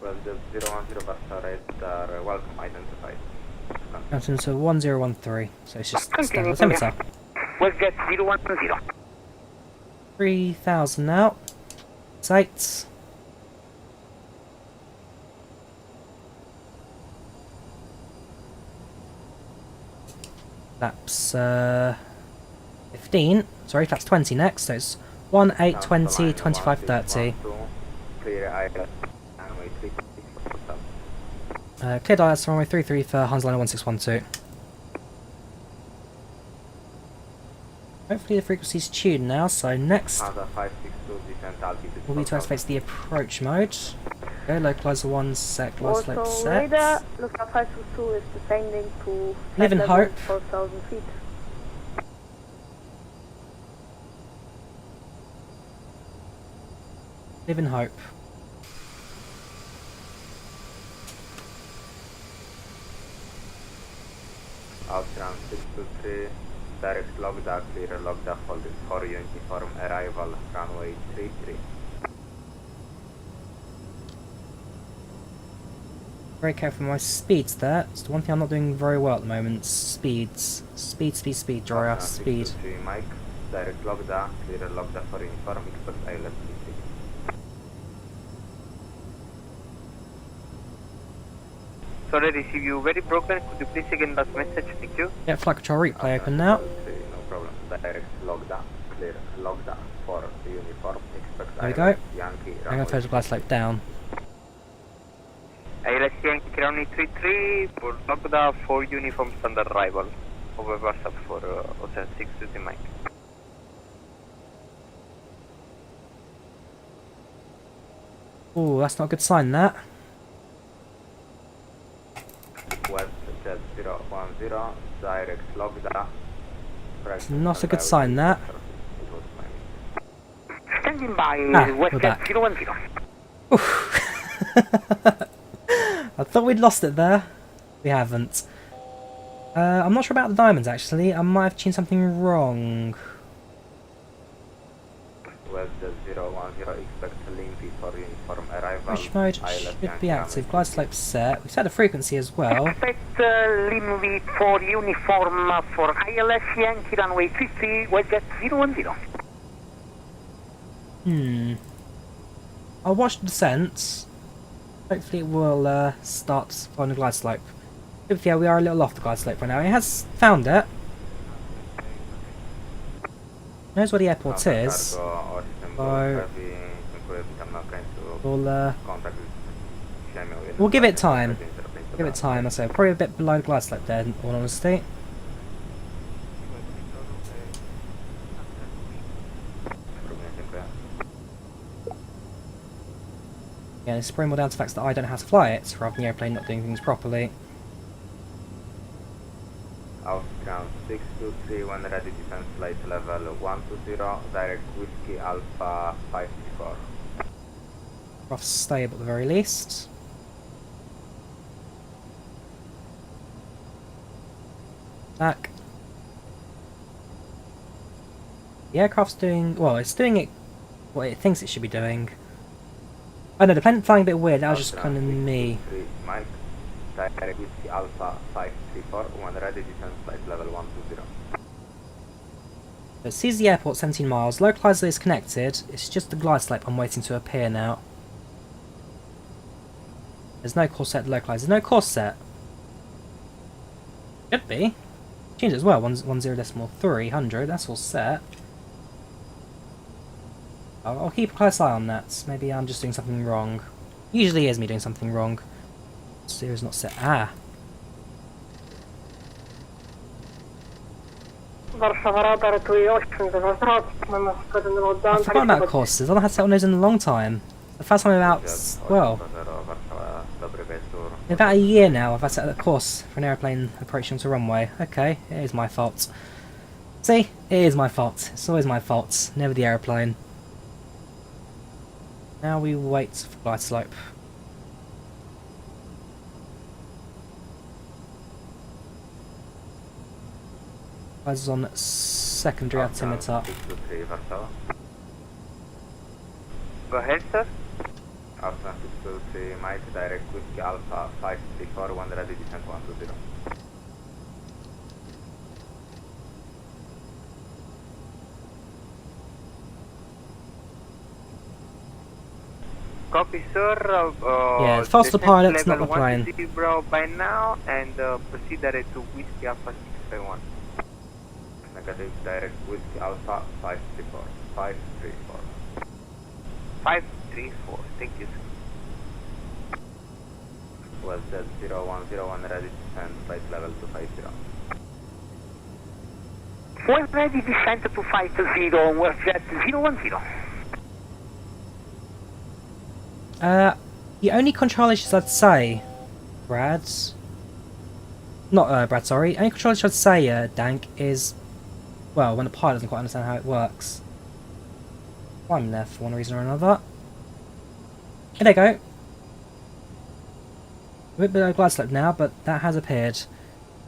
WestJet 010 Warsaw radar, welcome, identified. Altimeter 1013. So it's just standard altimeter. WestJet 010. 3,000 now. Sights. Flaps 15. Sorry, flaps 20 next. So it's 1, 8, 20, 25, 30. Clear ILS. Cleared ILS runway 33 for Hansa line 1612. Hopefully the frequency's tuned now, so next will be to activate the approach mode. Okay, localizer 1 sec, low slope Warsaw set. radar, Lufthansa 562 is descending to Live in level hope. 4,000 feet. Live in hope. Austrian 623, direct logda, clear logda, holding for uniform arrival, runway 33. Very careful with my speeds there. It's the one thing I'm not doing very well at the moment. Speeds. Speed, Drawyah, speed. 623, Mike, direct logda, clear logda for uniform, expect ILS 33. Sorry, receive you very broken. Could you please again that message? Thank you. Yeah, FlightControlReplay open now. No problem. Direct logda, clear logda for uniform, expect There we ILS go. Yankee, I'm going runway to phase the glide slope down. ILS Yankee runway 33 for logda for uniform standard arrival. Over WhatsApp for Hotel 6 to the mic. Oh, that's not a good sign, that. West Jet 010, direct Logda. It's not a good sign, that. Standing by we're WestJet back. 010. I thought we'd lost it there. We haven't. I'm not sure about the diamonds, actually. I might have tuned something wrong. West Jet 010, expect Limpy for uniform arrival. Push mode should be active. Glide slope set. We set the frequency as well. Expect Limby for uniform for ILS Yankee runway 50, WestJet 010. I'll watch the descent. Hopefully it will start following the glide slope. Hopefully, yeah, we are a little off the glide slope right now. It has found it. Knows where the airport is. So we'll give it time. Give it time. I say probably a bit below the glide slope there, in all honesty. Yeah, it's probably more down to the fact that I don't know how to fly it, rather than the airplane not doing things properly. Outground 623, when ready, defense flight level 120, direct Whiskey Alpha 534. Rough stable at the very least. Back. The aircraft's doing, well, it's doing it what it thinks it should be doing. Oh no, the plane flying a bit weird, that was just kind of me. Mike, direct Whiskey Alpha 534, when ready, defense flight level 120. It sees the airport 17 miles, localizer is connected, it's just the glide slope I'm waiting to appear now. There's no course set localizer, there's no course set. Should be. Change it as well, 10.300, that's all set. I'll keep a close eye on that. Maybe I'm just doing something wrong. Usually is me doing something wrong. Steer's not set. Ah. I've forgotten about courses. I haven't had to set on those in a long time. The first time about, well, in about a year now I've had to set a course for an airplane approaching onto a runway. Okay, it is my fault. See? It is my fault. It's always my fault. Never the airplane. Now we wait for glide slope. Glides on secondary altimeter. Go ahead, sir. Outbound 623, Mike, direct Whiskey Alpha 534, when ready, descent 120. Copy, sir. Yeah, faster pilots, not the plane. By now, and proceed direct to Whiskey Alpha 651. Negative, direct Whiskey Alpha 534. 534. 534, thank you, sir. Was that 0101 ready descent, flight level 250. When ready, descent to 50, WestJet 010. The only control issues I'd say, Brad, sorry, only control issue I'd say, Dank, is, well, when the pilot doesn't quite understand how it works. I'm left for one reason or another. Here they go. A bit below glide slope now, but that has appeared.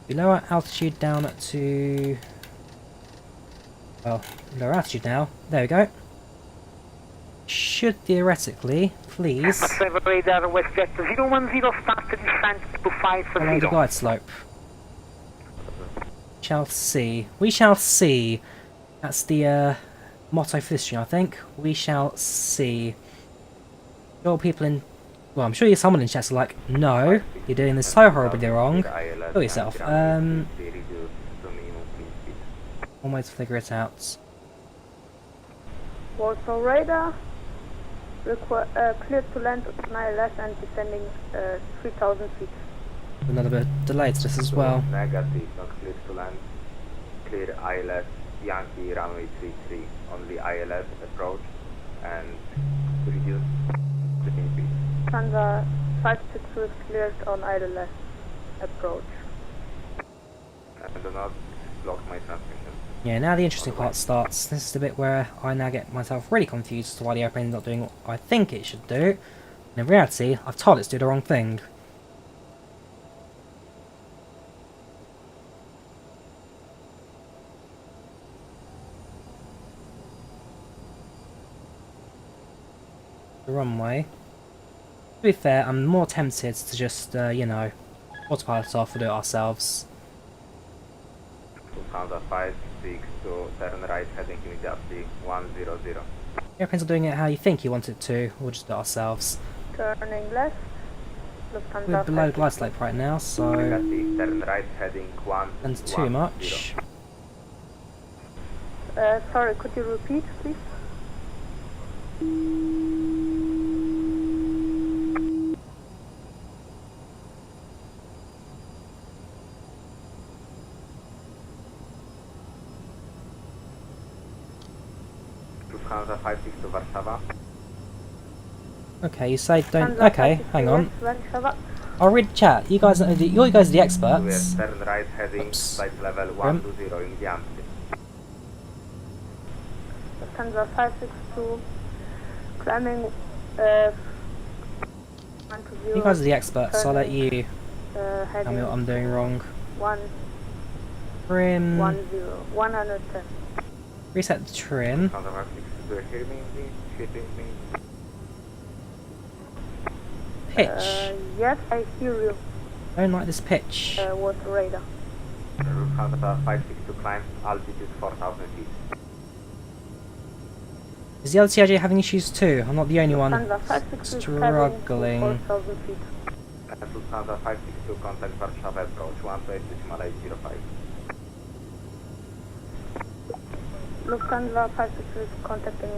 We lower altitude down to, well, lower altitude now. There we go. Should theoretically, please, Radar WestJet 010, start descent to 50. follow the glide slope. Shall see. We shall see. That's the motto for this stream, I think. We shall see. Sure, people in, well, I'm sure someone in chat's like, no, you're doing this so horribly wrong. Kill yourself. One way to figure it out. Warsaw radar, cleared to land on ILS and descending 3,000 feet. Another bit of delay to this as well. Negative, not clear to land. Clear ILS, Yankee runway 33. Only ILS approach and reduce the speed. Lufthansa 562 is cleared on ILS approach. And do not block my transmission. Yeah, now the interesting part starts. This is the bit where I now get myself really confused as to why the airplane's not doing what I think it should do. And in reality, I've told it to do the wrong thing. The runway. To be fair, I'm more tempted to just, you know, autopilot off or do it ourselves. Lufthansa 562, turn right heading immediately 100. Airplanes are doing it how you think you want it to, we'll just do it ourselves. Turning left. Lufthansa We're below 562. glide slope right now, so Turn right heading 110. and too much. Sorry, could you repeat, please? Lufthansa 562 Warszawa. Okay, you say don't. Lufthansa Okay, 562 hang on. Warszawa. I'll read the chat. You guys are the experts. Turn right heading Oops. flight level 120 immediately. Lufthansa 562 climbing 120. You guys are the experts, so I'll let you tell me heading what I'm doing wrong. 110. Trim. 110. Reset the trim. Lufthansa 562, hear me, please? Hear me? Pitch. Yes, I hear you. Don't like this pitch. What radar? Lufthansa 562 climb altitude 4,000 feet. Is the other CRJ having issues too? I'm not the only one Lufthansa 562 struggling. 4,000 feet. Lufthansa 562 contact Warszawa approach 128.805. Lufthansa 562 is contacting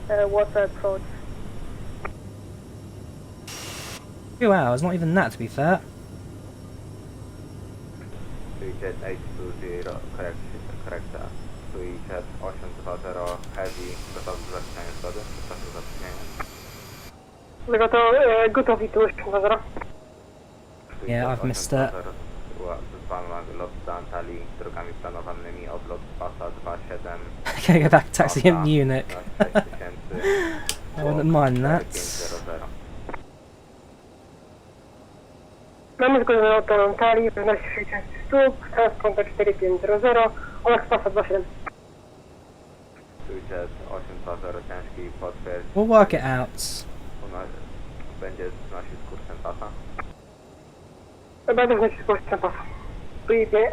Warsaw approach. 2 hours, not even that to be fair. Switchet 820, correct, Switchet 820, heavy, gotowy do zatrzymania zgody, gotowy do zatrzymania. Gotowi tu 820. Yeah, I've missed it. Zbanowany lot do Antalii drogami planowanymi, odlot z pasa 27. Okay, go back taxi in Munich. 6000. I wouldn't mind that. 500. Mamy zgodę na lot do Antalii, pewności 60 stóp, teraz kontakt 4500, oraz pasa 27. Switchet 820, ciężki, potwierdź. We'll work it out. Będzie znosił z kursem pasa. Będę znać z kursem pasa. Switchet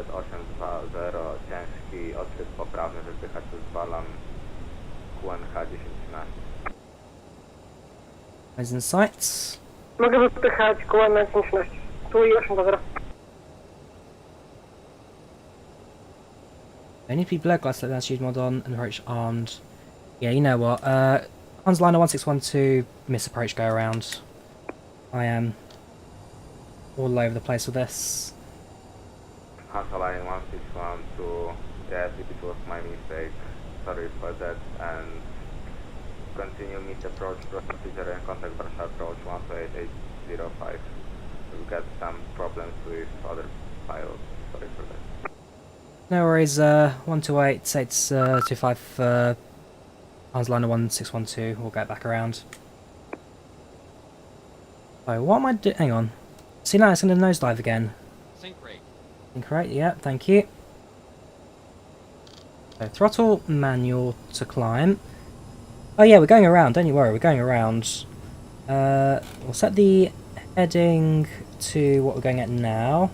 820, ciężki, odczyt poprawny, wypychać z balon QNH 1013. Eyes in sights. Mogę wypychać QNH 1013. Tu i 820. They need to be below glide slope, attitude mod on, and approach armed. Yeah, you know what, Hans Liner 1612, miss approach go around. I am all over the place with this. Hansa Line 1612, yes, it was my mistake, sorry for that, and continue mid approach procedure and contact Warszawa approach 128.805. We've got some problems with other pilots, sorry for that. No worries, 128, it's 25, Hans Liner 1612, we'll get back around. Oh, what am I doing? Hang on. See now it's going to nosedive again. Sync rate. Sync rate, yeah, thank you. So throttle manual to climb. Oh yeah, we're going around, don't you worry, we're going around. We'll set the heading to what we're going at now.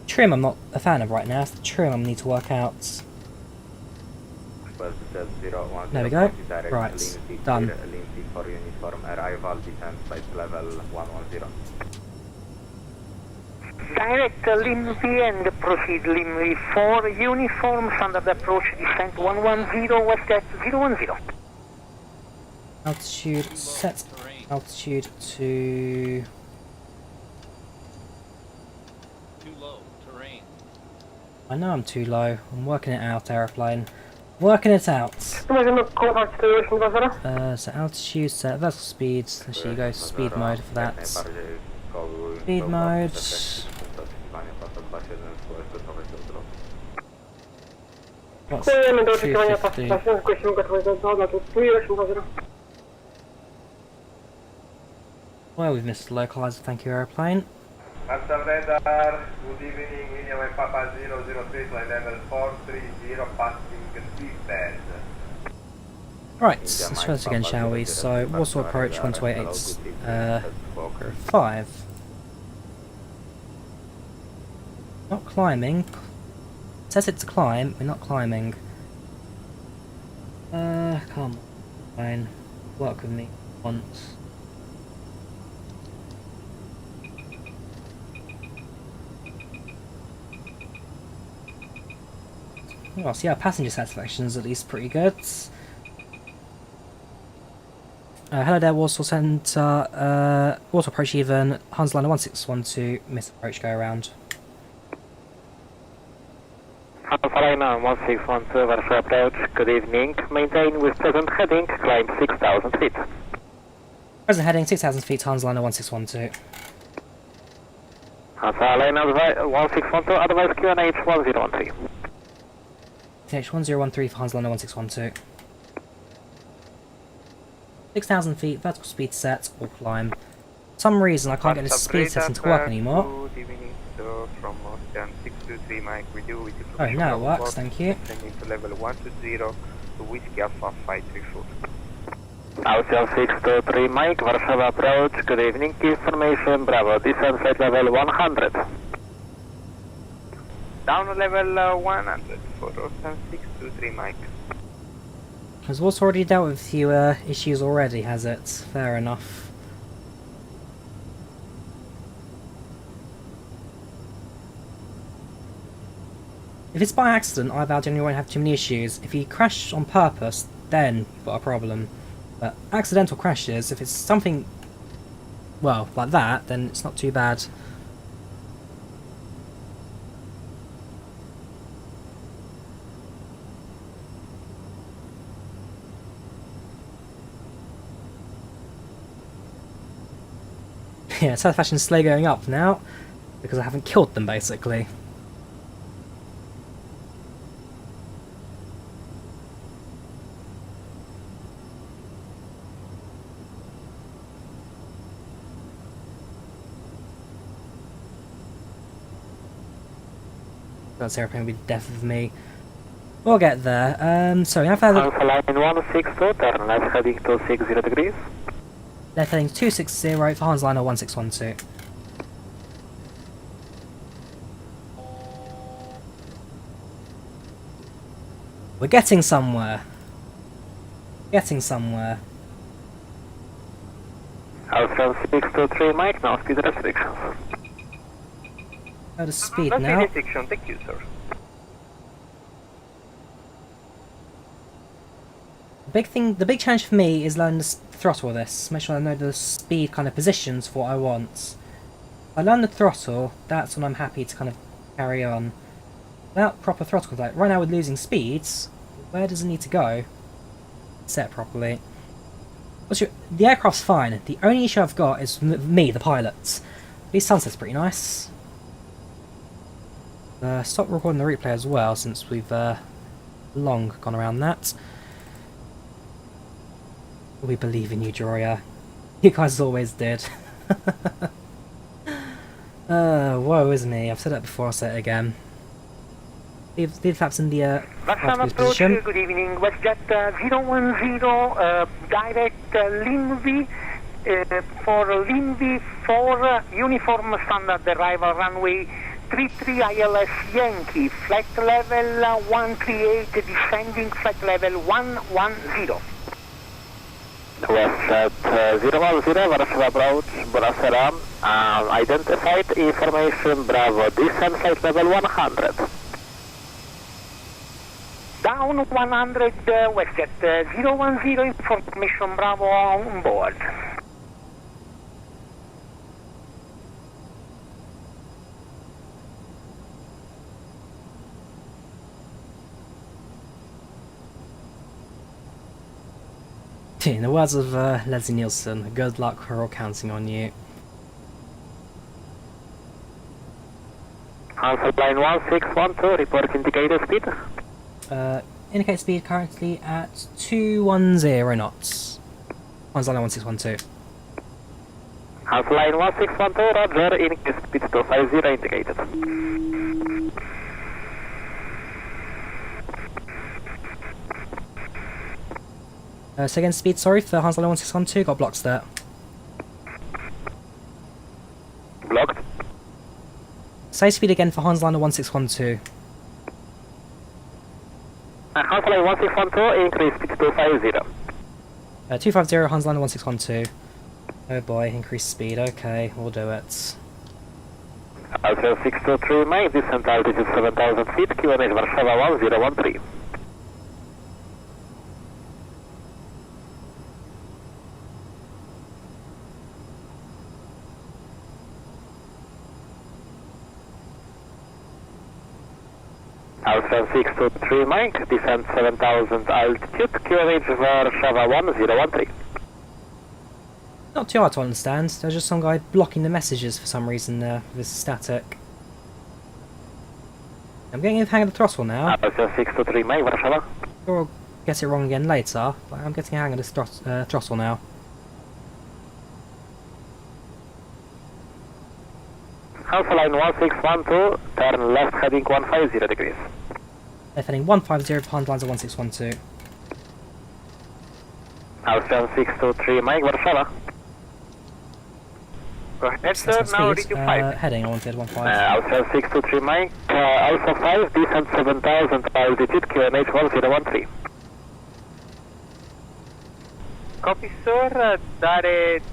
Trim I'm not a fan of right now, it's the trim I need to work out. There we go. Right, done. For uniform arrival, descent flight level 110. Direct Lim V and proceed Lim V 4 uniform, standard approach descent 110, west at 010. Altitude, set altitude to... Too low, terrain. I know I'm too low, I'm working it out, aeroplane. Working it out. Możemy kochać 4820? So altitude set, vertical speed. There you go, speed mode for that. Speed mode. What's Kujemy do oczekiwania 250? pasażerów, zgłosimy gotowość do lotu 3820. Well, we've missed the localizer, thank you airplane. Master radar, good evening, William Papa 003, flight level 430, passing seatbelt. Right, let's try this again, shall we? So, Warsaw approach 1288, 5. Not climbing. It says it's a climb, we're not climbing. Come on. Fine. Work with me once. Well, so yeah, passenger satisfaction is at least pretty good. Hello there, Warsaw Centre. Warsaw approach even. Hansliner 1612, miss approach, go around. Hansliner 1612, Warsaw approach, good evening. Maintain with present heading, climb 6,000 feet. Present heading 6,000 feet, Hansliner 1612. Hansliner 1612, advise QNH 1013. TH1013 for Hansliner 1612. 6,000 feet, vertical speed set, or climb. For some reason I can't get this speed setting to work anymore. Good evening, so from Ocean 623 Mike, we do with Oh, now it works, thank you. Sending to level 120 to Whiskey Alpha 534. Ocean 623 Mike, Warsaw approach, good evening, information, Bravo, descent flight level 100. Down level 100 for Ocean 623 Mike. Has Warsaw already dealt with a few issues already, has it? Fair enough. If it's by accident, IVAO generally won't have too many issues. If you crash on purpose, then you've got a problem. But accidental crashes, if it's something, well, like that, then it's not too bad. Yeah, satisfaction's slowly going up now, because I haven't killed them, basically. That's airplane will be death of me. We'll get there. So we have had Alpha line 162, turn left heading to 60 degrees. left heading 260 for Hansliner 1612. We're getting somewhere. Getting somewhere. Alpha 623 Mike, no speed restrictions. Go to speed now. Restriction, thank you, sir. The big challenge for me is learning the throttle of this. Make sure I know the speed kind of positions for what I want. If I learn the throttle, that's when I'm happy to kind of carry on. Without proper throttle control, right now with losing speeds, where does it need to go? Set properly. The aircraft's fine. The only issue I've got is me, the pilot. These sunset's pretty nice. Stop recording the replay as well, since we've long gone around that. We believe in you, Drawyah. You guys always did. Woe is me. I've said that before, I'll say it again. Leave flaps in the Warsaw approach, position. good evening. WestJet 010, direct Linvi for Linvi 4, uniform standard arrival runway 33 ILS Yankee, flight level 138, descending flight level 110. WestJet 010, Warsaw approach, Brasseram, identified information, Bravo, descent flight level 100. Down 100, WestJet 010, information, Bravo, on board. In the words of Leslie Nielsen, good luck, we're all counting on you. Alpha line 1612, report indicator speed. Indicate speed currently at 210 knots. Hansa line 1612. Alpha line 1612, roger, indicate speed 250 indicated. Second speed, sorry, for Hansa line 1612, got blocks there. Blocked. Say speed again for Hansa line 1612. Alpha line 1612, increase speed 250. 250, Hansa line 1612. Oh boy, increased speed, okay, we'll do it. Alpha 623, Mike, descent altitude 7,000 feet, QNH Warsaw 1013. Alpha 623, Mike, descent 7,000 altitude, QNH Warsaw 1013. Not too hard to understand, there's just some guy blocking the messages for some reason there, with his static. I'm getting the hang of the throttle now. Alpha 623, Mike, Warsaw. Sure I'll get it wrong again later, but I'm getting the hang of this throttle now. Alpha line 1612, turn left heading 150 degrees. Left heading 150 for Hansa line 1612. Alpha 623, Mike, Warsaw. Go ahead, sir. Now read you 5. Heading, I wanted 15. Alpha 623, Mike, Alpha 5, descent 7,000 altitude, QNH 1013. Copy, sir. Direct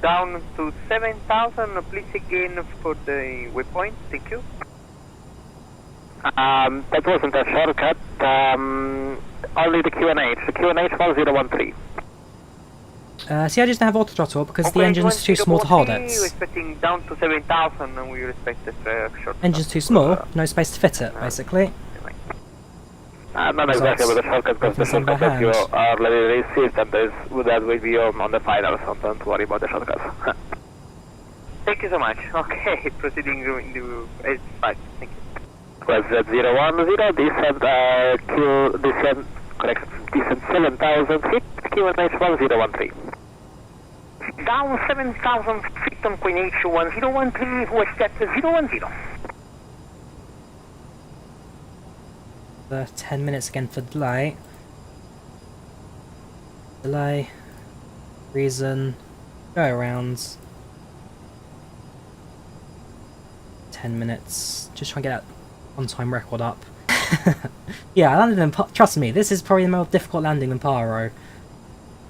down to 7,000. Please again for the waypoint. Thank you. That wasn't a shortcut. Only the QNH. The QNH 1013. See, I just have auto throttle because the engine's too small to hold it. We're expecting down to 7,000 and we respect the shortcut. Engine's too small, no space to fit it, basically. Not exactly with the shortcut, because the shortcut that you already received, and that will be on the final, so don't worry about the shortcut. Thank you so much. Okay, proceeding into 85. Thank you. Request Z010, descent, correct, descent 7,000 feet, QNH 1013. Down 7,000 feet on QNH 1013, West at 010. 10 minutes again for delay. Delay. Reason. Go around. 10 minutes. Just try and get that on-time record up. Yeah, I landed in trust me, this is probably the more difficult landing than Paro.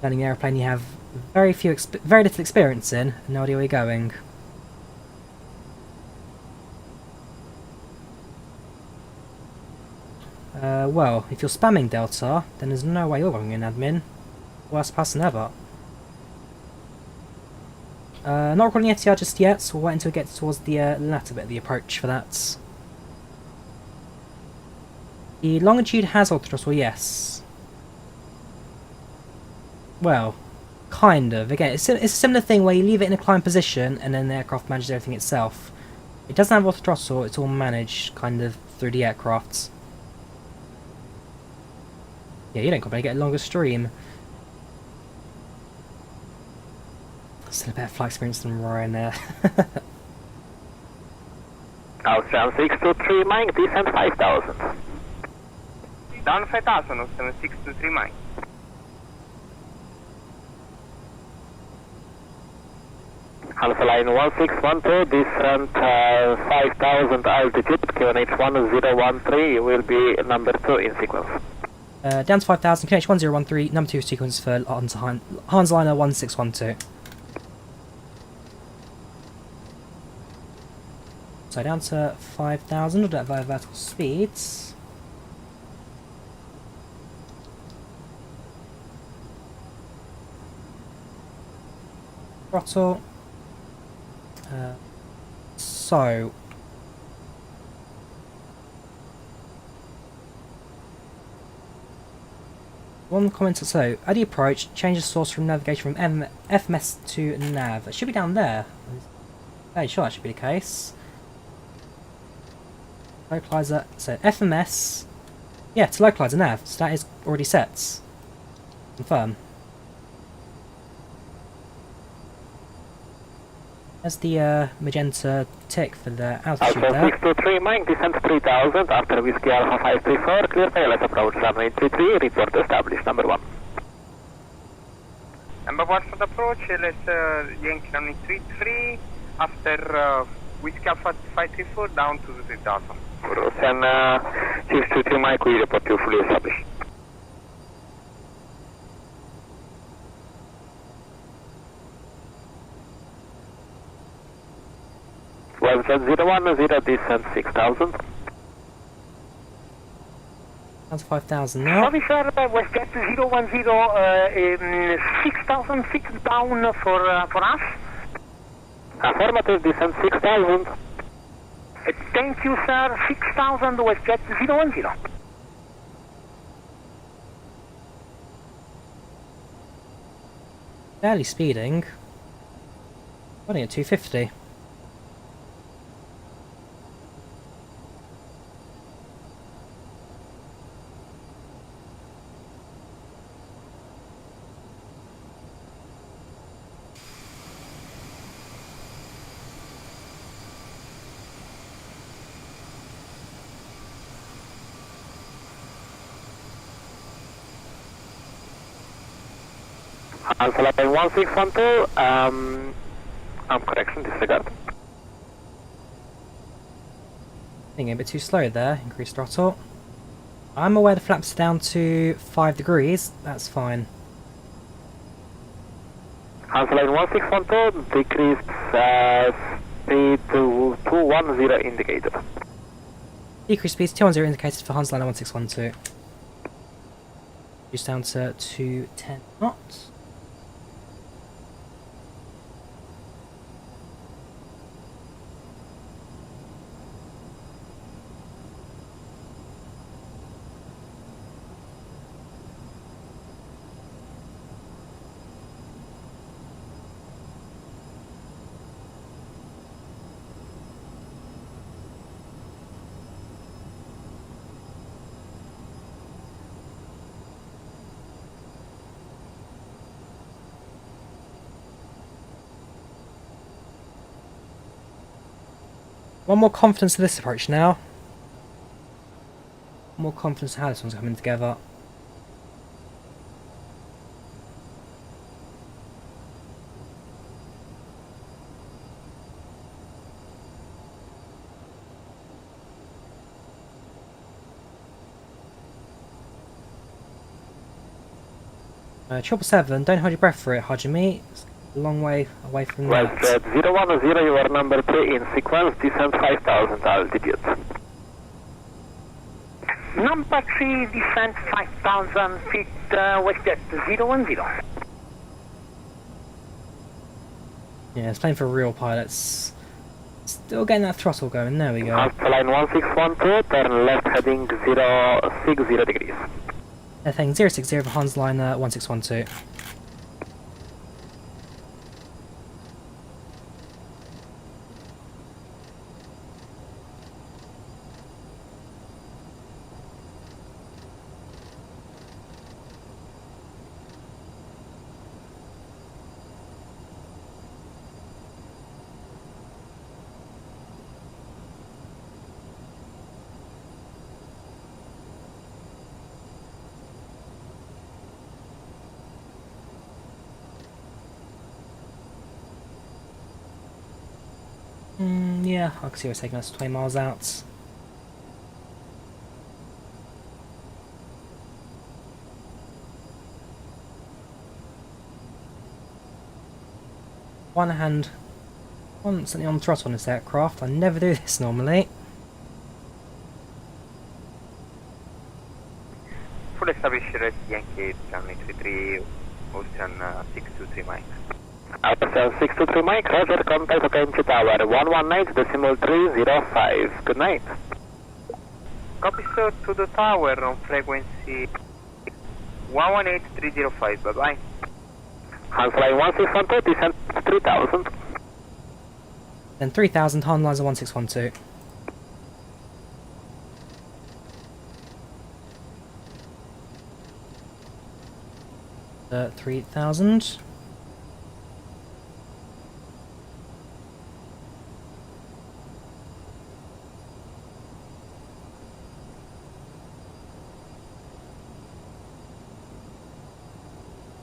Landing an airplane you have very little experience in, and no idea where you're going. Well, if you're spamming Delta, then there's no way you're going in admin. Worst person ever. Not recording FTR just yet, so we'll wait until we get towards the latter bit of the approach for that. The longitude has auto throttle, yes. Well, kind of. Again, it's a similar thing where you leave it in a climb position and then the aircraft manages everything itself. It doesn't have auto throttle, it's all managed kind of through the aircraft. Yeah, you don't completely get a longer stream. Still a better flight experience than Ryanair. Outbound 623, Mike, descent 5,000. Down 5,000 of 7623 Mike. Alpha line 1612, descent 5,000 altitude, QNH 1013 will be number 2 in sequence. Down to 5,000, QNH 1013, number 2 sequence for Hansa Liner 1612. So down to 5,000, we'll do that via vertical speeds. Throttle. So One comment so, at the approach, change the source from navigation from FMS to nav. It should be down there. Hey, sure that should be the case. Localizer, so FMS, yeah, to localizer nav, so that is already set. Confirm. There's the magenta tick for the altitude Alpha there. 623 Mike, descent 3000, after Whiskey Alpha 534, clear tail, let's approach runway 33, report established, number 1. Number 1 for the approach, let's Yankee runway 33, after Whiskey Alpha 534 down to the 3000. And 623 Mike, we report you fully established. Website 010, descent 6000. That's 5,000 now. Sorry sir, WestJet 010, 6000 feet down for us. Affirmative, descent 6000. Thank you sir, 6000 WestJet 010. Barely speeding. Running at 250. Alpha Line 1612, correction, disregard. Being a bit too slow there, increased throttle. I'm aware the flaps are down to 5 degrees, that's fine. Alpha Line 1612, decreased speed to 210 indicated. Decreased speed 210 indicated for Hansliner 1612. Reduced down to 210 knots. One more confidence to this approach now. More confidence how this one's coming together. Triple 7, don't hold your breath for it, Hajime. It's a long way away from that. Right, 010, you are number 3 in sequence, descent 5000 altitude. Number 3, descent 5000 feet, WestJet 010. Yeah, it's playing for real pilots. Still getting that throttle going, there we go. Alpha Line 1612, turn left heading 060 degrees. Heading 060 for Hansliner 1612. Yeah, I can see what's taking us 20 miles out. One hand constantly on the throttle on this aircraft. I never do this normally. Full established Yankee runway 33, Ocean 623 Mike. Alpha 623 Mike, Roger, contact Occupancy Tower 119.305. Good night. Copy sir, to the tower on frequency 118305, bye-bye. Hansaline 1612, descent 3000. Then 3000, Hanliner 1612. Uh, 3000.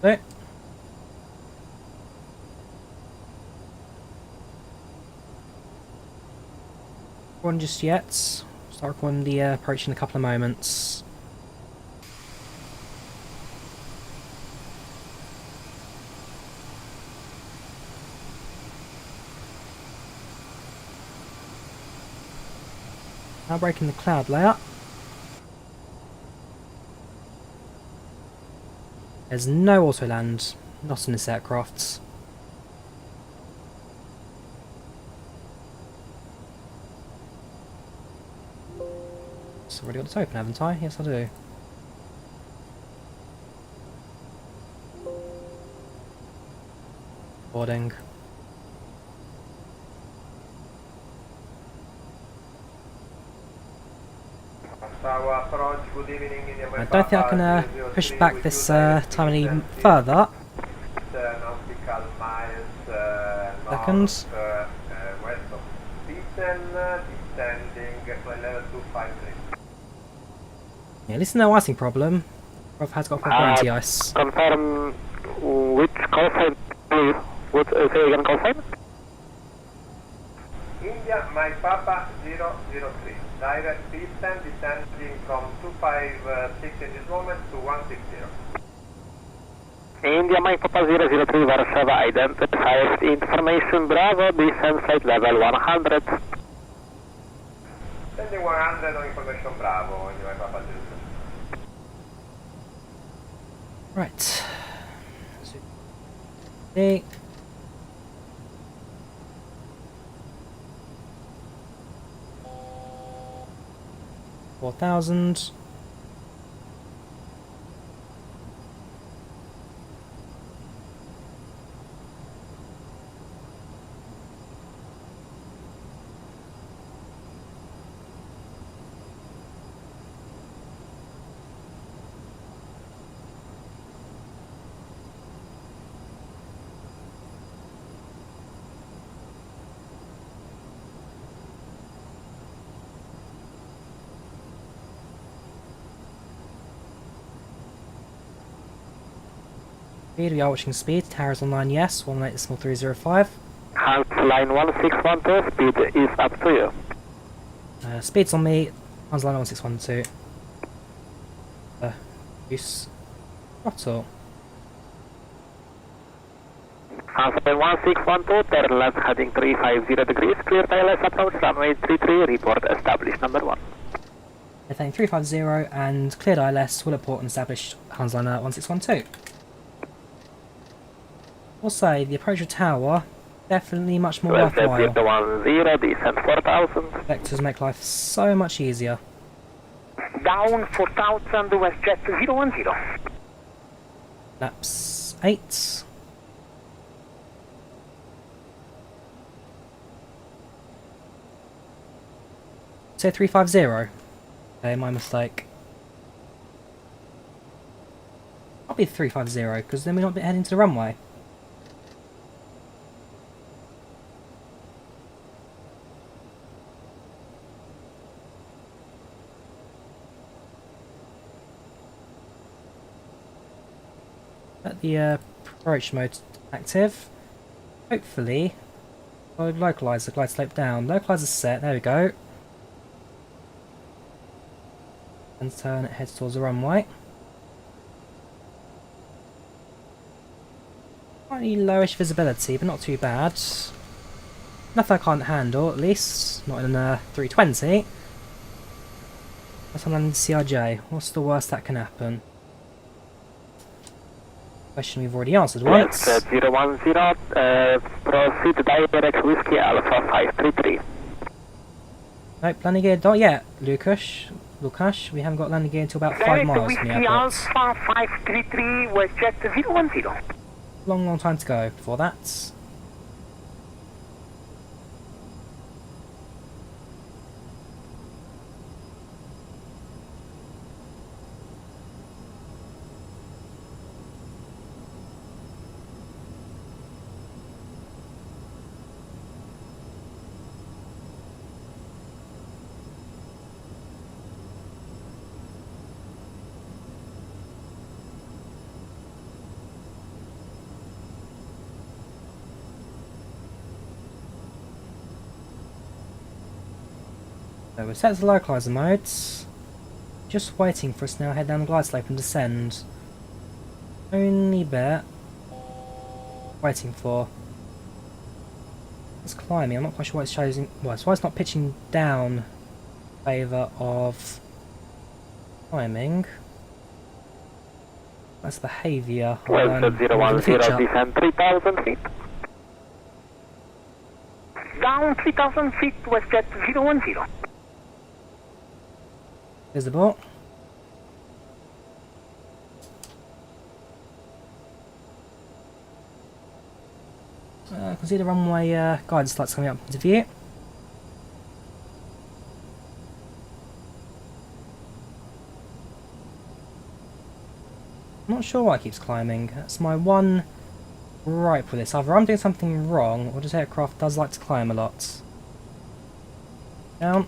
Okay. Recording just yet. Start recording the approach in a couple of moments. Now breaking the cloud layer. There's no auto land, not in this aircraft. It's already got it open, haven't I? Yes, I do. Boarding. I don't think I can push back this time any further. Seconds. Yeah, at least no icing problem. Rob has got proper anti-ice. Confirm which call sign, please. What, say again, call sign? India, Mike Papa 003. Direct piston descending from 256 in this moment to 160. India, Mike Papa 003, Warsaw, identifies information, Bravo, descent flight level 100. Sending 100 on information Bravo, India, Mike Papa 003. Right. Okay. 4,000. Speed, we are watching speed. Towers online, yes. 118.305. Hansaline 1612, speed is up to you. Speed's on me. Hansaline 1612. Use throttle. Hansaline 1612, turn left heading 350 degrees, clear ILS approach runway 33, report established number 1. Heading 350 and cleared ILS, will report and established Hansaline 1612. Also, the approach to tower, definitely much more worthwhile. 10, descent 4000. Vectors make life so much easier. Down 4000, WestJet 010. Laps 8. Say 350. Okay, my mistake. I'll be 350 because then we're not heading to the runway. Let the approach mode active. Hopefully, I'll localise the glide slope down. Localizer set, there we go. And turn it, heads towards the runway. Slightly lowish visibility, but not too bad. Nothing I can't handle, at least. Not in a 320. That's on landing CRJ. What's the worst that can happen? Question we've already answered once. Yes, 010, proceed direct Whiskey Alpha 533. Nope, landing gear not yet, Lucas. Lukash. We haven't got landing gear until about 5 miles from the airport. Alpha 533, WestJet 010. Long time to go before that. So we're set to localizer modes. Just waiting for us to now head down the glide slope and descend. Only bit waiting for. It's climbing. I'm not quite sure what it's choosing. Well, it's why it's not pitching down in favour of climbing. That's behaviour. WestJet 010, descend 3,000 feet. Down 3,000 feet, WestJet 010. Visible. I can see the runway guidance lights coming up into view. I'm not sure why it keeps climbing. That's my one gripe with this. Either I'm doing something wrong, or this aircraft does like to climb a lot. Down.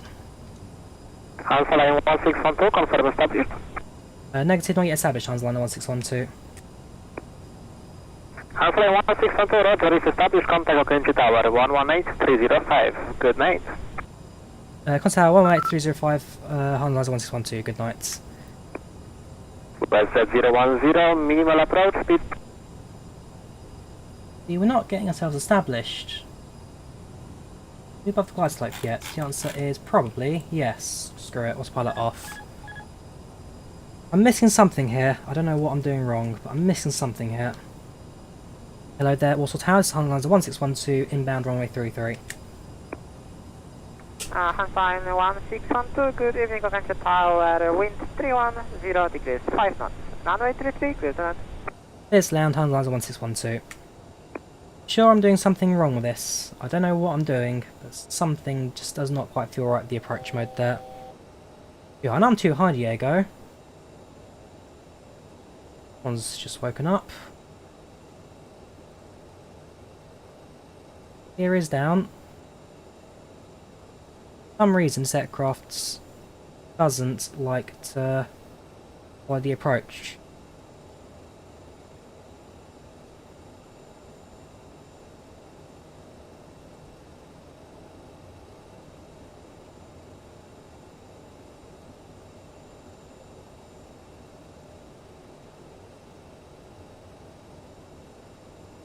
Alpha line 1612, confirm established. Negative, not yet established, Hans line 1612. Alpha line 1612, roger, is established, contact Okenji Tower 118305. Good night. Contact Tower 118305, Hans line 1612, good night. WestJet 010, minimal approach speed. See, we're not getting ourselves established. Are we above the glide slope yet? The answer is probably yes. Screw it, autopilot off. I'm missing something here. I don't know what I'm doing wrong, but I'm missing something here. Hello there, Warsaw Tower, this is Hanlines 1612, inbound runway 33. Hanline 1612, good evening, Okenji Tower, wind 310 degrees, 5 knots. Runway 33, clear to land. This land, Hanlines 1612. Sure, I'm doing something wrong with this. I don't know what I'm doing, but something just does not quite feel right with the approach mode there. Yeah, I know I'm too high, Diego. One's just woken up. Gear is down. For some reason, this aircraft doesn't like to follow the approach.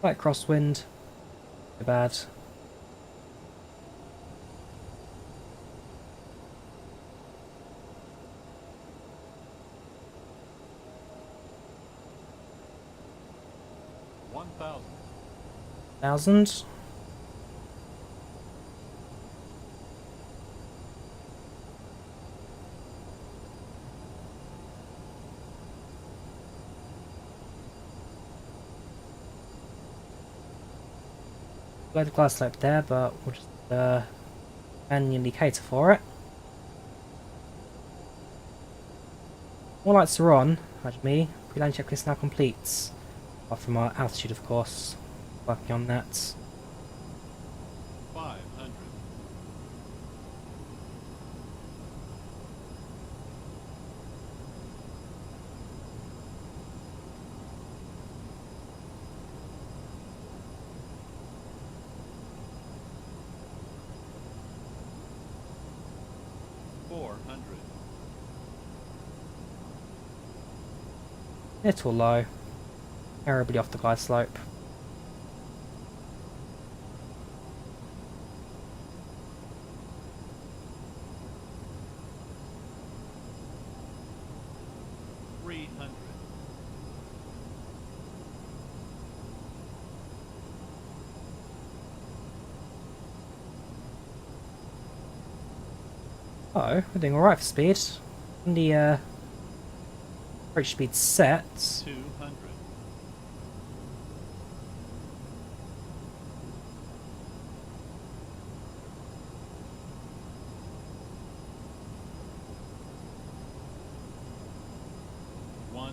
Slight crosswind. Too bad. $1,000. Load the glass slope there, but we'll just manually cater for it. All lights are on, imagine me. Pre-land checklist now complete. Apart from our altitude, of course. Working on that. 500. Little low. Terribly off the glide slope. Oh, we're doing alright for speed. The approach speed set. 200. $100.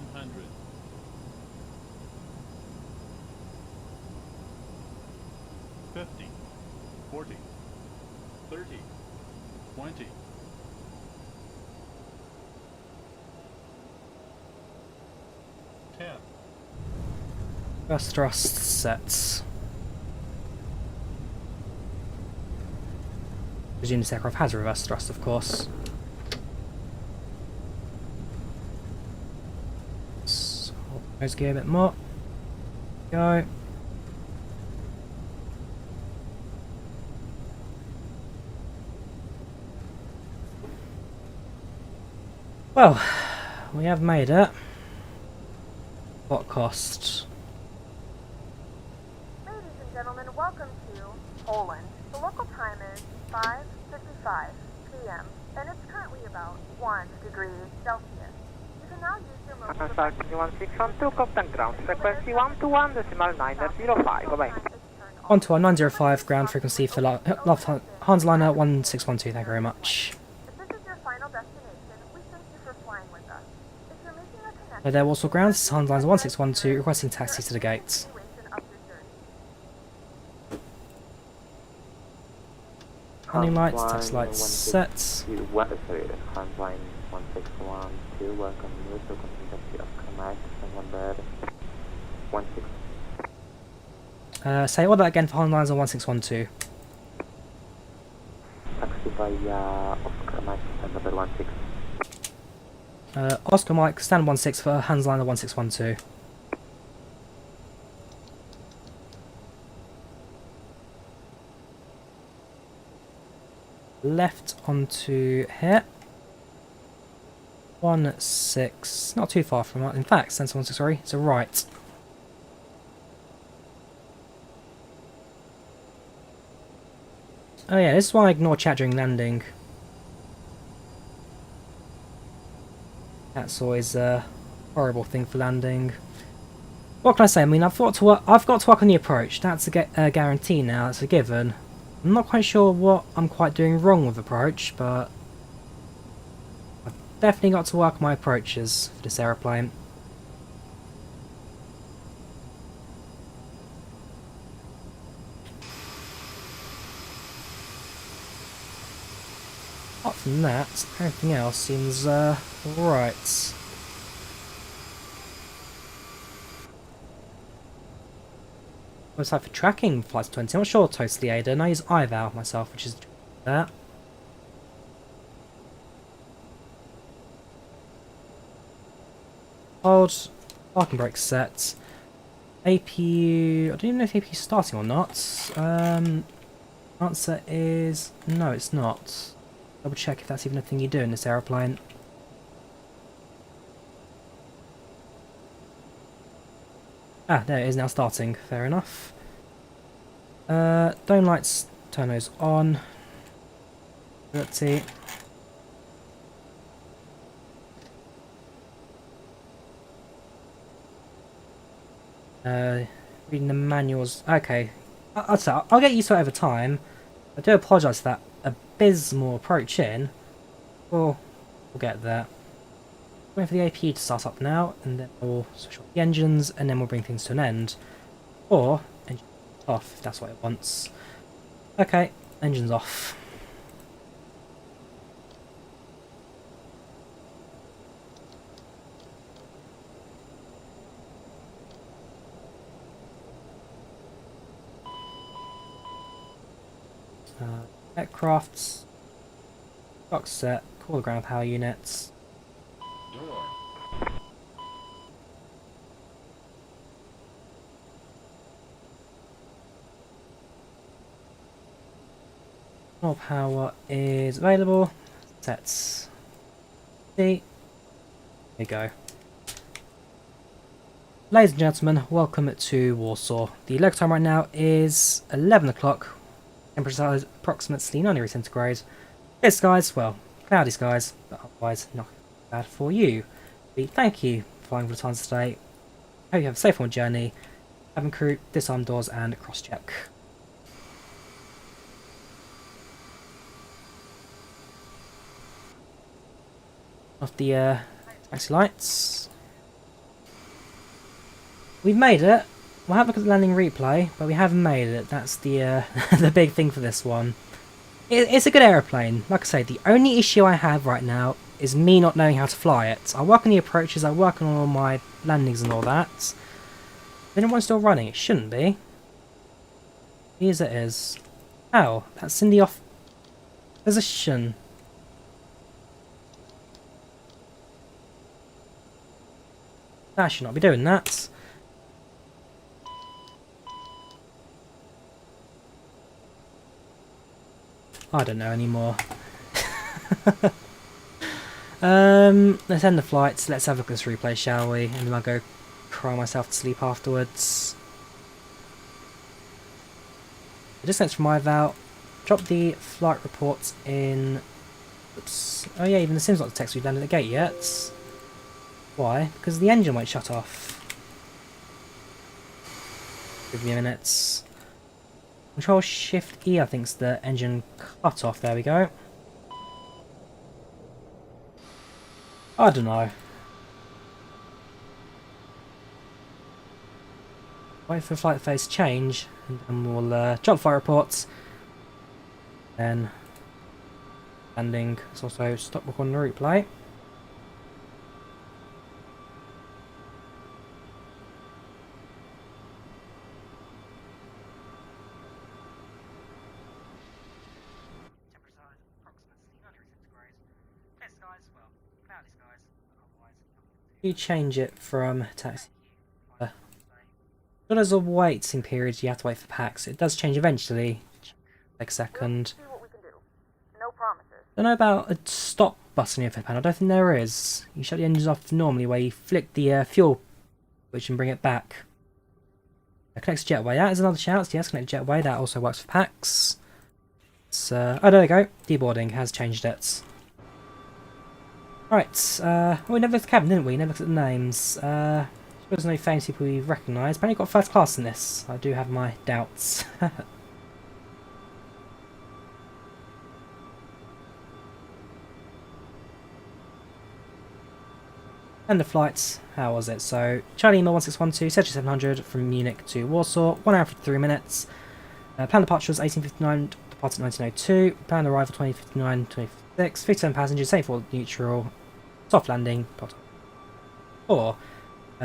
50, 40, 30, 20. 10. Reverse thrust sets. Presume this aircraft has reverse thrust, of course. Let's hold the nose gear a bit more. Go. Well, we have made it. What cost? Ladies and gentlemen, welcome to Poland. The local time is 5:55 p.m. and it's currently about 1 degree Celsius. You can now use your mobile device. 1612, contact ground frequency 121.905, bye-bye. 121.905 ground frequency for Lufthansa liner 1612, thank you very much. If this is your final destination, we thank you for flying with us. If you're making a connection, There, Warsaw ground, this is Lufthansa liner 1612, requesting taxi to the gates. duration of your journey. Landing lights, taxi lights set. Sorry, Handline 1612, welcome you to continue taxi Oscar Mike, number 16. Say all that again for Lufthansa liner 1612. Taxi via Oscar Mike, number 16. Oscar Mike, stand 16 for Lufthansa liner 1612. Left onto here. 16, not too far from that. In fact, stand 16, sorry, it's a right. Oh yeah, this is why I ignore chat during landing. That's always a horrible thing for landing. What can I say? I mean, I've got to work on the approach. That's a guarantee now. That's a given. I'm not quite sure what I'm quite doing wrong with approach, but I've definitely got to work on my approaches for this aeroplane. Apart from that, everything else seems right. Website for tracking flights 20. I'm not sure totally, Ada. I use IVAO myself, which is that. Hold. Parking brake set. APU. I don't even know if APU is starting or not. Answer is no, it's not. Double check if that's even a thing you do in this aeroplane. Ah, there it is now starting. Fair enough. Dome lights, turn those on. Let's see. Reading the manuals. Okay, I'll get used to it over time. I do apologise for that abysmal approach in. We'll get there. Wait for the APU to start up now, and then we'll switch off the engines, and then we'll bring things to an end. Or, engine off, if that's what it wants. Okay, engines off. Aircrafts. Box set, call the ground power units. Door. More power is available. Sets. There you go. Ladies and gentlemen, welcome to Warsaw. The local time right now is 11 o'clock. Temperature is approximately 90 degrees centigrade. Clear skies, well, cloudy skies, but otherwise not bad for you. Thank you for flying with Lufthansa today. Hope you have a safe on journey. Cabin crew, disarm doors and cross-check. Off the taxi lights. We've made it. We'll have a look at the landing replay, but we haven't made it. That's the the big thing for this one. It's a good aeroplane. Like I say, the only issue I have right now is me not knowing how to fly it. I work on the approaches, I work on all my landings and all that. Then one's still running. It shouldn't be. As it is. How? That's in the off position. I should not be doing that. I don't know anymore. Let's end the flights. Let's have a look at this replay, shall we? And then I'll go cry myself to sleep afterwards. The distance from IVAO. Drop the flight reports in. Oops. Oh yeah, even the sim's not the text we've landed at the gate yet. Why? Because the engine won't shut off. Give me minutes. Control Shift E, I think, is the engine cut off. There we go. I don't know. Wait for flight phase change, and then we'll drop flight reports. Then landing. Let's also stop recording the replay. You change it from taxi. Not as a waiting period, you have to wait for PACX. It does change eventually. Take a second. See what we can do. No promises. Don't know about a stop button in your panel. I don't think there is. You shut the engines off normally, where you flick the fuel switch and bring it back. It connects jetway. That is another shout. Yes, connect jetway. That also works for PACX. So, oh, there we go. Deboarding has changed it. Right, well, we never looked at the cabin, didn't we? Never looked at the names. There's no famous people we recognise. Apparently got first class in this. I do have my doubts. And the flights, how was it? So, Charlie Email 1612, CRJ-700 from Munich to Warsaw, 1 hour 53 minutes. Planned departure was 1859, departed 1902. Planned arrival 2059, 2056. 57 passengers, 74 neutral. Soft landing, 4.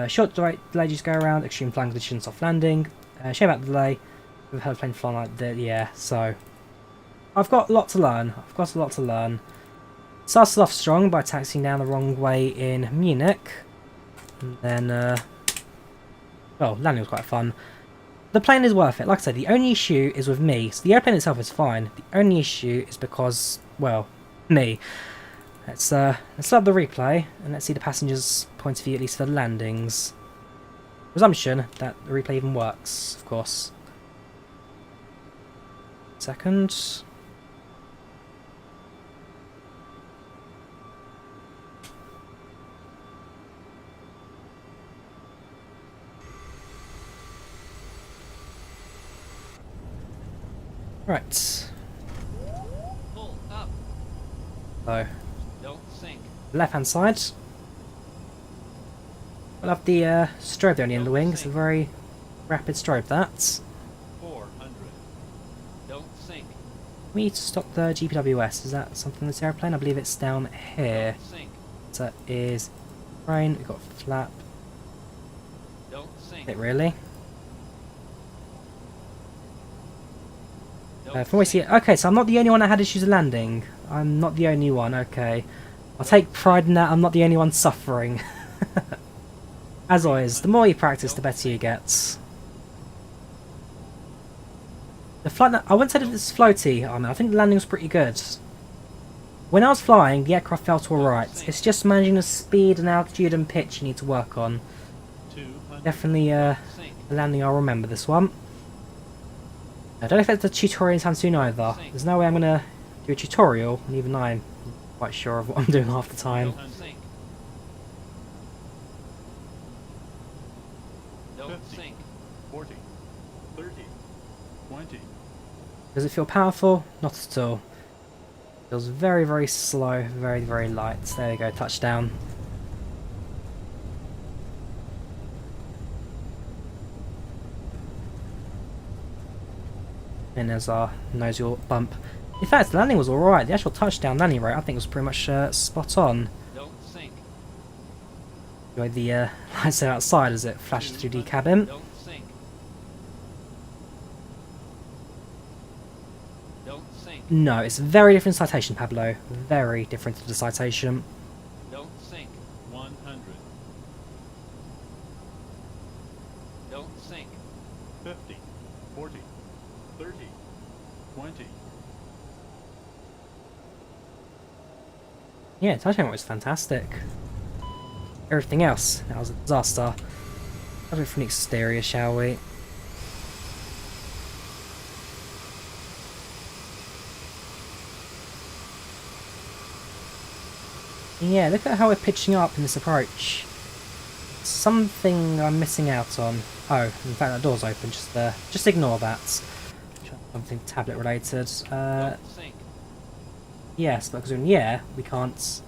Short delay just go around, extreme flying conditions, soft landing. Shame about the delay. We've had a plane flying like that, yeah, so. I've got a lot to learn. Started off strong by taxiing down the wrong way in Munich. And then, well, landing was quite fun. The plane is worth it. Like I said, the only issue is with me. So the airplane itself is fine. The only issue is because, well, me. Let's start the replay, and let's see the passenger's point of view, at least for the landings. Presumption that the replay even works, of course. Second. Right. Pull up. So. Don't sink. Left hand side. We'll have the strobe there on the end of the wing. It's a very rapid strobe, that. 400. Don't sink. We need to stop the GPWS. Is that something in this airplane? I believe it's down here. Don't sink. So is rain. We've got flap. Don't sink. Is it really? Don't From what we see, okay, so I'm not the only one that had issues with landing. I'm not the only one, okay. I'll take pride in that, I'm not the only one suffering. As always, the more you practice, the better you get. The flight, I wouldn't say that it's floaty, I think the landing was pretty good. When I was flying, the aircraft felt alright. It's just managing the speed and altitude and pitch you need to work on. Definitely the landing, I'll remember this one. I don't expect the tutorial anytime soon either. There's no way I'm going to do a tutorial, and even I'm quite sure of what I'm doing half the time. Don't 50, sink. 40, 30, 20. Does it feel powerful? Not at all. Feels very, very slow, very, very light. There we go, touchdown. And there's our nose-wheel bump. In fact, the landing was alright. The actual touchdown landing rate, I think, was pretty much spot on. Don't sink. Enjoy the lights outside as it flashed through the cabin. Don't sink. Don't sink. No, it's a very different citation, Pablo. Very different to the citation. Don't sink. 100, Don't sink. 50, 40, 30, 20. Yeah, touchdown was fantastic. Everything else, that was a disaster. Let's go from the exterior, shall we? Yeah, look at how we're pitching up in this approach. Something I'm missing out on. Oh, in fact that door's open, just ignore that. Something tablet related. Don't sink. Yes, but because we're in the air, we can't...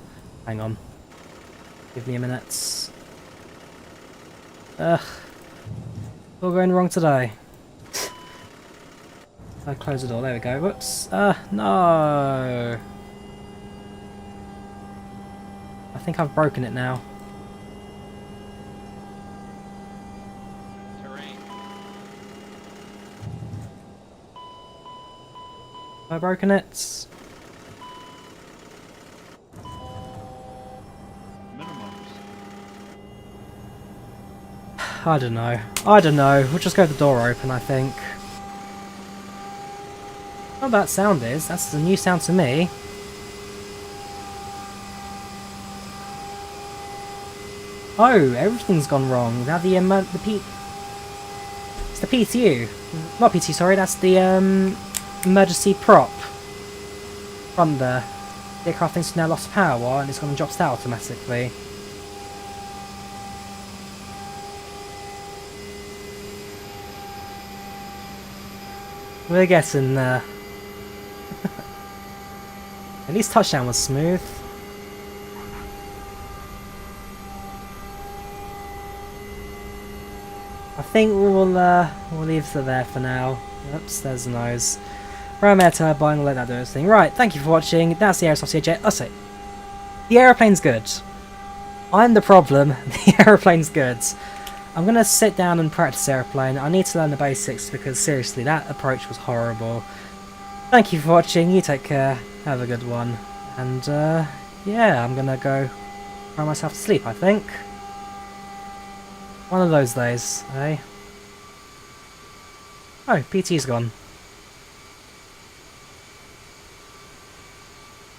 Hang on. Give me a minute. Ugh. All going wrong today. I close the door, there we go. Whoops. No! I think I've broken it now. Terrain. Have I broken it? I don't know. I don't know. We'll just go with the door open, I think. What that sound is? That's a new sound to me. Oh, everything's gone wrong. Now the it's the PTU. Not PTU, sorry. That's the emergency prop. From the aircraft thinks it's now lost power and it's gone and drops out automatically. We're getting there. At least touchdown was smooth. I think we'll leave it there for now. Oops, there's the nose. Ram air turbine, we'll let that do its thing. Right, thank you for watching. That's the Aerosoft CRJ. I'll say, the aeroplane's good. I'm the problem. The aeroplane's good. I'm going to sit down and practice airplane. I need to learn the basics because seriously, that approach was horrible. Thank you for watching. You take care. Have a good one. And yeah, I'm going to go cry myself to sleep, I think. One of those days, eh? Oh, PT's gone.